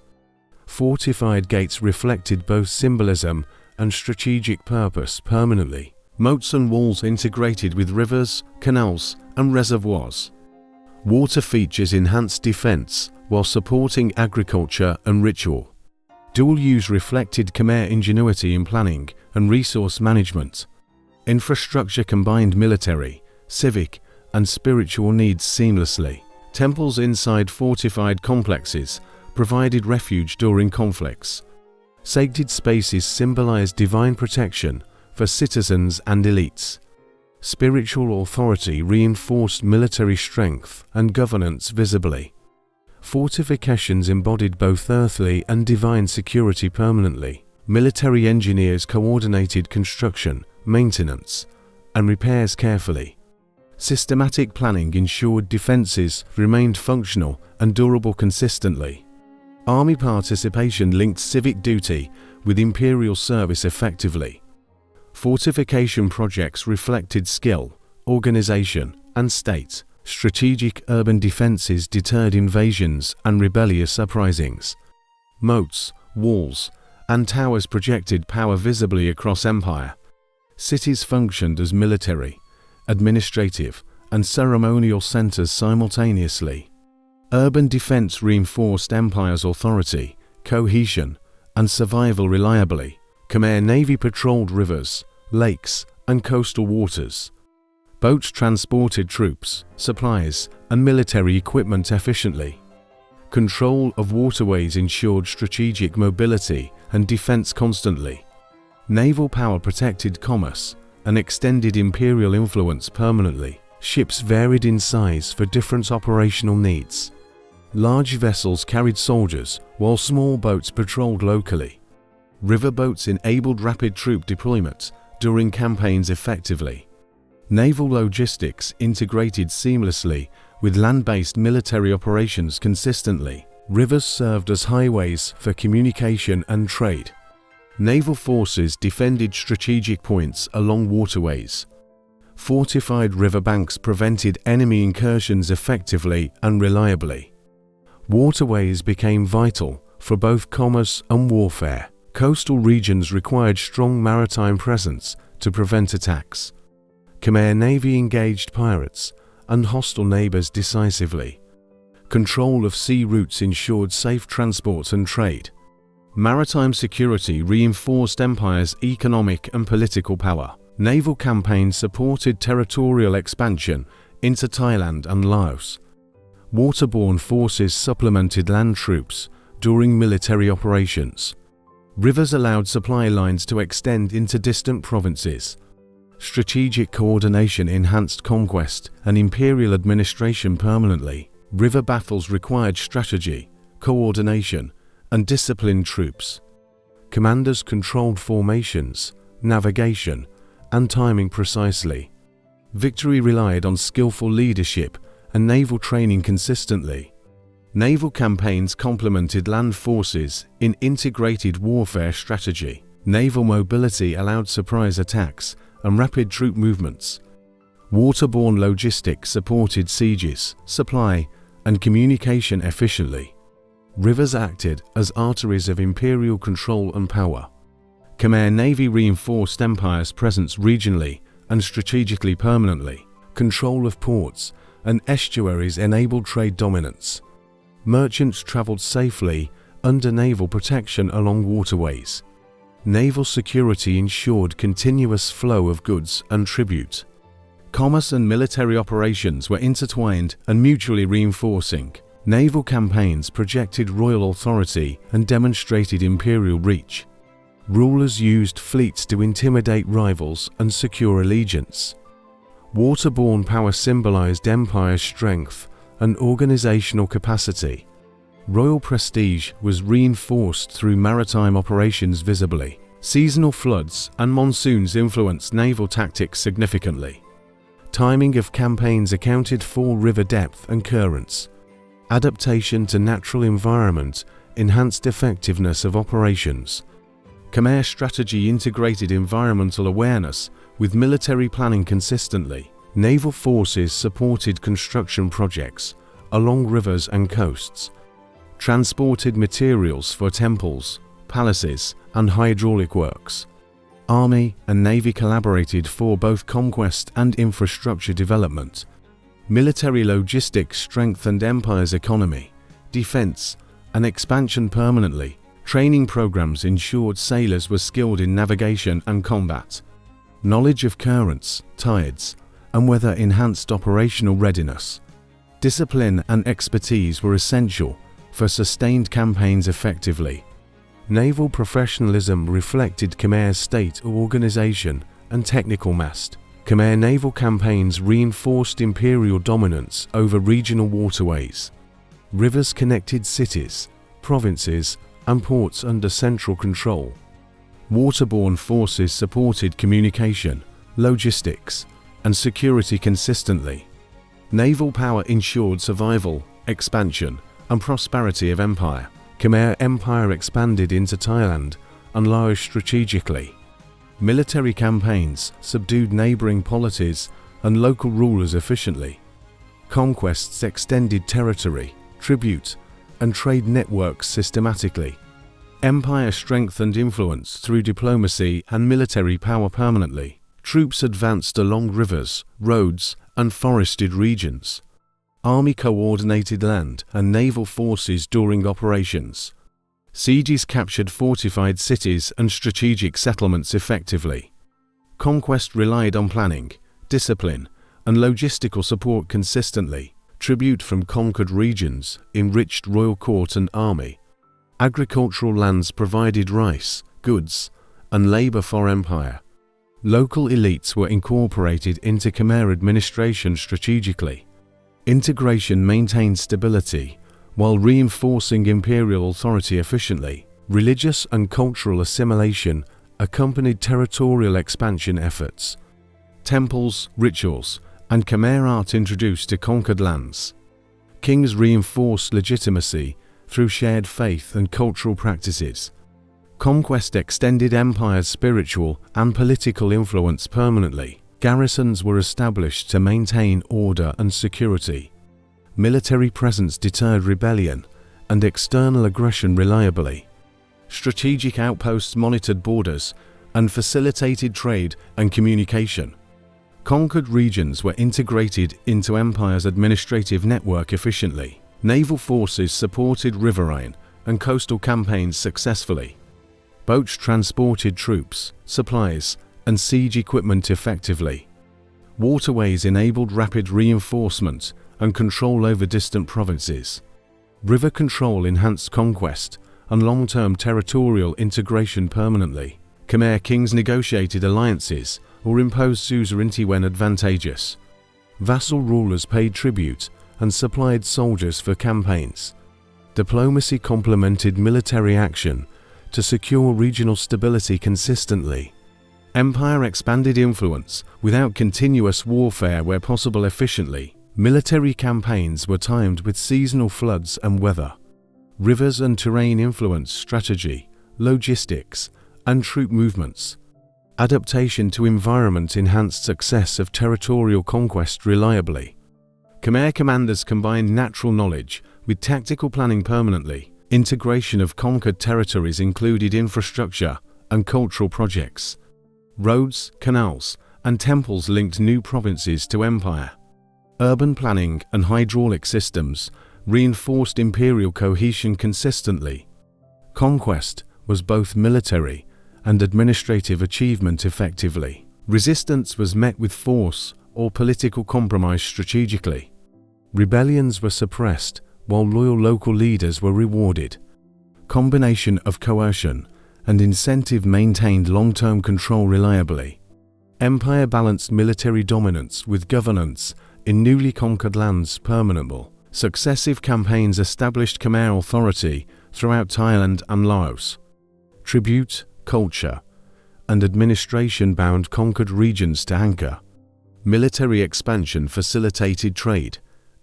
[SPEAKER 1] Fortified gates reflected both symbolism and strategic purpose permanently. Moats and walls integrated with rivers, canals, and reservoirs. Water features enhanced defense while supporting agriculture and ritual. Dual use reflected Khmer ingenuity in planning and resource management. Infrastructure combined military, civic, and spiritual needs seamlessly. Temples inside fortified complexes provided refuge during conflicts. Sacred spaces symbolized divine protection for citizens and elites. Spiritual authority reinforced military strength and governance visibly. Fortifications embodied both earthly and divine security permanently. Military engineers coordinated construction, maintenance, and repairs carefully. Systematic planning ensured defenses remained functional and durable consistently. Army participation linked civic duty with imperial service effectively. Fortification projects reflected skill, organization, and state. Strategic urban defenses deterred invasions and rebellious uprisings. Moats, walls, and towers projected power visibly across empire. Cities functioned as military, administrative, and ceremonial centers simultaneously. Urban defense reinforced empire's authority, cohesion, and survival reliably. Khmer Navy patrolled rivers, lakes, and coastal waters. Boats transported troops, supplies, and military equipment efficiently. Control of waterways ensured strategic mobility and defense constantly. Naval power protected commerce and extended imperial influence permanently. Ships varied in size for different operational needs. Large vessels carried soldiers, while small boats patrolled locally. Riverboats enabled rapid troop deployment during campaigns effectively. Naval logistics integrated seamlessly with land-based military operations consistently. Rivers served as highways for communication and trade. Naval forces defended strategic points along waterways. Fortified riverbanks prevented enemy incursions effectively and reliably. Waterways became vital for both commerce and warfare. Coastal regions required strong maritime presence to prevent attacks. Khmer Navy engaged pirates and hostile neighbors decisively. Control of sea routes ensured safe transport and trade. Maritime security reinforced empire's economic and political power. Naval campaigns supported territorial expansion into Thailand and Laos. Waterborne forces supplemented land troops during military operations. Rivers allowed supply lines to extend into distant provinces. Strategic coordination enhanced conquest and imperial administration permanently. River battles required strategy, coordination, and disciplined troops. Commanders controlled formations, navigation, and timing precisely. Victory relied on skillful leadership and naval training consistently. Naval campaigns complemented land forces in integrated warfare strategy. Naval mobility allowed surprise attacks and rapid troop movements. Waterborne logistics supported sieges, supply, and communication efficiently. Rivers acted as arteries of imperial control and power. Khmer Navy reinforced empire's presence regionally and strategically permanently. Control of ports and estuaries enabled trade dominance. Merchants traveled safely under naval protection along waterways. Naval security ensured continuous flow of goods and tribute. Commerce and military operations were intertwined and mutually reinforcing. Naval campaigns projected royal authority and demonstrated imperial reach. Rulers used fleets to intimidate rivals and secure allegiance. Waterborne power symbolized empire's strength and organizational capacity. Royal prestige was reinforced through maritime operations visibly. Seasonal floods and monsoons influenced naval tactics significantly. Timing of campaigns accounted for river depth and currents. Adaptation to natural environment enhanced effectiveness of operations. Khmer strategy integrated environmental awareness with military planning consistently. Naval forces supported construction projects along rivers and coasts. Transported materials for temples, palaces, and hydraulic works. Army and Navy collaborated for both conquest and infrastructure development. Military logistics strengthened empire's economy, defense, and expansion permanently. Training programs ensured sailors were skilled in navigation and combat. Knowledge of currents, tides, and weather enhanced operational readiness. Discipline and expertise were essential for sustained campaigns effectively. Naval professionalism reflected Khmer's state organization and technical mastery. Khmer naval campaigns reinforced imperial dominance over regional waterways. Rivers connected cities, provinces, and ports under central control. Waterborne forces supported communication, logistics, and security consistently. Naval power ensured survival, expansion, and prosperity of empire. Khmer Empire expanded into Thailand and Laos strategically. Military campaigns subdued neighboring polities and local rulers efficiently. Conquests extended territory, tribute, and trade networks systematically. Empire strengthened influence through diplomacy and military power permanently. Troops advanced along rivers, roads, and forested regions. Army coordinated land and naval forces during operations. Sieges captured fortified cities and strategic settlements effectively. Conquest relied on planning, discipline, and logistical support consistently. Tribute from conquered regions enriched royal court and army. Agricultural lands provided rice, goods, and labor for empire. Local elites were incorporated into Khmer administration strategically. Integration maintained stability while reinforcing imperial authority efficiently. Religious and cultural assimilation accompanied territorial expansion efforts. Temples, rituals, and Khmer art introduced to conquered lands. Kings reinforced legitimacy through shared faith and cultural practices. Conquest extended empire's spiritual and political influence permanently. Garrisons were established to maintain order and security. Military presence deterred rebellion and external aggression reliably. Strategic outposts monitored borders and facilitated trade and communication. Conquered regions were integrated into empire's administrative network efficiently. Naval forces supported riverine and coastal campaigns successfully. Boats transported troops, supplies, and siege equipment effectively. Waterways enabled rapid reinforcement and control over distant provinces. River control enhanced conquest and long-term territorial integration permanently. Khmer kings negotiated alliances or imposed suzerainty when advantageous. Vassal rulers paid tribute and supplied soldiers for campaigns. Diplomacy complemented military action to secure regional stability consistently. Empire expanded influence without continuous warfare where possible efficiently. Military campaigns were timed with seasonal floods and weather. Rivers and terrain influenced strategy, logistics, and troop movements. Adaptation to environment enhanced success of territorial conquest reliably. Khmer commanders combined natural knowledge with tactical planning permanently. Integration of conquered territories included infrastructure and cultural projects. Roads, canals, and temples linked new provinces to empire. Urban planning and hydraulic systems reinforced imperial cohesion consistently. Conquest was both military and administrative achievement effectively. Resistance was met with force or political compromise strategically. Rebellions were suppressed while loyal local leaders were rewarded. Combination of coercion and incentive maintained long-term control reliably. Empire balanced military dominance with governance in newly conquered lands permanently. Successive campaigns established Khmer authority throughout Thailand and Laos. Tribute, culture, and administration bound conquered regions to anchor. Military expansion facilitated trade,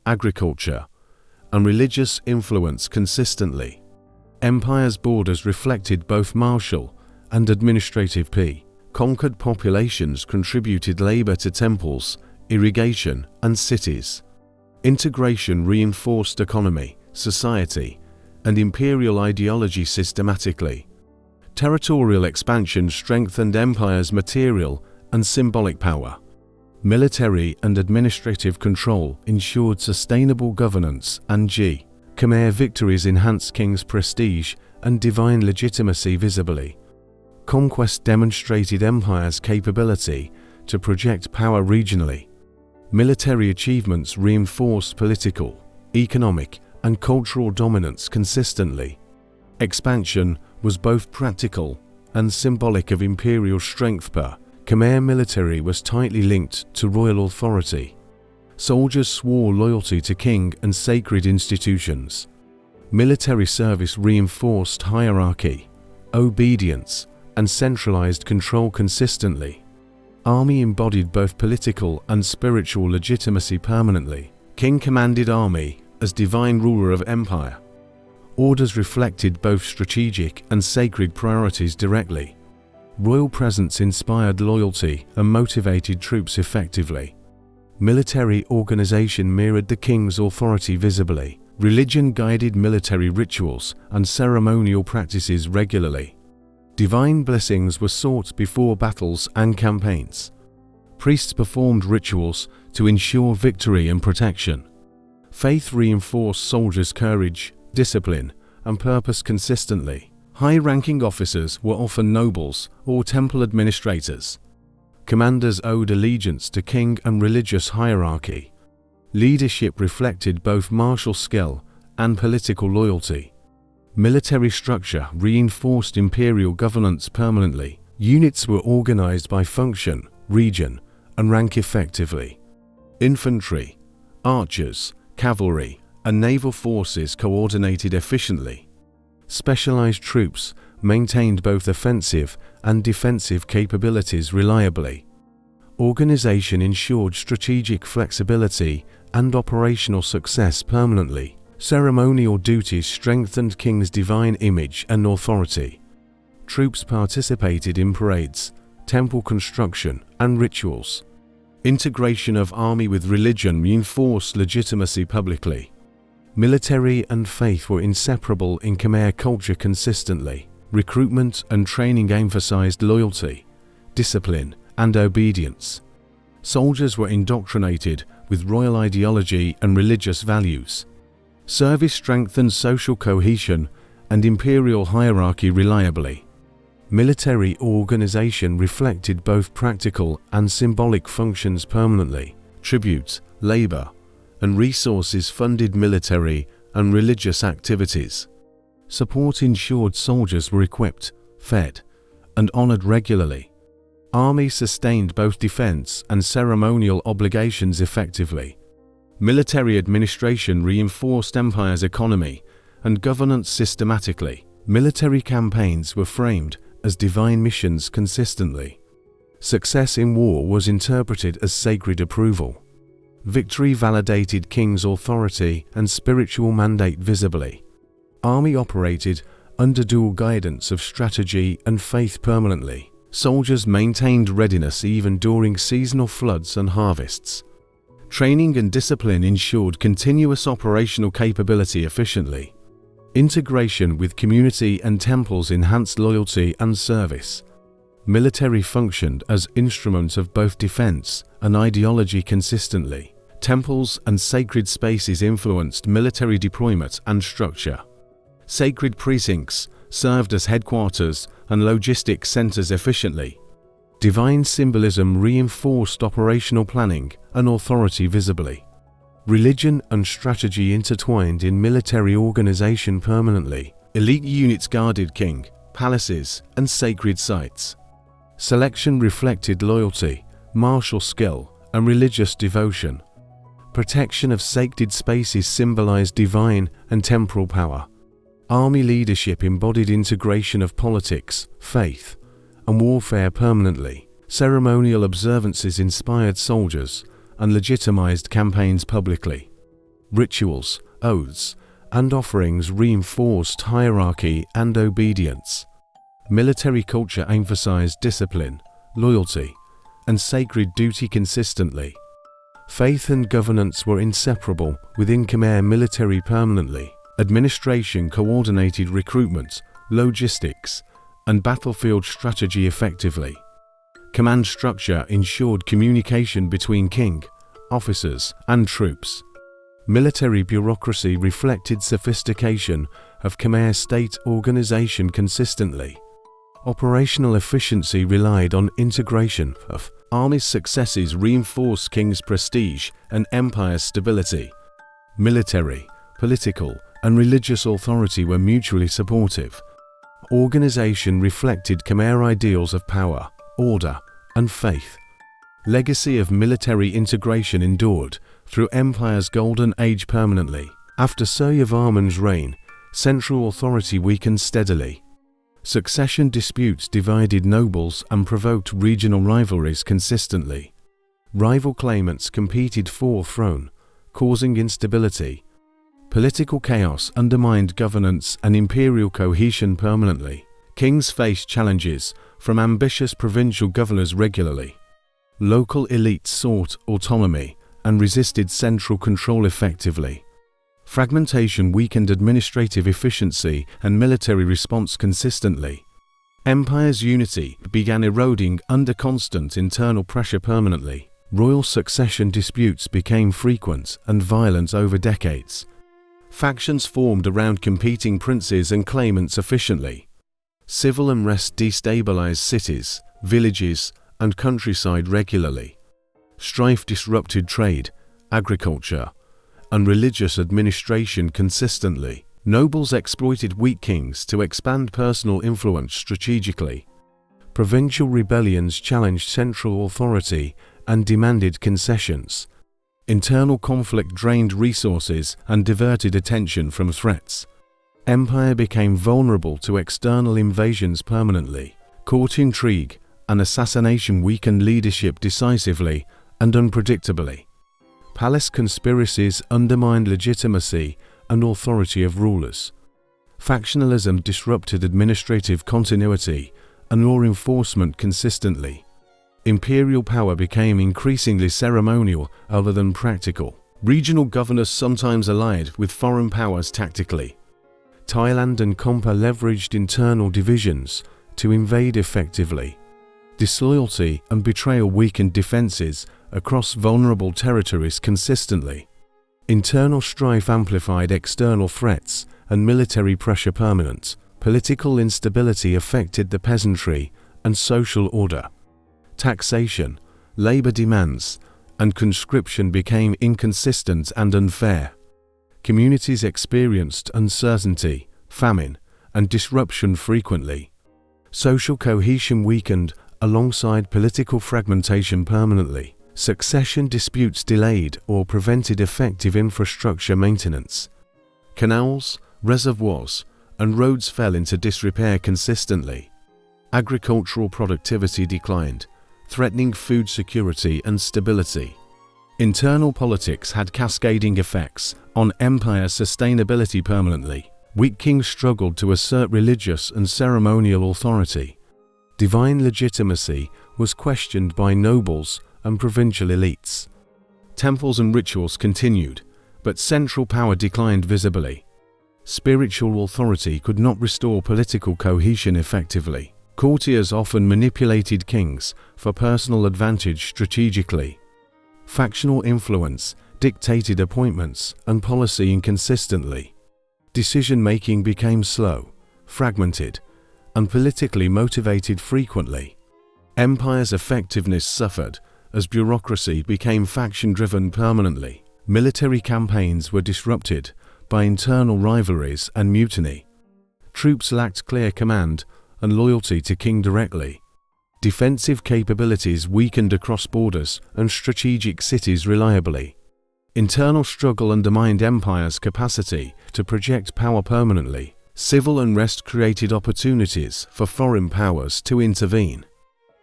[SPEAKER 1] agriculture, and religious influence consistently. Empire's borders reflected both martial and administrative p. Conquered populations contributed labor to temples, irrigation, and cities. Integration reinforced economy, society, and imperial ideology systematically. Territorial expansion strengthened empire's material and symbolic power. Military and administrative control ensured sustainable governance and Khmer victories enhanced king's prestige and divine legitimacy visibly. Conquest demonstrated empire's capability to project power regionally. Military achievements reinforced political, economic, and cultural dominance consistently. Expansion was both practical and symbolic of imperial strength. Khmer military was tightly linked to royal authority. Soldiers swore loyalty to king and sacred institutions. Military service reinforced hierarchy, obedience, and centralized control consistently. Army embodied both political and spiritual legitimacy permanently. King commanded army as divine ruler of empire. Orders reflected both strategic and sacred priorities directly. Royal presence inspired loyalty and motivated troops effectively. Military organization mirrored the king's authority visibly. Religion guided military rituals and ceremonial practices regularly. Divine blessings were sought before battles and campaigns. Priests performed rituals to ensure victory and protection. Faith reinforced soldiers' courage, discipline, and purpose consistently. High-ranking officers were often nobles or temple administrators. Commanders owed allegiance to king and religious hierarchy. Leadership reflected both martial skill and political loyalty. Military structure reinforced imperial governance permanently. Units were organized by function, region, and rank effectively. Infantry, archers, cavalry, and naval forces coordinated efficiently. Specialized troops maintained both offensive and defensive capabilities reliably. Organization ensured strategic flexibility and operational success permanently. Ceremonial duties strengthened king's divine image and authority. Troops participated in parades, temple construction, and rituals. Integration of army with religion reinforced legitimacy publicly. Military and faith were inseparable in Khmer culture consistently. Recruitment and training emphasized loyalty, discipline, and obedience. Soldiers were indoctrinated with royal ideology and religious values. Service strengthened social cohesion and imperial hierarchy reliably. Military organization reflected both practical and symbolic functions permanently. Tribute, labor, and resources funded military and religious activities. Support ensured soldiers were equipped, fed, and honored regularly. Army sustained both defense and ceremonial obligations effectively. Military administration reinforced empire's economy and governance systematically. Military campaigns were framed as divine missions consistently. Success in war was interpreted as sacred approval. Victory validated king's authority and spiritual mandate visibly. Army operated under dual guidance of strategy and faith permanently. Soldiers maintained readiness even during seasonal floods and harvests. Training and discipline ensured continuous operational capability efficiently. Integration with community and temples enhanced loyalty and service. Military functioned as instruments of both defense and ideology consistently. Temples and sacred spaces influenced military deployment and structure. Sacred precincts served as headquarters and logistics centers efficiently. Divine symbolism reinforced operational planning and authority visibly. Religion and strategy intertwined in military organization permanently. Elite units guarded king, palaces, and sacred sites. Selection reflected loyalty, martial skill, and religious devotion. Protection of sacred spaces symbolized divine and temporal power. Army leadership embodied integration of politics, faith, and warfare permanently. Ceremonial observances inspired soldiers and legitimized campaigns publicly. Rituals, oaths, and offerings reinforced hierarchy and obedience. Military culture emphasized discipline, loyalty, and sacred duty consistently. Faith and governance were inseparable within Khmer military permanently. Administration coordinated recruitment, logistics, and battlefield strategy effectively. Command structure ensured communication between king, officers, and troops. Military bureaucracy reflected sophistication of Khmer state organization consistently. Operational efficiency relied on integration of army's successes reinforced king's prestige and empire's stability. Military, political, and religious authority were mutually supportive. Organization reflected Khmer ideals of power, order, and faith. Legacy of military integration endured through empire's golden age permanently. After Suryavarman's reign, central authority weakened steadily. Succession disputes divided nobles and provoked regional rivalries consistently. Rival claimants competed for throne, causing instability. Political chaos undermined governance and imperial cohesion permanently. Kings faced challenges from ambitious provincial governors regularly. Local elites sought autonomy and resisted central control effectively. Fragmentation weakened administrative efficiency and military response consistently. Empire's unity began eroding under constant internal pressure permanently. Royal succession disputes became frequent and violent over decades. Factions formed around competing princes and claimants efficiently. Civil unrest destabilized cities, villages, and countryside regularly. Strife disrupted trade, agriculture, and religious administration consistently. Nobles exploited weak kings to expand personal influence strategically. Provincial rebellions challenged central authority and demanded concessions. Internal conflict drained resources and diverted attention from threats. Empire became vulnerable to external invasions permanently. Court intrigue and assassination weakened leadership decisively and unpredictably. Palace conspiracies undermined legitimacy and authority of rulers. Factionalism disrupted administrative continuity and law enforcement consistently. Imperial power became increasingly ceremonial other than practical. Regional governors sometimes allied with foreign powers tactically. Thailand and Khmer leveraged internal divisions to invade effectively. Disloyalty and betrayal weakened defenses across vulnerable territories consistently. Internal strife amplified external threats and military pressure permanent. Political instability affected the peasantry and social order. Taxation, labor demands, and conscription became inconsistent and unfair. Communities experienced uncertainty, famine, and disruption frequently. Social cohesion weakened alongside political fragmentation permanently. Succession disputes delayed or prevented effective infrastructure maintenance. Canals, reservoirs, and roads fell into disrepair consistently. Agricultural productivity declined, threatening food security and stability. Internal politics had cascading effects on empire sustainability permanently. Weak kings struggled to assert religious and ceremonial authority. Divine legitimacy was questioned by nobles and provincial elites. Temples and rituals continued, but central power declined visibly. Spiritual authority could not restore political cohesion effectively. Courtiers often manipulated kings for personal advantage strategically. Factional influence dictated appointments and policy inconsistently. Decision-making became slow, fragmented, and politically motivated frequently. Empire's effectiveness suffered as bureaucracy became faction-driven permanently. Military campaigns were disrupted by internal rivalries and mutiny. Troops lacked clear command and loyalty to king directly. Defensive capabilities weakened across borders and strategic cities reliably. Internal struggle undermined empire's capacity to project power permanently. Civil unrest created opportunities for foreign powers to intervene.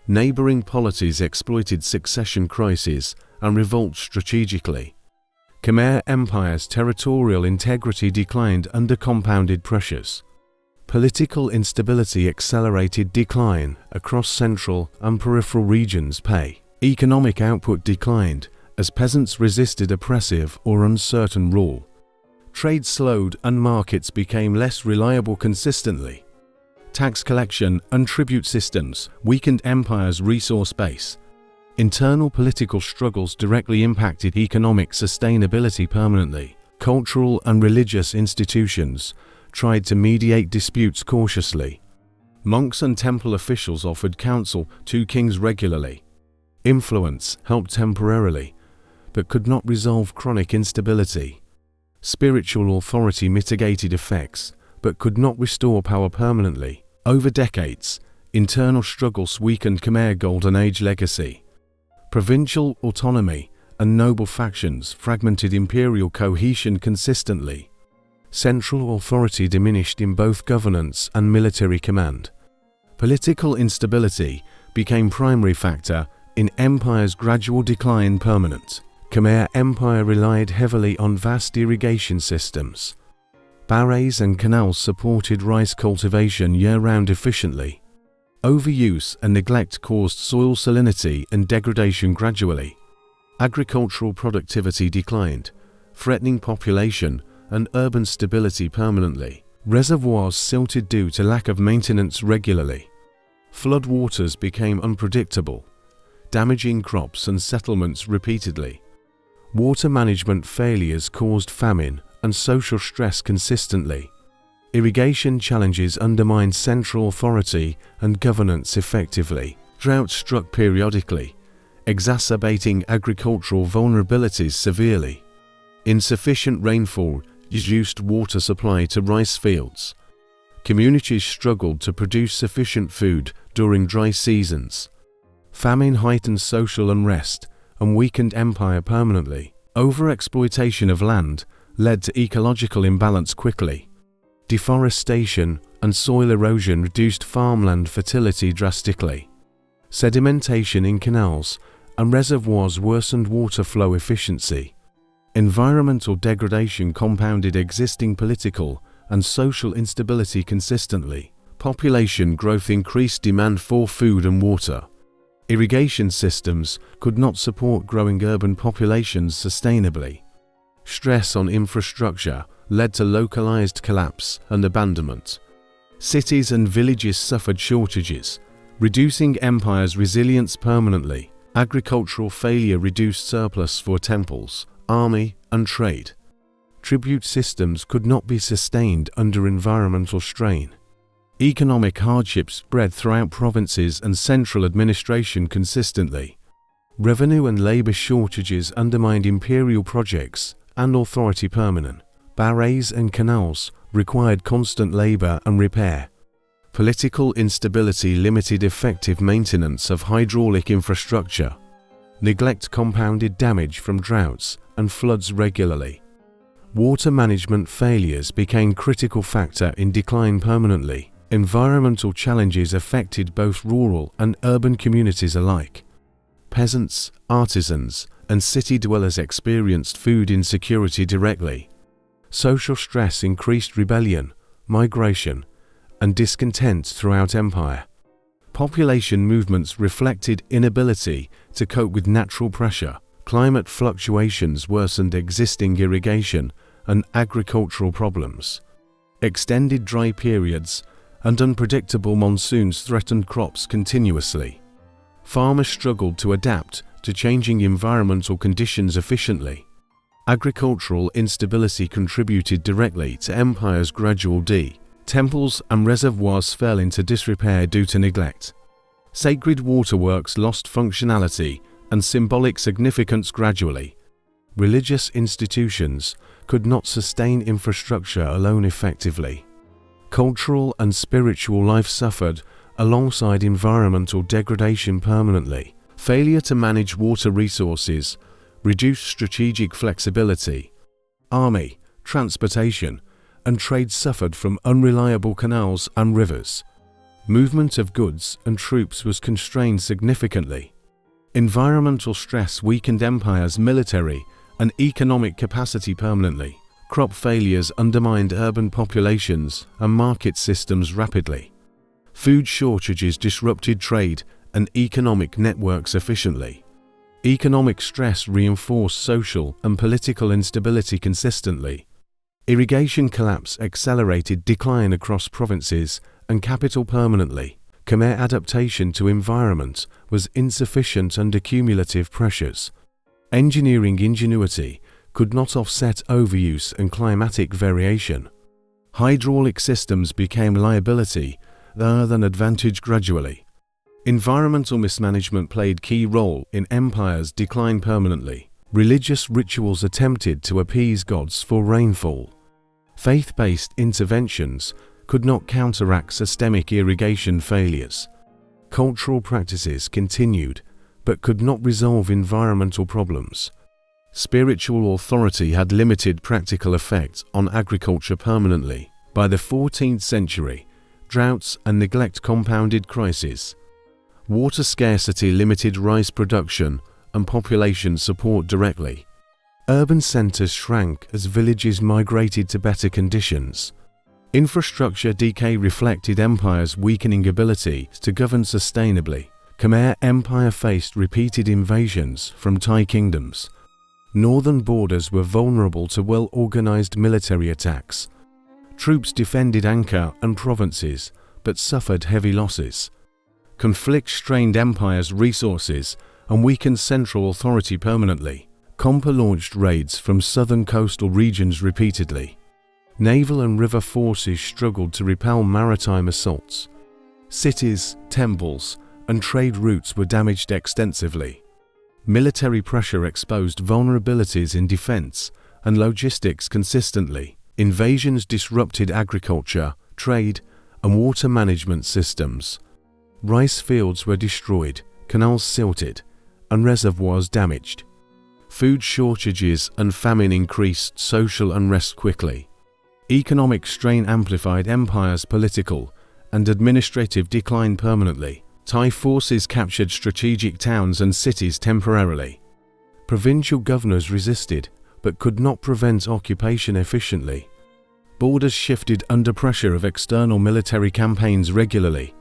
[SPEAKER 1] Neighboring polities exploited succession crises and revolt strategically. Khmer Empire's territorial integrity declined under compounded pressures. Political instability accelerated decline across central and peripheral regions. Economic output declined as peasants resisted oppressive or uncertain rule. Trade slowed and markets became less reliable consistently. Tax collection and tribute systems weakened empire's resource base. Internal political struggles directly impacted economic sustainability permanently. Cultural and religious institutions tried to mediate disputes cautiously. Monks and temple officials offered counsel to kings regularly. Influence helped temporarily, but could not resolve chronic instability. Spiritual authority mitigated effects, but could not restore power permanently. Over decades, internal struggles weakened Khmer Golden Age legacy. Provincial autonomy and noble factions fragmented imperial cohesion consistently. Central authority diminished in both governance and military command. Political instability became primary factor in empire's gradual decline permanent. Khmer Empire relied heavily on vast irrigation systems. Barrays and canals supported rice cultivation year-round efficiently. Overuse and neglect caused soil salinity and degradation gradually. Agricultural productivity declined, threatening population and urban stability permanently. Reservoirs silted due to lack of maintenance regularly. Flood waters became unpredictable, damaging crops and settlements repeatedly. Water management failures caused famine and social stress consistently. Irrigation challenges undermined central authority and governance effectively. Drought struck periodically, exacerbating agricultural vulnerabilities severely. Insufficient rainfall reduced water supply to rice fields. Communities struggled to produce sufficient food during dry seasons. Famine heightened social unrest and weakened empire permanently. Overexploitation of land led to ecological imbalance quickly. Deforestation and soil erosion reduced farmland fertility drastically. Sedimentation in canals and reservoirs worsened water flow efficiency. Environmental degradation compounded existing political and social instability consistently. Population growth increased demand for food and water. Irrigation systems could not support growing urban populations sustainably. Stress on infrastructure led to localized collapse and abandonment. Cities and villages suffered shortages, reducing empire's resilience permanently. Agricultural failure reduced surplus for temples, army, and trade. Tribute systems could not be sustained under environmental strain. Economic hardships spread throughout provinces and central administration consistently. Revenue and labor shortages undermined imperial projects and authority permanent. Barrays and canals required constant labor and repair. Political instability limited effective maintenance of hydraulic infrastructure. Neglect compounded damage from droughts and floods regularly. Water management failures became a critical factor in decline permanently. Environmental challenges affected both rural and urban communities alike. Peasants, artisans, and city dwellers experienced food insecurity directly. Social stress increased rebellion, migration, and discontent throughout empire. Population movements reflected inability to cope with natural pressure. Climate fluctuations worsened existing irrigation and agricultural problems. Extended dry periods and unpredictable monsoons threatened crops continuously. Farmers struggled to adapt to changing environmental conditions efficiently. Agricultural instability contributed directly to empire's gradual decline. Temples and reservoirs fell into disrepair due to neglect. Sacred waterworks lost functionality and symbolic significance gradually. Religious institutions could not sustain infrastructure alone effectively. Cultural and spiritual life suffered alongside environmental degradation permanently. Failure to manage water resources reduced strategic flexibility. Army, transportation, and trade suffered from unreliable canals and rivers. Movement of goods and troops was constrained significantly. Environmental stress weakened empire's military and economic capacity permanently. Crop failures undermined urban populations and market systems rapidly. Food shortages disrupted trade and economic networks efficiently. Economic stress reinforced social and political instability consistently. Irrigation collapse accelerated decline across provinces and capital permanently. Khmer adaptation to environment was insufficient under cumulative pressures. Engineering ingenuity could not offset overuse and climatic variation. Hydraulic systems became liability rather than advantage gradually. Environmental mismanagement played key role in empire's decline permanently. Religious rituals attempted to appease gods for rainfall. Faith-based interventions could not counteract systemic irrigation failures. Cultural practices continued, but could not resolve environmental problems. Spiritual authority had limited practical effect on agriculture permanently. By the 14th century, droughts and neglect compounded crises. Water scarcity limited rice production and population support directly. Urban centers shrank as villages migrated to better conditions. Infrastructure decay reflected empire's weakening ability to govern sustainably. Khmer Empire faced repeated invasions from Thai kingdoms. Northern borders were vulnerable to well-organized military attacks. Troops defended Angkor and provinces, but suffered heavy losses. Conflict strained empire's resources and weakened central authority permanently. Khmer launched raids from southern coastal regions repeatedly. Naval and river forces struggled to repel maritime assaults. Cities, temples, and trade routes were damaged extensively. Military pressure exposed vulnerabilities in defense and logistics consistently. Invasions disrupted agriculture, trade, and water management systems. Rice fields were destroyed, canals silted, and reservoirs damaged. Food shortages and famine increased social unrest quickly. Economic strain amplified empire's political and administrative decline permanently. Thai forces captured strategic towns and cities temporarily. Provincial governors resisted, but could not prevent occupation efficiently. Borders shifted under pressure of external military campaigns regularly.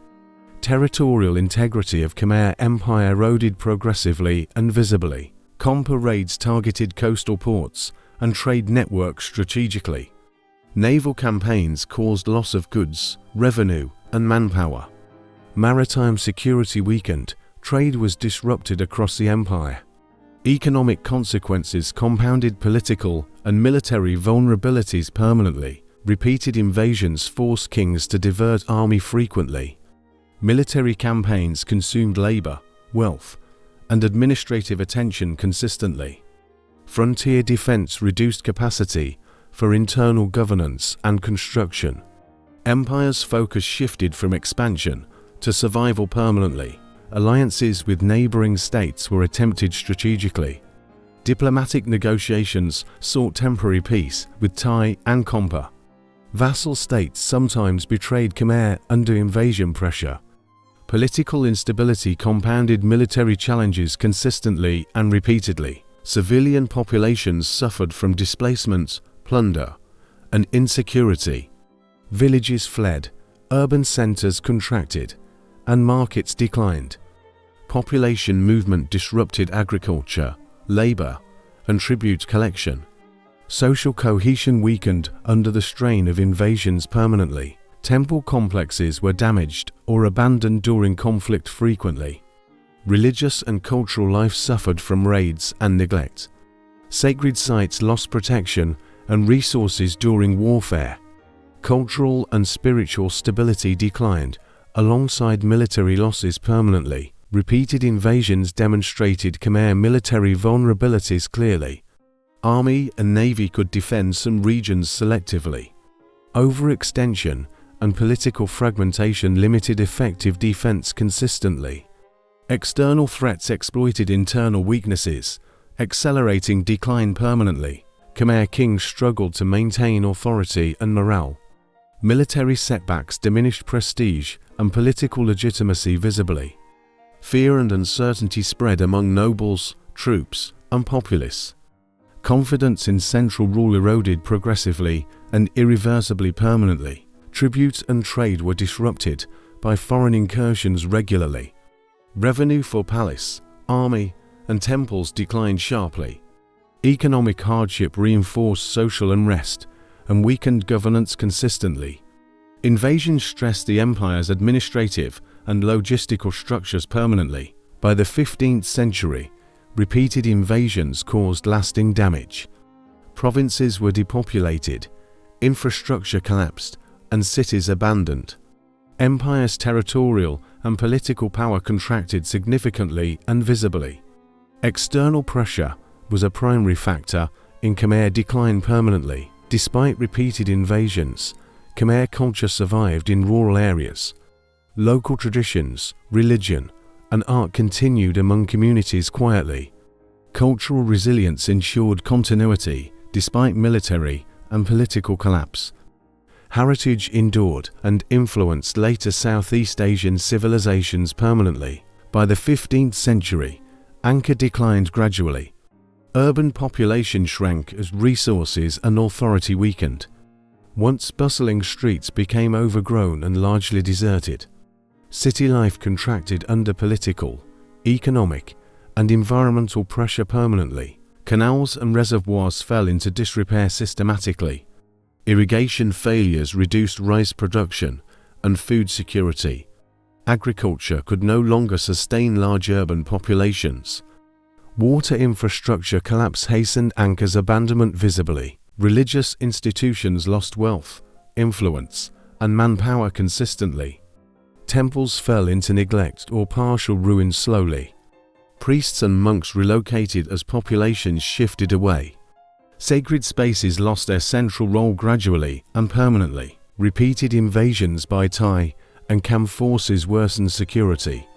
[SPEAKER 1] Territorial integrity of Khmer Empire eroded progressively and visibly. Khampa raids targeted coastal ports and trade networks strategically. Naval campaigns caused loss of goods, revenue, and manpower. Maritime security weakened, trade was disrupted across the empire. Economic consequences compounded political and military vulnerabilities permanently. Repeated invasions forced kings to divert army frequently. Military campaigns consumed labor, wealth, and administrative attention consistently. Frontier defense reduced capacity for internal governance and construction. Empire's focus shifted from expansion to survival permanently. Alliances with neighboring states were attempted strategically. Diplomatic negotiations sought temporary peace with Thai and Khampa. Vassal states sometimes betrayed Khmer under invasion pressure. Political instability compounded military challenges consistently and repeatedly. Civilian populations suffered from displacement, plunder, and insecurity. Villages fled, urban centers contracted, and markets declined. Population movement disrupted agriculture, labor, and tribute collection. Social cohesion weakened under the strain of invasions permanently. Temple complexes were damaged or abandoned during conflict frequently. Religious and cultural life suffered from raids and neglect. Sacred sites lost protection and resources during warfare. Cultural and spiritual stability declined, alongside military losses permanently. Repeated invasions demonstrated Khmer military vulnerabilities clearly. Army and navy could defend some regions selectively. Overextension and political fragmentation limited effective defense consistently. External threats exploited internal weaknesses, accelerating decline permanently. Khmer kings struggled to maintain authority and morale. Military setbacks diminished prestige and political legitimacy visibly. Fear and uncertainty spread among nobles, troops, and populace. Confidence in central rule eroded progressively and irreversibly permanently. Tribute and trade were disrupted by foreign incursions regularly. Revenue for palace, army, and temples declined sharply. Economic hardship reinforced social unrest and weakened governance consistently. Invasions stressed the empire's administrative and logistical structures permanently. By the 15th century, repeated invasions caused lasting damage. Provinces were depopulated, infrastructure collapsed, and cities abandoned. Empire's territorial and political power contracted significantly and visibly. External pressure was a primary factor in Khmer decline permanently. Despite repeated invasions, Khmer culture survived in rural areas. Local traditions, religion, and art continued among communities quietly. Cultural resilience ensured continuity despite military and political collapse. Heritage endured and influenced later Southeast Asian civilizations permanently. By the 15th century, Angkor declined gradually. Urban population shrank as resources and authority weakened. Once bustling streets became overgrown and largely deserted. City life contracted under political, economic, and environmental pressure permanently. Canals and reservoirs fell into disrepair systematically. Irrigation failures reduced rice production and food security. Agriculture could no longer sustain large urban populations. Water infrastructure collapse hastened Angkor's abandonment visibly. Religious institutions lost wealth, influence, and manpower consistently. Temples fell into neglect or partial ruin slowly. Priests and monks relocated as populations shifted away. Sacred spaces lost their central role gradually and permanently. Repeated invasions by Thai and Kham forces worsened security.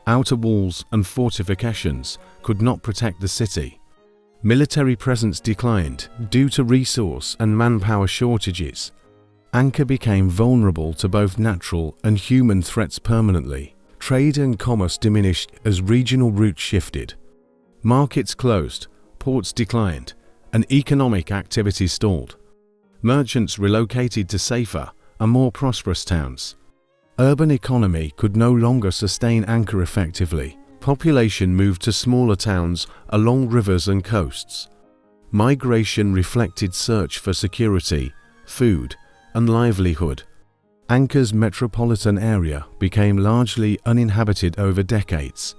[SPEAKER 1] Outer walls and fortifications could not protect the city. Military presence declined due to resource and manpower shortages. Angkor became vulnerable to both natural and human threats permanently. Trade and commerce diminished as regional routes shifted. Markets closed, ports declined, and economic activity stalled. Merchants relocated to safer and more prosperous towns. Urban economy could no longer sustain Angkor effectively. Population moved to smaller towns along rivers and coasts. Migration reflected search for security, food, and livelihood. Angkor's metropolitan area became largely uninhabited over decades.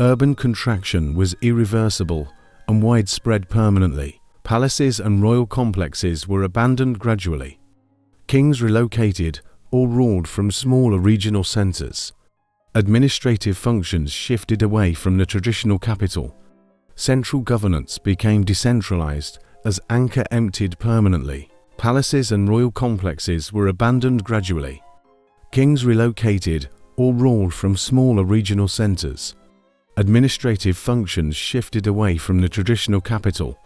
[SPEAKER 1] Urban contraction was irreversible and widespread permanently. Palaces and royal complexes were abandoned gradually. Kings relocated or ruled from smaller regional centers. Administrative functions shifted away from the traditional capital. Central governance became decentralized as Angkor emptied permanently. Palaces and royal complexes were abandoned gradually. Kings relocated or ruled from smaller regional centers. Administrative functions shifted away from the traditional capital.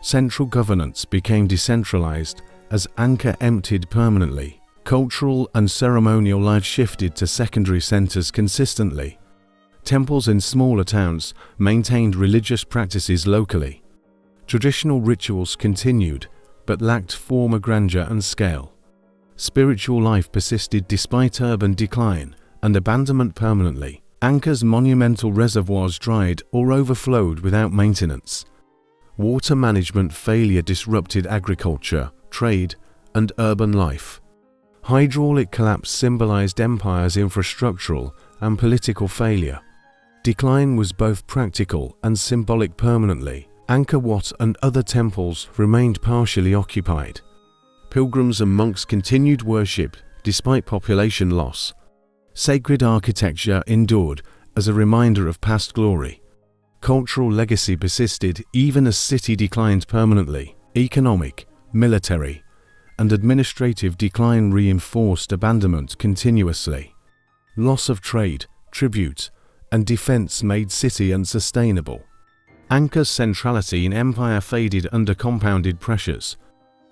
[SPEAKER 1] Central governance became decentralized as Angkor emptied permanently. Cultural and ceremonial life shifted to secondary centers consistently. Temples in smaller towns maintained religious practices locally. Traditional rituals continued, but lacked form or grandeur and scale. Spiritual life persisted despite urban decline and abandonment permanently. Angkor's monumental reservoirs dried or overflowed without maintenance. Water management failure disrupted agriculture, trade, and urban life. Hydraulic collapse symbolized empire's infrastructural and political failure. Decline was both practical and symbolic permanently. Angkor Wat and other temples remained partially occupied. Pilgrims and monks continued worship despite population loss. Sacred architecture endured as a reminder of past glory. Cultural legacy persisted even as city declined permanently. Economic, military, and administrative decline reinforced abandonment continuously. Loss of trade, tribute, and defense made city unsustainable. Angkor's centrality in empire faded under compounded pressures.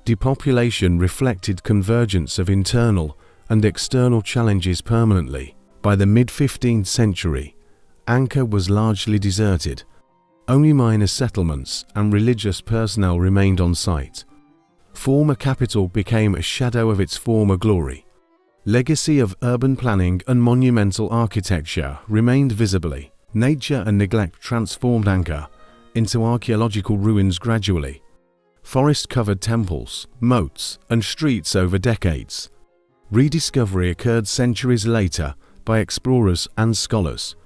[SPEAKER 1] Depopulation reflected convergence of internal and external challenges permanently. By the mid-15th century, Angkor was largely deserted. Only minor settlements and religious personnel remained on site. Former capital became a shadow of its former glory. Legacy of urban planning and monumental architecture remained visibly. Nature and neglect transformed Angkor into archaeological ruins gradually. Forest-covered temples, moats, and streets over decades. Rediscovery occurred centuries later by explorers and scholars.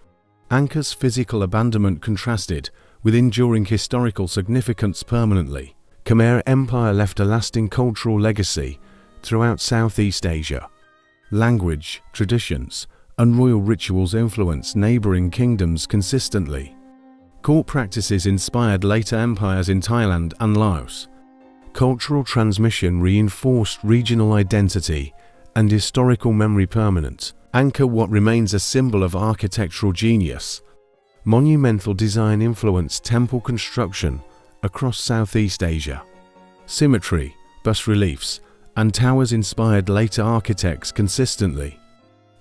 [SPEAKER 1] Angkor's physical abandonment contrasted with enduring historical significance permanently. Khmer Empire left a lasting cultural legacy throughout Southeast Asia. Language, traditions, and royal rituals influenced neighboring kingdoms consistently. Court practices inspired later empires in Thailand and Laos. Cultural transmission reinforced regional identity and historical memory permanent. Angkor Wat remains a symbol of architectural genius. Monumental design influenced temple construction across Southeast Asia. Symmetry, bas-reliefs, and towers inspired later architects consistently.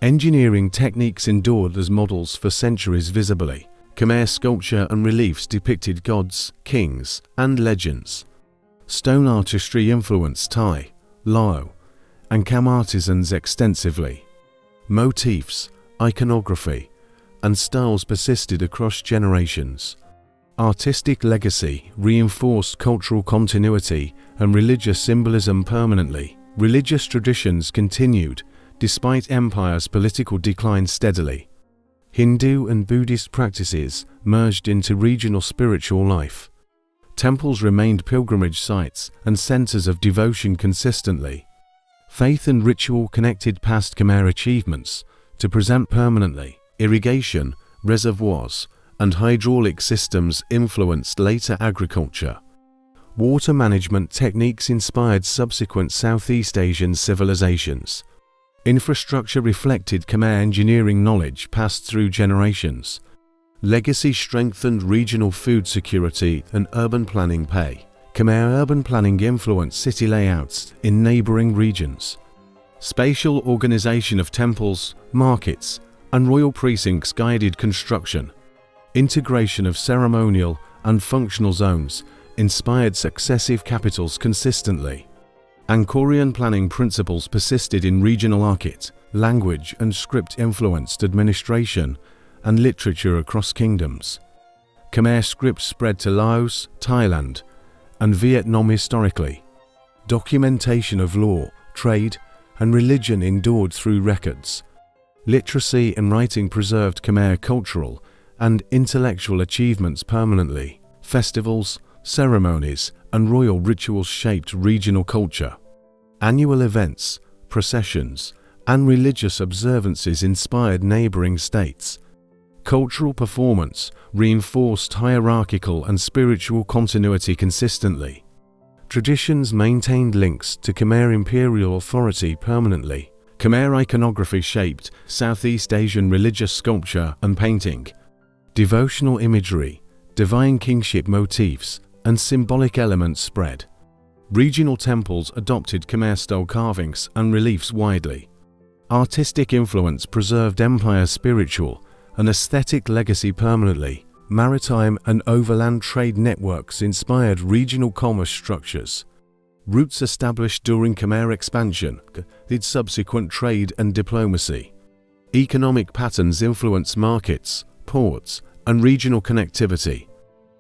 [SPEAKER 1] Engineering techniques endured as models for centuries visibly. Khmer sculpture and reliefs depicted gods, kings, and legends. Stone artistry influenced Thai, Lao, and Khmer artisans extensively. Motifs, iconography, and styles persisted across generations. Artistic legacy reinforced cultural continuity and religious symbolism permanently. Religious traditions continued despite empire's political decline steadily. Hindu and Buddhist practices merged into regional spiritual life. Temples remained pilgrimage sites and centers of devotion consistently. Faith and ritual connected past Khmer achievements to present permanently. Irrigation, reservoirs, and hydraulic systems influenced later agriculture. Water management techniques inspired subsequent Southeast Asian civilizations. Infrastructure reflected Khmer engineering knowledge passed through generations. Legacy strengthened regional food security and urban planning pay. Khmer urban planning influenced city layouts in neighboring regions. Spatial organization of temples, markets, and royal precincts guided construction. Integration of ceremonial and functional zones inspired successive capitals consistently. Angkorian planning principles persisted in regional architecture, language and script influenced administration and literature across kingdoms. Khmer script spread to Laos, Thailand, and Vietnam historically. Documentation of law, trade, and religion endured through records. Literacy and writing preserved Khmer cultural and intellectual achievements permanently. Festivals, ceremonies, and royal rituals shaped regional culture. Annual events, processions, and religious observances inspired neighboring states. Cultural performance reinforced hierarchical and spiritual continuity consistently. Traditions maintained links to Khmer imperial authority permanently. Khmer iconography shaped Southeast Asian religious sculpture and painting. Devotional imagery, divine kingship motifs, and symbolic elements spread. Regional temples adopted Khmer-style carvings and reliefs widely. Artistic influence preserved empire's spiritual and aesthetic legacy permanently. Maritime and overland trade networks inspired regional commerce structures. Routes established during Khmer expansion did subsequent trade and diplomacy. Economic patterns influenced markets, ports, and regional connectivity.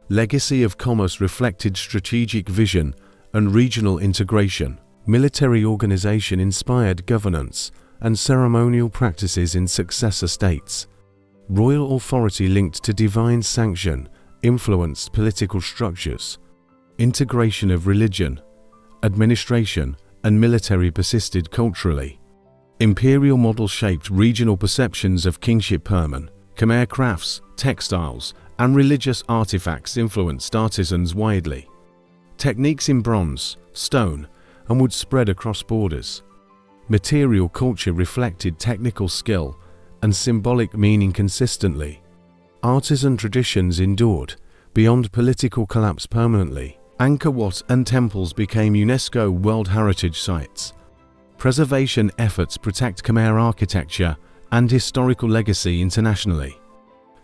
[SPEAKER 1] Legacy of commerce reflected strategic vision and regional integration. Military organization inspired governance and ceremonial practices in successor states. Royal authority linked to divine sanction influenced political structures. Integration of religion, administration, and military persisted culturally. Imperial model shaped regional perceptions of kingship. Khmer crafts, textiles, and religious artifacts influenced artisans widely. Techniques in bronze, stone, and wood spread across borders. Material culture reflected technical skill and symbolic meaning consistently. Artisan traditions endured beyond political collapse permanently. Angkor Wat and temples became UNESCO World Heritage Sites. Preservation efforts protect Khmer architecture and historical legacy internationally.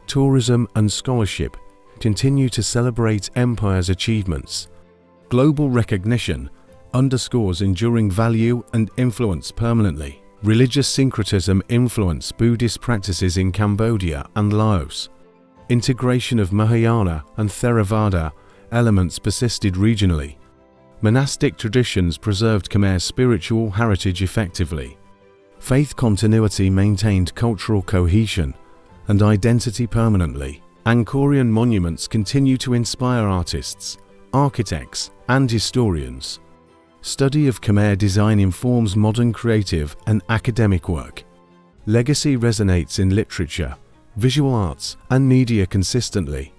[SPEAKER 1] Tourism and scholarship continue to celebrate empire's achievements. Global recognition underscores enduring value and influence permanently. Religious syncretism influenced Buddhist practices in Cambodia and Laos. Integration of Mahayana and Theravada elements persisted regionally. Monastic traditions preserved Khmer's spiritual heritage effectively. Faith continuity maintained cultural cohesion and identity permanently. Angkorian monuments continue to inspire artists, architects, and historians. Study of Khmer design informs modern creative and academic work. Legacy resonates in literature, visual arts, and media consistently.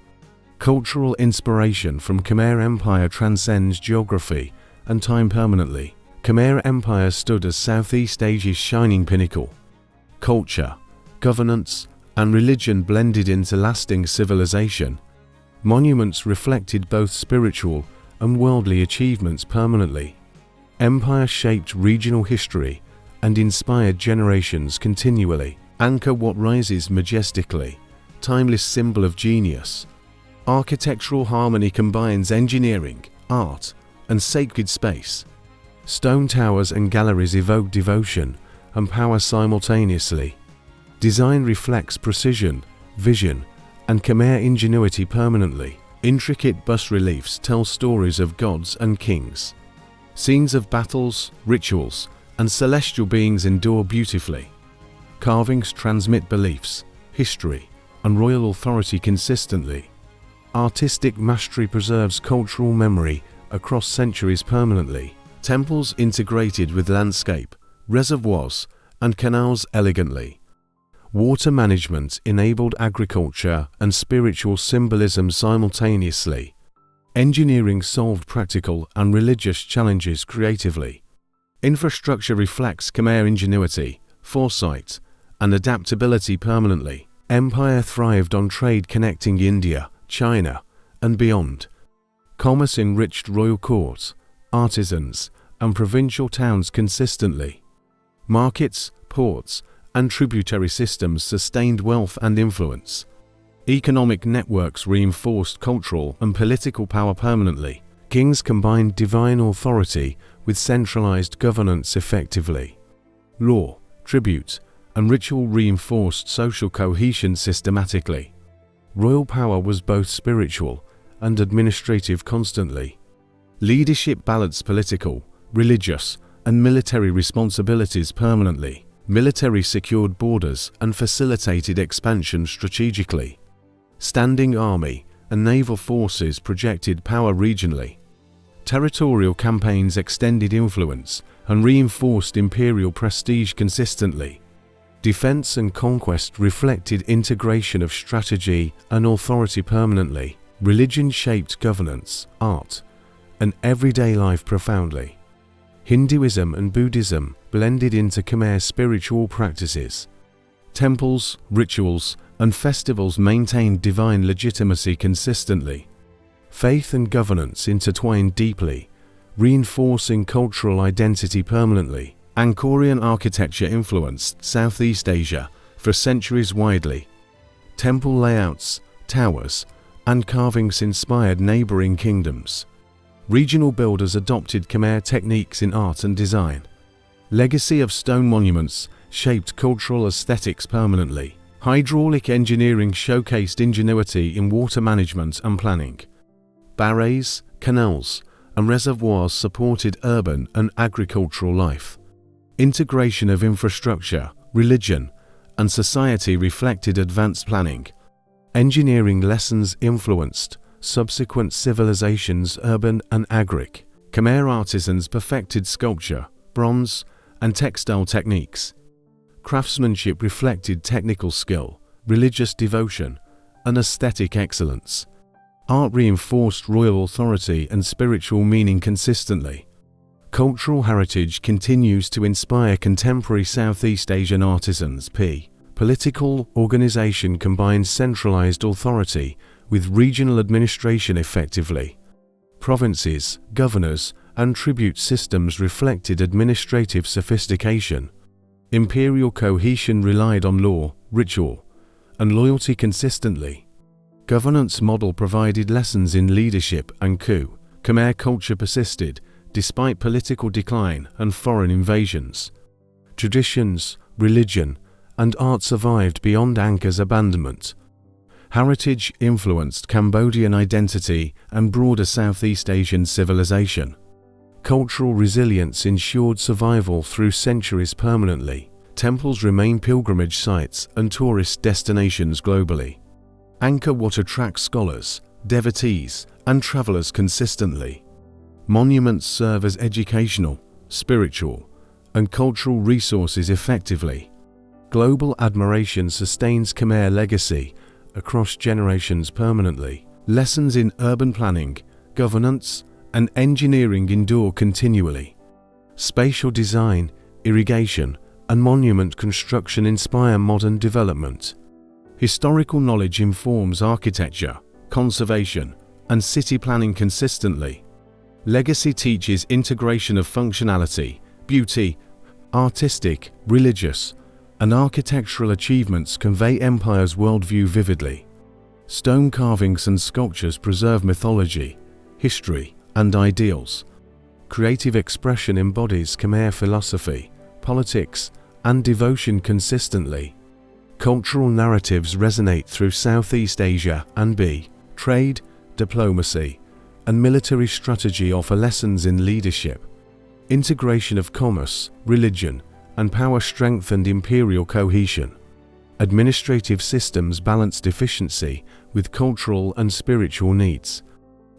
[SPEAKER 1] Cultural inspiration from Khmer Empire transcends geography and time permanently. Khmer Empire stood as Southeast Asia's shining pinnacle. Culture, governance, and religion blended into lasting civilization. Monuments reflected both spiritual and worldly achievements permanently. Empire shaped regional history and inspired generations continually. Angkor Wat rises majestically, timeless symbol of genius. Architectural harmony combines engineering, art, and sacred space. Stone towers and galleries evoke devotion and power simultaneously. Design reflects precision, vision, and Khmer ingenuity permanently. Intricate bas-reliefs tell stories of gods and kings. Scenes of battles, rituals, and celestial beings endure beautifully. Carvings transmit beliefs, history, and royal authority consistently. Artistic mastery preserves cultural memory across centuries permanently. Temples integrated with landscape, reservoirs, and canals elegantly. Water management enabled agriculture and spiritual symbolism simultaneously. Engineering solved practical and religious challenges creatively. Infrastructure reflects Khmer ingenuity, foresight, and adaptability permanently. Empire thrived on trade connecting India, China, and beyond. Commerce enriched royal courts, artisans, and provincial towns consistently. Markets, ports, and tributary systems sustained wealth and influence. Economic networks reinforced cultural and political power permanently. Kings combined divine authority with centralized governance effectively. Law, tribute, and ritual reinforced social cohesion systematically. Royal power was both spiritual and administrative constantly. Leadership balanced political, religious, and military responsibilities permanently. Military secured borders and facilitated expansion strategically. Standing army and naval forces projected power regionally. Territorial campaigns extended influence and reinforced imperial prestige consistently. Defense and conquest reflected integration of strategy and authority permanently. Religion shaped governance, art, and everyday life profoundly. Hinduism and Buddhism blended into Khmer spiritual practices. Temples, rituals, and festivals maintained divine legitimacy consistently. Faith and governance intertwined deeply, reinforcing cultural identity permanently. Angkorian architecture influenced Southeast Asia for centuries widely. Temple layouts, towers, and carvings inspired neighboring kingdoms. Regional builders adopted Khmer techniques in art and design. Legacy of stone monuments shaped cultural aesthetics permanently. Hydraulic engineering showcased ingenuity in water management and planning. Barrays, canals, and reservoirs supported urban and agricultural life. Integration of infrastructure, religion, and society reflected advanced planning. Engineering lessons influenced subsequent civilizations, urban and agric. Khmer artisans perfected sculpture, bronze, and textile techniques. Craftsmanship reflected technical skill, religious devotion, and aesthetic excellence. Art reinforced royal authority and spiritual meaning consistently. Cultural heritage continues to inspire contemporary Southeast Asian artisans. Political organization combines centralized authority with regional administration effectively. Provinces, governors, and tribute systems reflected administrative sophistication. Imperial cohesion relied on law, ritual, and loyalty consistently. Governance model provided lessons in leadership and coup. Khmer culture persisted despite political decline and foreign invasions. Traditions, religion, and art survived beyond Angkor's abandonment. Heritage influenced Cambodian identity and broader Southeast Asian civilization. Cultural resilience ensured survival through centuries permanently. Temples remain pilgrimage sites and tourist destinations globally. Angkor Wat attracts scholars, devotees, and travelers consistently. Monuments serve as educational, spiritual, and cultural resources effectively. Global admiration sustains Khmer legacy across generations permanently. Lessons in urban planning, governance, and engineering endure continually. Spatial design, irrigation, and monument construction inspire modern development. Historical knowledge informs architecture, conservation, and city planning consistently. Legacy teaches integration of functionality, beauty, artistic, religious, and architectural achievements convey empire's worldview vividly. Stone carvings and sculptures preserve mythology, history, and ideals. Creative expression embodies Khmer philosophy, politics, and devotion consistently. Cultural narratives resonate through Southeast Asia and trade, diplomacy, and military strategy offer lessons in leadership. Integration of commerce, religion, and power strengthened imperial cohesion. Administrative systems balanced efficiency with cultural and spiritual needs.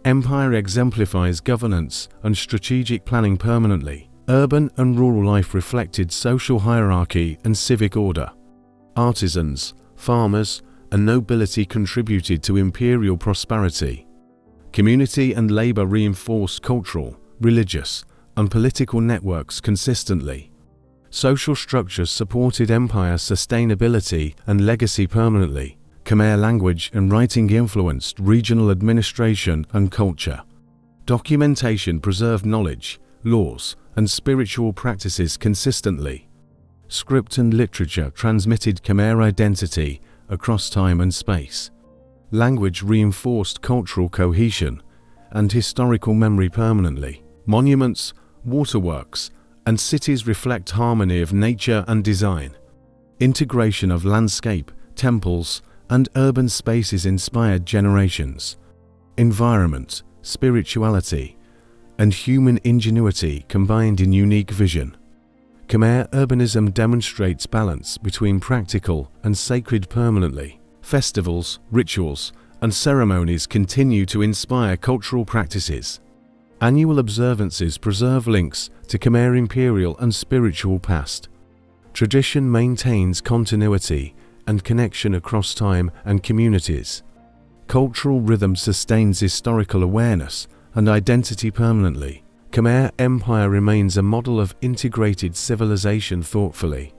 [SPEAKER 1] Empire exemplifies governance and strategic planning permanently. Urban and rural life reflected social hierarchy and civic order. Artisans, farmers, and nobility contributed to imperial prosperity. Community and labor reinforced cultural, religious, and political networks consistently. Social structures supported empire's sustainability and legacy permanently. Khmer language and writing influenced regional administration and culture. Documentation preserved knowledge, laws, and spiritual practices consistently. Script and literature transmitted Khmer identity across time and space. Language reinforced cultural cohesion, and historical memory permanently. Monuments, waterworks, and cities reflect harmony of nature and design. Integration of landscape, temples, and urban spaces inspired generations. Environment, spirituality, and human ingenuity combined in unique vision. Khmer urbanism demonstrates balance between practical and sacred permanently. Festivals, rituals, and ceremonies continue to inspire cultural practices. Annual observances preserve links to Khmer imperial and spiritual past. Tradition maintains continuity and connection across time and communities. Cultural rhythm sustains historical awareness and identity permanently. Khmer Empire remains a model of integrated civilization thoughtfully.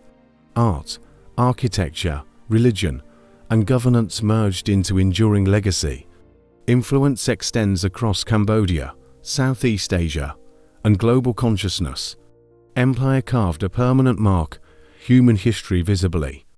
[SPEAKER 1] Art, architecture, religion, and governance merged into enduring legacy. Influence extends across Cambodia, Southeast Asia, and global consciousness. Empire carved a permanent mark, human history visibly.